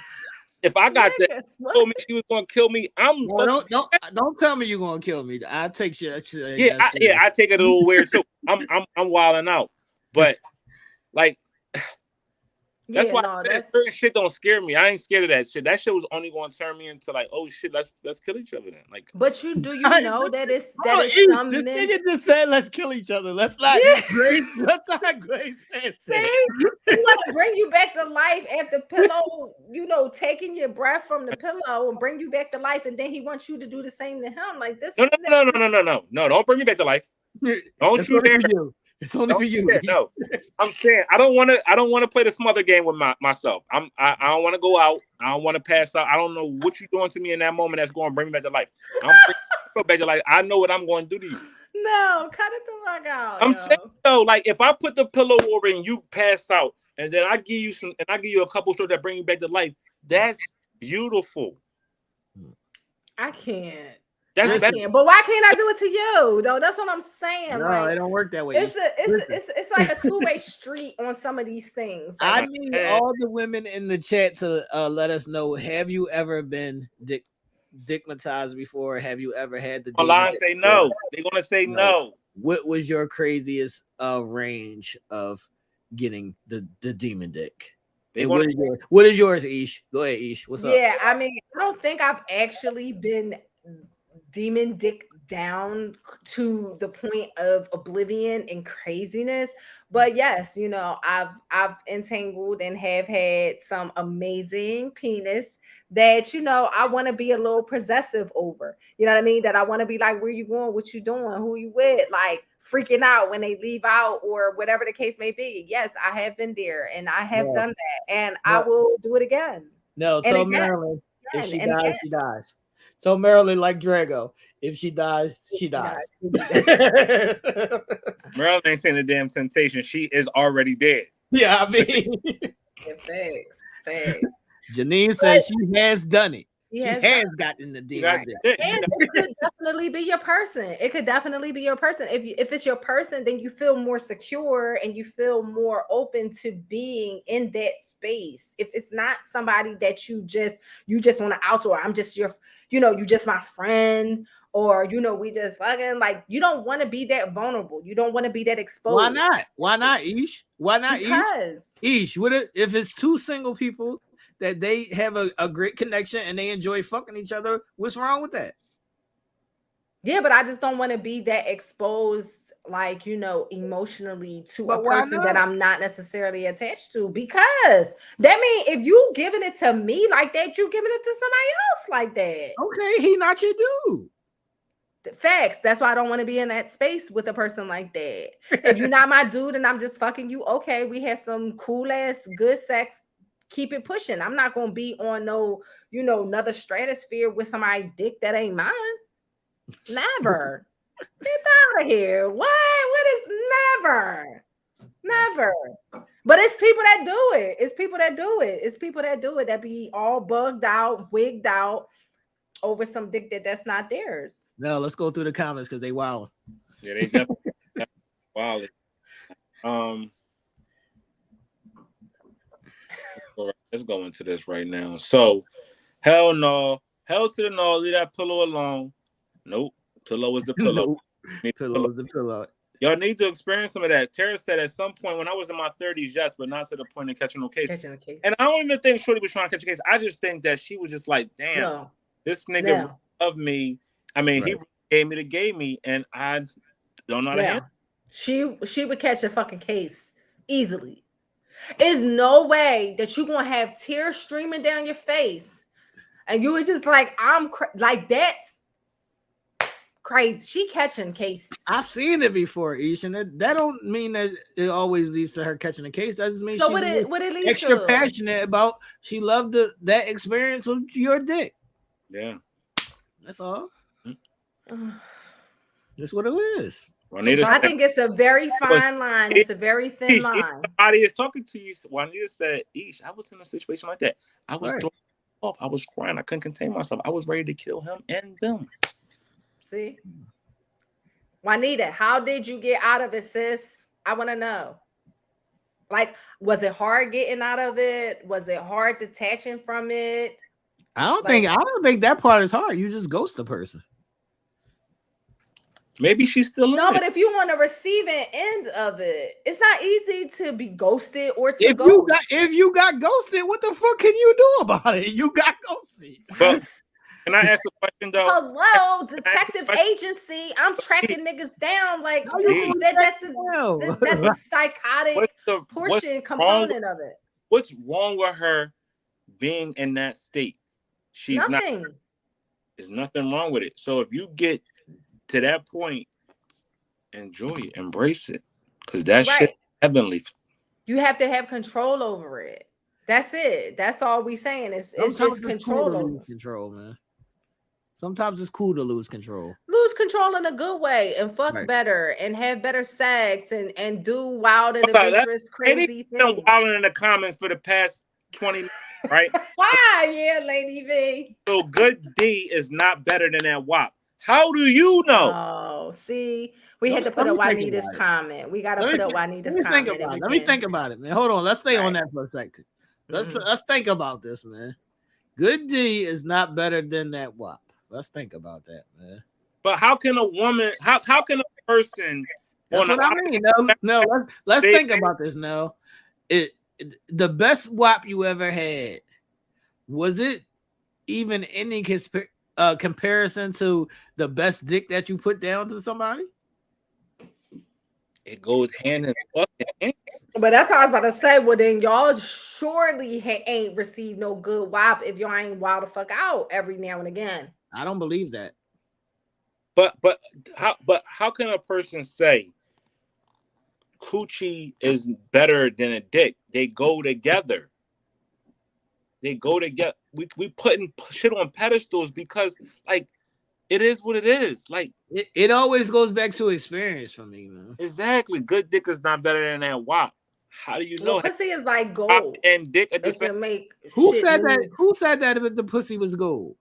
if I got that, told me she was gonna kill me, don't tell me you're gonna kill me. I take shit. I take it a little weird too. I'm wilding out, but like. That's why certain shit don't scare me. I ain't scared of that shit. That shit was only going to turn me into like, oh shit, let's kill each other then. Like, but you know that is some this men. Nigga just said let's kill each other. Let's not grace. Let's not grace. See, he want to bring you back to life after pillow. Taking your breath from the pillow and bring you back to life, and then he wants you to do the same to him. Like this. No. Don't bring me back to life. Don't you dare. It's only for you. No, I'm saying I don't want to play the smother game with myself. I don't want to go out. I don't want to pass out. I don't know what you're doing to me in that moment that's going to bring me back to life. I'm bringing back to life. I know what I'm going to do to you. No, cut it the fuck out. I'm saying though, like if I put the pillow over and you pass out, and then I give you a couple strokes that bring you back to life. That's beautiful. I can't. That's but why can't I do it to you though? That's what I'm saying. No, like, it don't work that way. It's like a two-way street on some of these things. Like, I need all the women in the chat to let us know. Have you ever been dickmatized before? Have you ever had the line say no? They're gonna say no. What was your craziest range of getting the demon dick? What is yours, Ish? Go ahead, Ish. What's up? Yeah, I mean, I don't think I've actually been demon dick down to the point of oblivion and craziness. But yes, I've entangled and have had some amazing penis that I want to be a little possessive over. You know what I mean? That I want to be like, where you going? What you doing? Who you with? Like freaking out when they leave out or whatever the case may be. Yes, I have been there and I have done that, and I will do it again. No, And so again, Marilyn, if she and dies, again. she dies. So Marilyn, like Drago, if she dies, she dies. Marilyn ain't saying the damn temptation. She is already dead. Yeah, I mean, Facts. Janine says she has done it. She has gotten the deal. And it could definitely be your person. It could definitely be your person. If it's your person, then you feel more secure and you feel more open to being in that space. If it's not somebody that you just want to outsource, I'm just you just my friend, or we just fucking, like, you don't want to be that vulnerable. You don't want to be that exposed. Why not? Why not, Ish? Why not, because Ish? If it's two single people that they have a great connection and they enjoy fucking each other, what's wrong with that? Yeah, but I just don't want to be that exposed, like, emotionally to a person that I'm not necessarily attached to, because that means if you giving it to me like that, you giving it to somebody else like that. Okay, he not your dude. Facts. That's why I don't want to be in that space with a person like that. If you're not my dude and I'm just fucking you, okay, we had some cool ass good sex, keep it pushing. I'm not gonna be on no, another stratosphere with somebody's dick that ain't mine. Never. Get out of here. What is never? But it's people that do it. It's people that do it that be all bugged out, wigged out over some dick that's not theirs. No, let's go through the comments because they wild. Yeah, they definitely wild. Let's go into this right now. So, hell no. Hell to the no. Leave that pillow alone. Nope. Pillow is the pillow. Pillow is the pillow. Y'all need to experience some of that. Tara said at some point when I was in my 30s, yes, but not to the point of catching no case. And I don't even think Shorty was trying to catch a case. I just think that she was just like, damn, this nigga loved me. I mean, he gave me, and I don't know how to handle it. She would catch a fucking case easily. There's no way that you're gonna have tears streaming down your face, and you were just like, like that's crazy. She catching cases. I've seen it before, Ish, and that don't mean that it always leads to her catching a case. That just means so what it leads extra to? Passionate about. She loved that experience with your dick. Yeah, that's all. That's what it is. Juanita, I think it's a very fine line. It's a very thin line. Somebody is talking to you. Juanita said, Ish, I was in a situation like that. I was throwing off. I was crying. I couldn't contain myself. I was ready to kill him and them. See? Juanita, how did you get out of it, sis? I want to know. Like, was it hard getting out of it? Was it hard detaching from it? I don't think that part is hard. You just ghost the person. Maybe she's still no, but if you want to receive an end of it, it's not easy to be ghosted or to if you got ghosted, what the fuck can you do about it? You got ghosted. But can I ask a question though? Hello, detective agency. I'm tracking niggas down. Like that's the psychotic component of it. What's wrong with her being in that state? She's nothing. There's nothing wrong with it. So if you get to that point, enjoy it, embrace it, because that shit heavenly. You have to have control over it. That's it. That's all we saying. It's just control. Lose control, man. Sometimes it's cool to lose control. Lose control in a good way and fuck better and have better sex and do wild and adventurous, crazy things. Been wilding in the comments for the past 20 minutes, right? Why? Yeah, Lady V. So good D is not better than that WAP. How do you know? Oh, see, we had to put up Juanita's comment. We got to put up Juanita's comment. Let me think about it, man. Hold on. Let's stay on that for a second. Let's think about this, man. Good D is not better than that WAP. Let's think about that, man. But how can a woman? How can a person? That's what I mean. No. Let's think about this now. The best WAP you ever had, was it even any comparison to the best dick that you put down to somebody? It goes hand in fucking hand. But that's how I was about to say. Well, then y'all surely ain't received no good WAP if y'all ain't wild the fuck out every now and again. I don't believe that. But how can a person say coochie is better than a dick? They go together. They go together. We putting shit on pedestals because like it is what it is. Like it always goes back to experience for me, man. Exactly. Good dick is not better than that WAP. How do you know? Well, pussy is like gold. And dick at the It same. can make Who shit said move. that? Who said that the pussy was gold?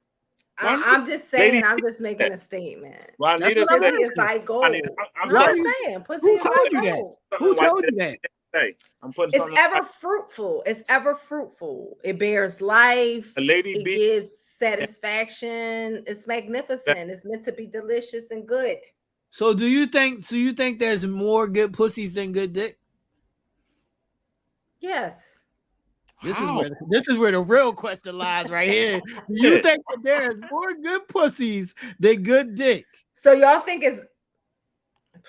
I'm just saying. Lady- I'm just making a statement. Well, That's Anita what I'm said- Pussy is like gold. Anita, I'm I'm Why just you- saying. Pussy Who is told like you that? gold. Who something told like you that? Hey, I'm putting It's something. ever fruitful. It's ever fruitful. It bears life. A lady It be- gives satisfaction. It's magnificent. It's meant to be delicious and good. So do you think there's more good pussies than good dick? Yes. This How? is where the real question lies right here. Do you Yeah. think that there's more good pussies than good dick? So y'all think it's?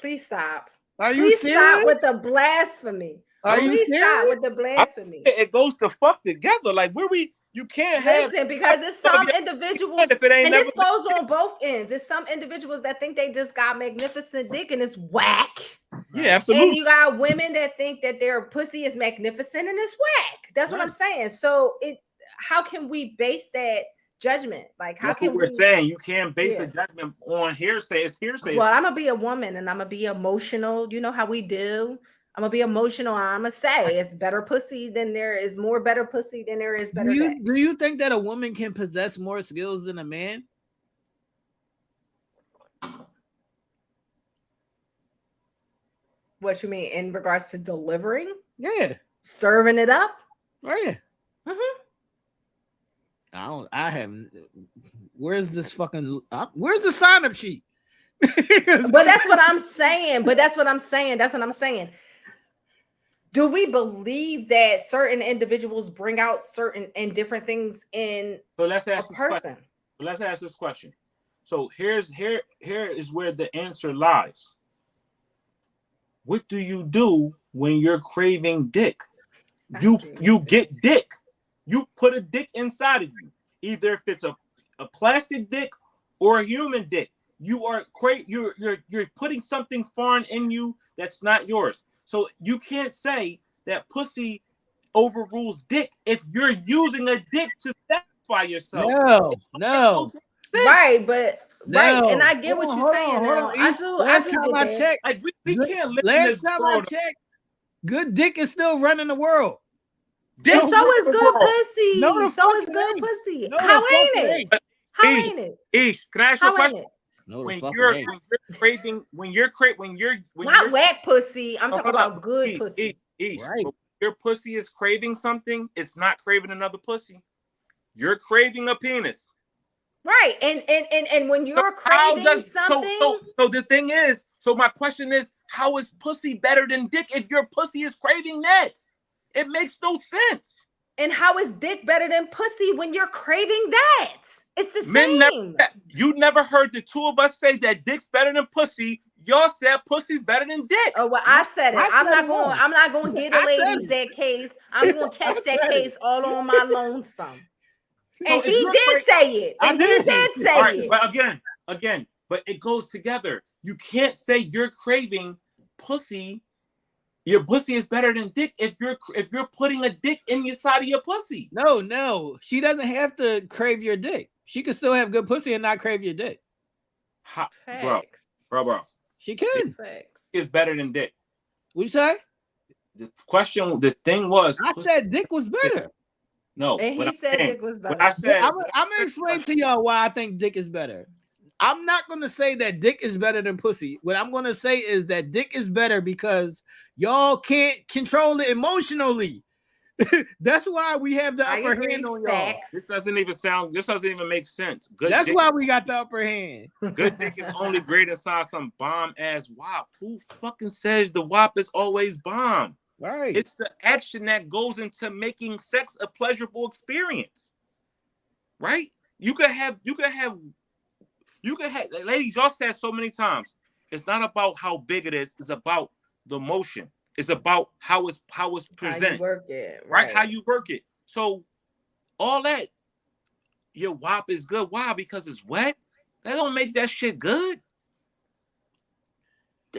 Please stop. Are you Please serious? stop with the blasphemy. Are you Please stop serious? with the blasphemy. It goes to fuck together. Like where you can't have. Listen, because it's some individuals, If it ain't and never this goes on both ends. It's some individuals that think they just got magnificent dick and it's whack. Yeah, absolutely. And you got women that think that their pussy is magnificent and it's whack. That's what I'm saying. So how can we base that judgment? Like, how That's can what we're we saying. You can't base a judgment on hearsay. It's hearsay. Well, I'm gonna be a woman and I'm gonna be emotional. You know how we do. I'm gonna be emotional. I'm gonna say it's better pussy than there is more better pussy than there is better dick. Do you think that a woman can possess more skills than a man? What you mean in regards to delivering? Yeah. Serving it up? Oh yeah. Mm-hmm. I haven't. Where's this fucking? Where's the sign up sheet? But that's what I'm saying. That's what I'm saying. Do we believe that certain individuals bring out certain and different things in So let's a ask person? Let's ask this question. So here is where the answer lies. What do you do when you're craving dick? You get dick. You put a dick inside of you. Either if it's a plastic dick or a human dick. You're putting something foreign in you that's not yours. So you can't say that pussy overrules dick if you're using a dick to satisfy yourself. No. Right, but No. right, and I get what you're saying now. I do Last get time I that. checked, Like we can't live in last this time I world. checked, good dick is still running the world. And so is good pussy. No, the So fuck is it good ain't. pussy. No, How the fuck ain't it it? ain't. How Ish, ain't it? Ish, can I ask you a How ain't question? it? No, the When fuck you're it ain't. craving, when you're Not whack pussy. I'm No, talking hold up. about good pussy. Right. But your pussy is craving something, it's not craving another pussy. You're craving a penis. Right. And when you're How craving does something, so the thing is, so my question is, how is pussy better than dick if your pussy is craving that? It makes no sense. and how is dick better than pussy when you're craving that? It's the same. You never heard the two of us say that dick's better than pussy. Y'all said pussy's better than dick. Oh well, I said it. I'm not it. going to get the ladies that case. I'm going to catch that case all on my lonesome. And So he did say it. And he did say All right, it. but again, but it goes together. You can't say you're craving pussy. Your pussy is better than dick if you're putting a dick in your side of your pussy. No. She doesn't have to crave your dick. She can still have good pussy and not crave your dick. Bro. She can. It's better than dick. What you say? The thing was, I said dick was better. No, and he said dick was better. I'm gonna explain to y'all why I think dick is better. I'm not gonna say that dick is better than pussy. What I'm gonna say is that dick is better because y'all can't control it emotionally. That's why we have the upper hand on y'all. This doesn't even make sense. That's why we got the upper hand. Good dick is only great inside some bomb ass WAP. Who fucking says the WAP is always bomb? Right. It's the action that goes into making sex a pleasurable experience. Right? You could have You can have, ladies, y'all said so many times, it's not about how big it is, it's about the motion. It's about how it's presented. How you work it, right? How you work it. So all that, your WAP is good. Why? Because it's wet. That don't make that shit good.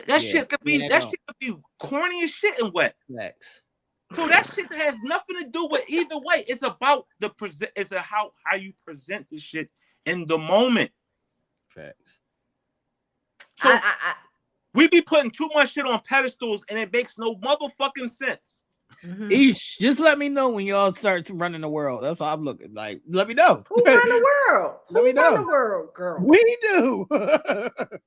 That shit could be corny as shit and wet. Facts. So that shit has nothing to do with either way. It's about the present. It's how you present this shit in the moment. Facts. So we be putting too much shit on pedestals, and it makes no motherfucking sense. Mm-hmm. Ish, just let me know when y'all start running the world. That's how I'm looking. Like, let me know. Who run the world? Let me Who run know. the world, girl? We do.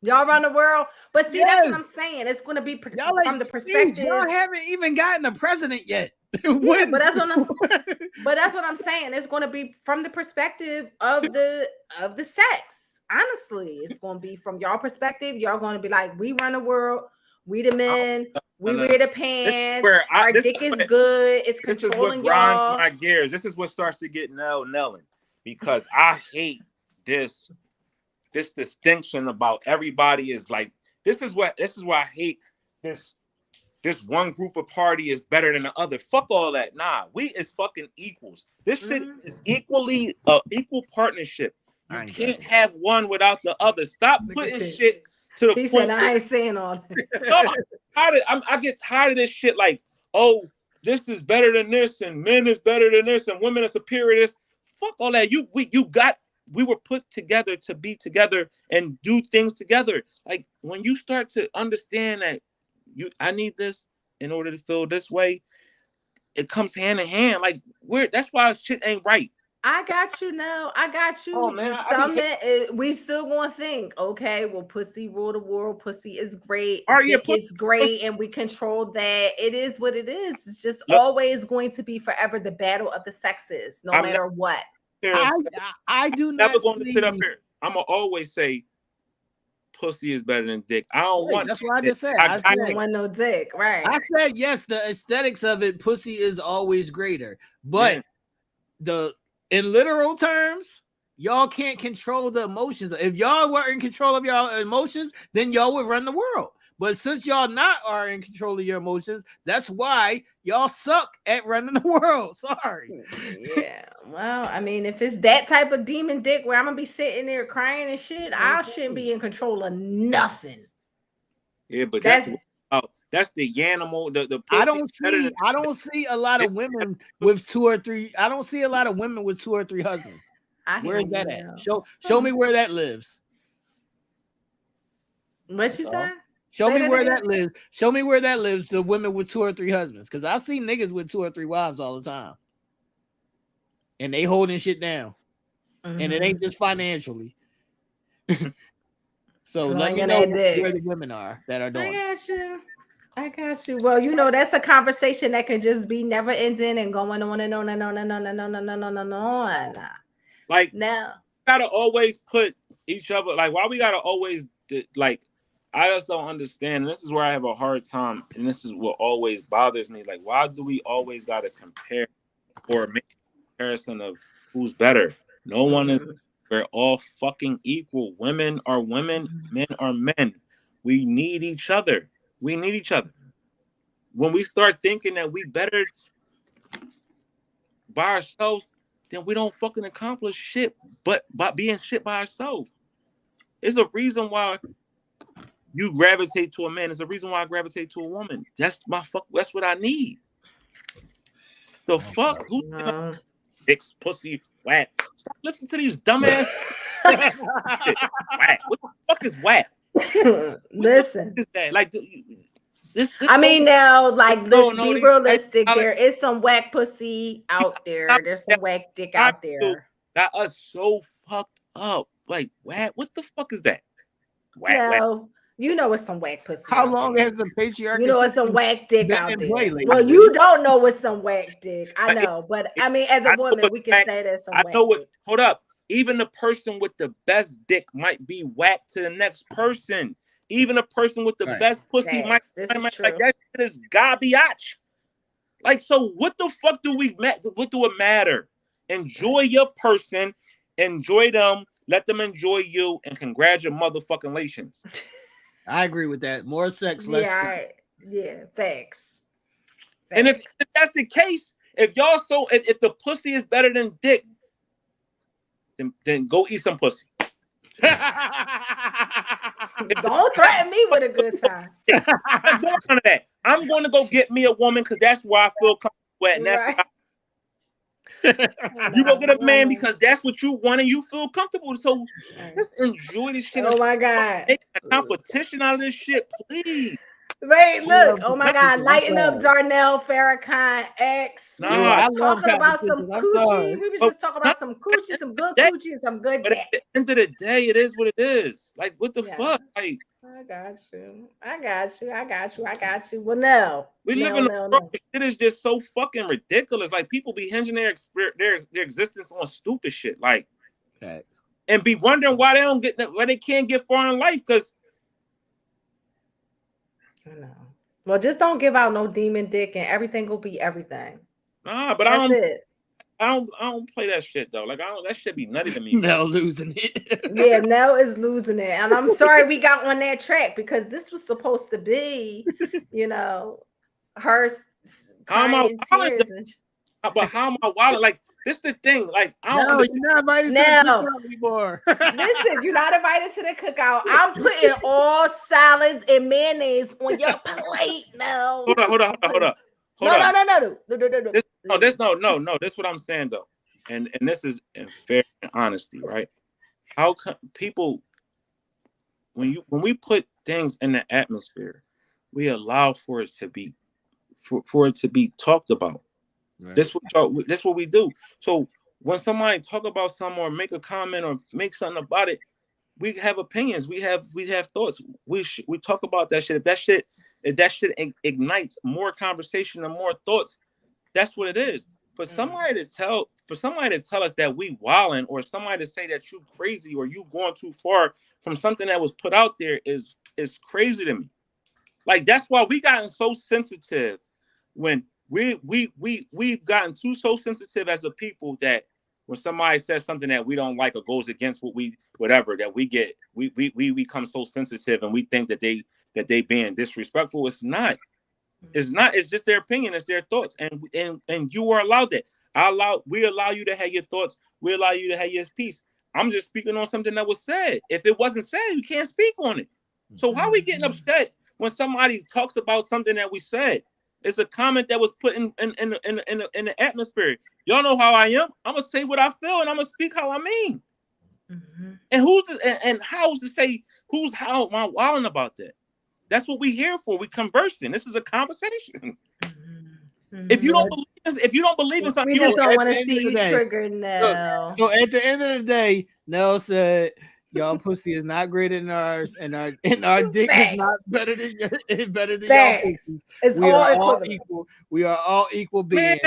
Y'all run the world, but see, Yes. that's what I'm saying. It's going to be Y'all like, from the perspective. Y'all haven't even gotten the president yet. Yeah, but that's what I'm saying. It's going to be from the perspective of the sex. Honestly, it's going to be from y'all perspective. Y'all going to be like, we run the world. We the men. We wear the pants. Our dick is good. It's controlling y'all. This is what grinds my gears. This is what starts to get Nelling, because I hate this distinction about everybody is like. This is why I hate this. This one group of party is better than the other. Fuck all that. Nah, we is fucking equals. This shit is equally equal partnership. You can't have one without the other. Stop putting shit to the point. He said, I ain't saying all that. No, I get tired of this shit. Like, oh, this is better than this, and men is better than this, and women are superior to this. Fuck all that. We were put together to be together and do things together. Like, when you start to understand that I need this in order to feel this way, it comes hand in hand. Like, that's why shit ain't right. I got you now. I got you. Oh, man, we still gonna think, okay, well, pussy rule the world. Pussy is great. Dick is great, and we control that. It is what it is. It's just always going to be forever the battle of the sexes, no matter what. I do not. Never going to sit up here. I'm gonna always say, pussy is better than dick. I don't want. That's what I just said. I don't want no dick, right? I said yes. The aesthetics of it, pussy is always greater, but in literal terms, y'all can't control the emotions. If y'all were in control of y'all emotions, then y'all would run the world. But since y'all are in control of your emotions, that's why y'all suck at running the world. Sorry. Yeah. Well, I mean, if it's that type of demon dick where I'm gonna be sitting there crying and shit, I shouldn't be in control of nothing. Yeah, but that's the animal. The I don't see a lot of women with 2 or 3. I don't see a lot of women with 2 or 3 husbands. Where's that at? Show me where that lives. What you say? Show me where that lives. Show me where that lives. The women with 2 or 3 husbands, because I see niggas with 2 or 3 wives all the time, and they holding shit down, and it ain't just financially. So let me know where the women are that are doing. I got you. Well, that's a conversation that can just be never ending and going on and on and on and on and on and on and on. Like, now, gotta always put each other. Like, why we gotta always like. I just don't understand. This is where I have a hard time, and this is what always bothers me. Like, why do we always got to compare or make a comparison of who's better? No one is. We're all fucking equal. Women are women. Men are men. We need each other. We need each other. When we start thinking that we better by ourselves, then we don't fucking accomplish shit. But by being shit by ourselves, there's a reason why. You gravitate to a man. It's the reason why I gravitate to a woman. That's what I need. The fuck? Who dicks, pussy, whack? Stop listening to these dumbass. Whack. What the fuck is whack? Listen. What is that? Like this. I mean, now, like, let's be realistic. There is some whack pussy out there. There's some whack dick out there. Got us so fucked up. Like, whack. What the fuck is that? Whack. It's some whack pussy. How long has the patriarchy? It's some whack dick out there. Well, you don't know what's some whack dick. I know, but I mean, as a woman, we can say that some. I know what. Hold up. Even the person with the best dick might be whack to the next person. Even a person with the best pussy might like that shit is garbage. Like, so what the fuck what do it matter? Enjoy your person. Enjoy them. Let them enjoy you and congratulations. I agree with that. More sex, less. Yeah, facts. And if that's the case, if y'all if the pussy is better than dick, then go eat some pussy. Don't threaten me with a good time. I'm doing none of that. I'm going to go get me a woman because that's where I feel comfortable at, and that's right. you go get a man because that's what you want and you feel comfortable. So let's enjoy this shit. Oh my God. Make a competition out of this shit, please. Wait, look. Oh my God. Lighten up, Darnell Farrakhan X. We Nah, was talking about some coochie. We was just talking about some coochie, some good coochie, some good dick. But at the end of the day, it is what it is. Like, what the fuck? Like, I got you. Well, no. We live in a world where shit is just so fucking ridiculous. Like, people be hinging their existence on stupid shit. Like, and be wondering why they can't get far in life because I know. Well, just don't give out no demon dick and everything will be everything. Nah, but I don't play that shit though. Like that shit be nutty to me. Nell losing it. Yeah, Nell is losing it. And I'm sorry we got on that track because this was supposed to be, her crying tears. But how am I wilding? Like, this is the thing. Like, I don't you're not invited to the cookout anymore. Listen, you're not invited to the cookout. I'm putting all salads and mayonnaise on your plate now. Hold up. No. This is what I'm saying though, and this is in fair honesty, right? How come people, when we put things in the atmosphere, we allow for it to be talked about. Right. This what we do. So when somebody talk about something or make a comment or make something about it, we have opinions. We have thoughts. We talk about that shit. If that shit ignites more conversation and more thoughts, that's what it is. For somebody to tell us that we wilding, or somebody to say that you crazy or you going too far from something that was put out there is crazy to me. Like, that's why we gotten so sensitive when we've gotten so sensitive as a people that when somebody says something that we don't like or goes against what we become so sensitive and we think that they being disrespectful. It's not. It's just their opinion. It's their thoughts, and you are allowed that. We allow you to have your thoughts. We allow you to have your piece. I'm just speaking on something that was said. If it wasn't said, you can't speak on it. So how are we getting upset when somebody talks about something that we said? It's a comment that was put in the atmosphere. Y'all know how I am. I'm gonna say what I feel, and I'm gonna speak how I mean. Mm-hmm. And how's to say how am I wilding about that? That's what we here for. We conversing. This is a conversation. Mm-hmm. If you don't believe in something, we just don't want to see you triggered, Nell. So at the end of the day, Nell said, "Y'all pussy is not greater than ours, and our dick is not better than y'all pussy. We are all equal. We are all equal beings."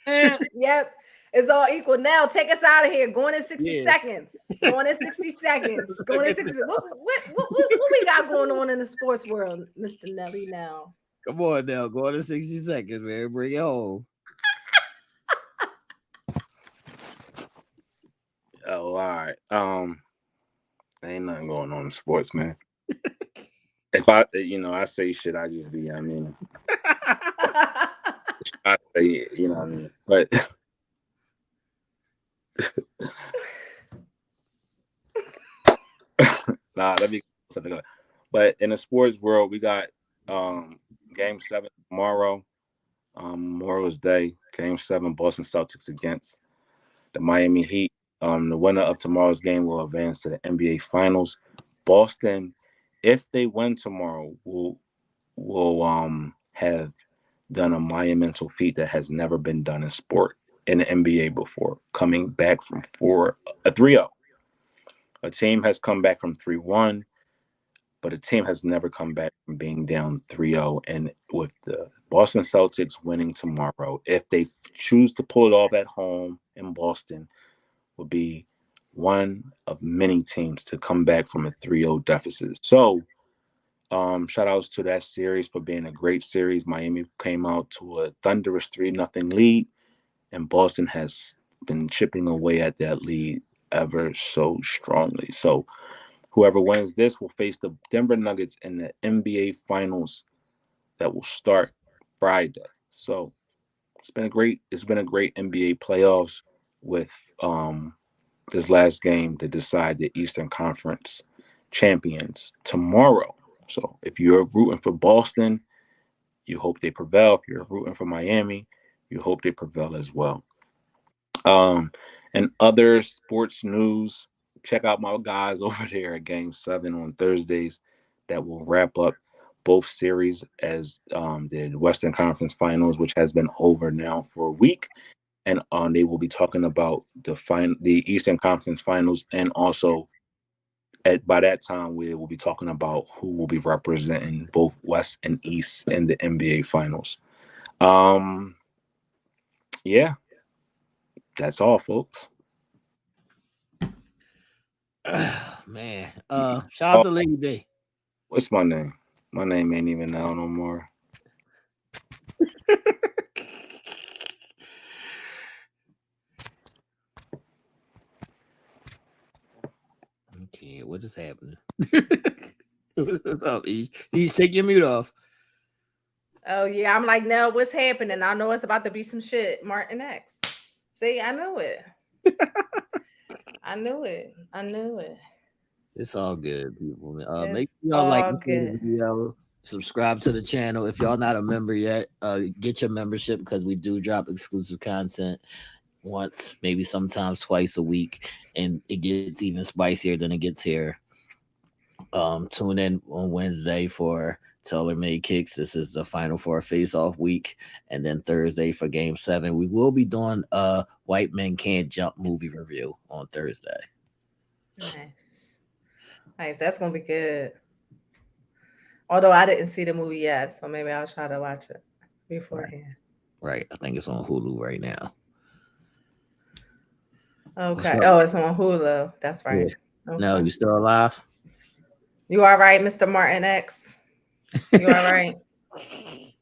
Yep. It's all equal. Now take us out of here. Going in 60 seconds. Going in 60 seconds. Going in 60 seconds. What we got going on in the sports world, Mr. Nelly now? Come on now. Going in 60 seconds, man. Bring it home. Oh, all right. Ain't nothing going on in sports, man. If I say shit, I just be, I say, what I mean? But let me something else. But in the sports world, we got Game 7 tomorrow. Memorial's Day. Game 7, Boston Celtics against the Miami Heat. The winner of tomorrow's game will advance to the NBA Finals. Boston, if they win tomorrow, will have done a monumental feat that has never been done in sport in the NBA before, coming back from 3-0. A team has come back from 3-1, but a team has never come back from being down 3-0. And with the Boston Celtics winning tomorrow, if they choose to pull it off at home in Boston, will be one of many teams to come back from a 3-0 deficit. So, shout outs to that series for being a great series. Miami came out to a thunderous 3-0 lead, and Boston has been chipping away at that lead ever so strongly. So whoever wins this will face the Denver Nuggets in the NBA Finals that will start Friday. So it's been a great NBA playoffs with this last game to decide the Eastern Conference champions tomorrow. So if you're rooting for Boston, you hope they prevail. If you're rooting for Miami, you hope they prevail as well. And other sports news, check out my guys over there at Game 7 on Thursdays. That will wrap up both series as the Western Conference Finals, which has been over now for a week. And they will be talking about the Eastern Conference Finals, and also by that time we will be talking about who will be representing both West and East in the NBA Finals. Yeah, that's all, folks. Man, shout out to Lady B. What's my name? My name ain't even Nell no more. Okay, what is happening? What's up, Ish? You take your mute off. Oh yeah, I'm like, no, what's happening? I know it's about to be some shit. Martin X. See, I knew it. I knew it. It's all good, people. Make It's sure y'all like all the good. video, subscribe to the channel. If y'all not a member yet, get your membership, because we do drop exclusive content once, maybe sometimes twice a week, and it gets even spicier than it gets here. Tune in on Wednesday for Taylor Made Kicks. This is the Final Four face-off week, and then Thursday for Game 7. We will be doing a White Men Can't Jump movie review on Thursday. Nice. That's gonna be good. Although I didn't see the movie yet, so maybe I'll try to watch it beforehand. Right. I think it's on Hulu right now. Okay. Oh, it's on Hulu. That's right. Yeah. Okay. No, you still alive? You all right, Mr. Martin X? You all right?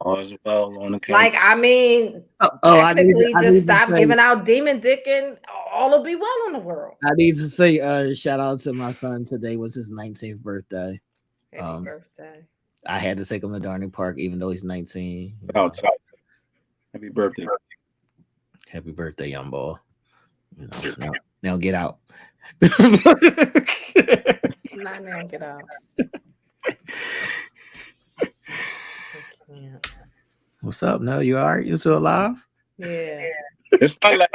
All is well on the camera. Like, I mean, technically, just stop giving out demon dick and all will be well in the world. I need to say, shout out to my son. Today was his 19th birthday. Happy birthday. I had to take him to Darning Park, even though he's 19. Happy birthday. Happy birthday, young boy. You know, now get out. Not now, get out. What's up? No, you all right? You still alive? Yeah. It's my last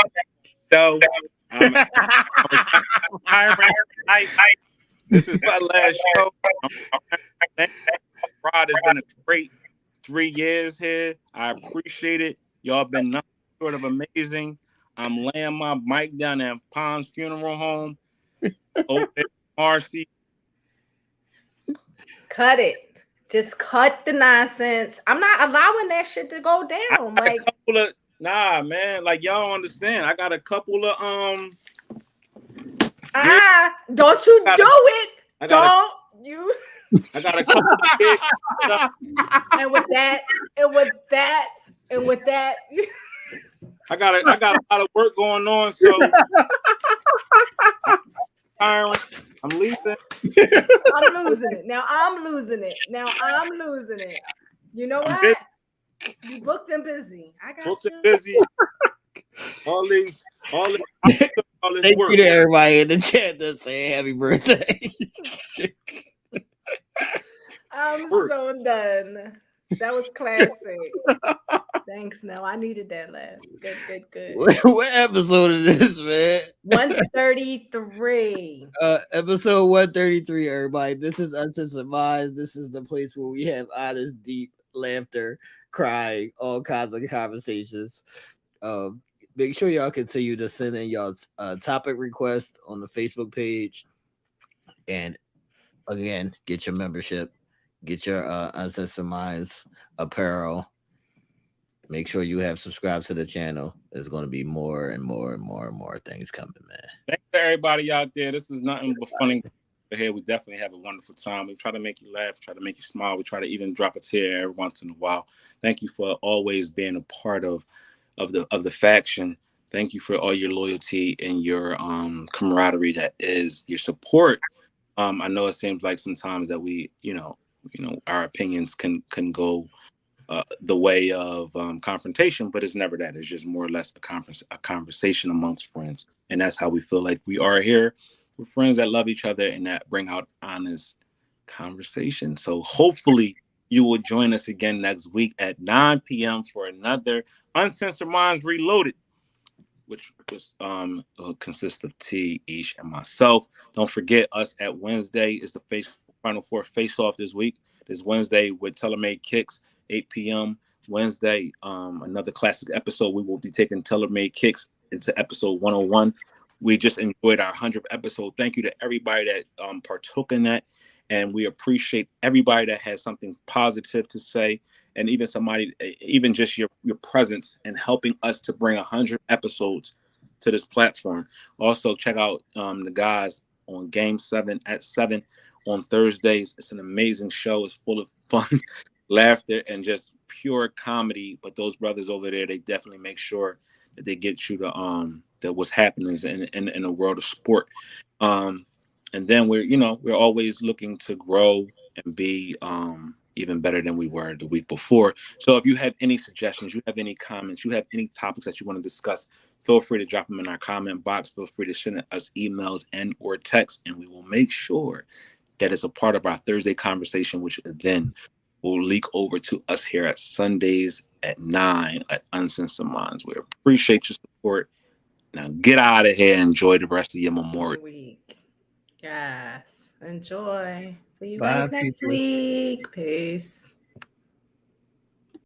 show. This is my last show. Rod, it's been a great 3 years here. I appreciate it. Y'all been nothing short of amazing. I'm laying my mic down at Pond's Funeral Home. RC. Cut it. Just cut the nonsense. I'm not allowing that shit to go down. Like, nah, man. Like, y'all don't understand. I got a couple of don't you do it. I got a couple of kids. And with that. I got a lot of work going on, so I'm leaving. I'm losing it. Now I'm losing it. You know what? You booked and busy. I got booked you. And busy. All this Thank work. you to everybody in the chat that say happy birthday. I'm so done. That was classic. Thanks, Nell. I needed that laugh. Good. What episode is this, man? 133. Episode 133, everybody. This is Uncensored Minds. This is the place where we have honest, deep laughter, crying, all kinds of conversations. Make sure y'all continue to send in y'all topic requests on the Facebook page. And again, get your membership. Get your Uncensored Minds apparel. Make sure you have subscribed to the channel. There's going to be more and more things coming, man. Thanks to everybody out there. This is nothing but funny here. We definitely have a wonderful time. We try to make you laugh, try to make you smile. We try to even drop a tear every once in a while. Thank you for always being a part of the faction Thank you for all your loyalty and your camaraderie, that is your support. I know it seems like sometimes that we, our opinions can go the way of confrontation, but it's never that. It's just more or less a conversation amongst friends, and that's how we feel like we are here. We're friends that love each other and that bring out honest conversation. So hopefully you will join us again next week at 9 p.m. for another Uncensored Minds Reloaded, which consists of T, Ish, and myself. Don't forget, us at Wednesday is the Final Four face off this week. This Wednesday with Telemade Kicks, 8 p.m. Wednesday. Another classic episode. We will be taking Telemade Kicks into episode 101. We just enjoyed our 100th episode. Thank you to everybody that partook in that. And we appreciate everybody that has something positive to say, and even somebody, even just your presence and helping us to bring 100 episodes to this platform. Also, check out the guys on Game 7 at 7 on Thursdays. It's an amazing show. It's full of fun, laughter, and just pure comedy. But those brothers over there, they definitely make sure that they get you to that what's happening in the world of sport. And then we're always looking to grow and be even better than we were the week before. So if you have any suggestions, you have any comments, you have any topics that you want to discuss, feel free to drop them in our comment box. Feel free to send us emails and or text, and we will make sure that it's a part of our Thursday conversation, which then will leak over to us here at Sundays at 9 at Uncensored Minds. We appreciate your support. Now get out of here and enjoy the rest of your Memorial Week. Yes. Enjoy. See you Bye, guys next people. week. Peace.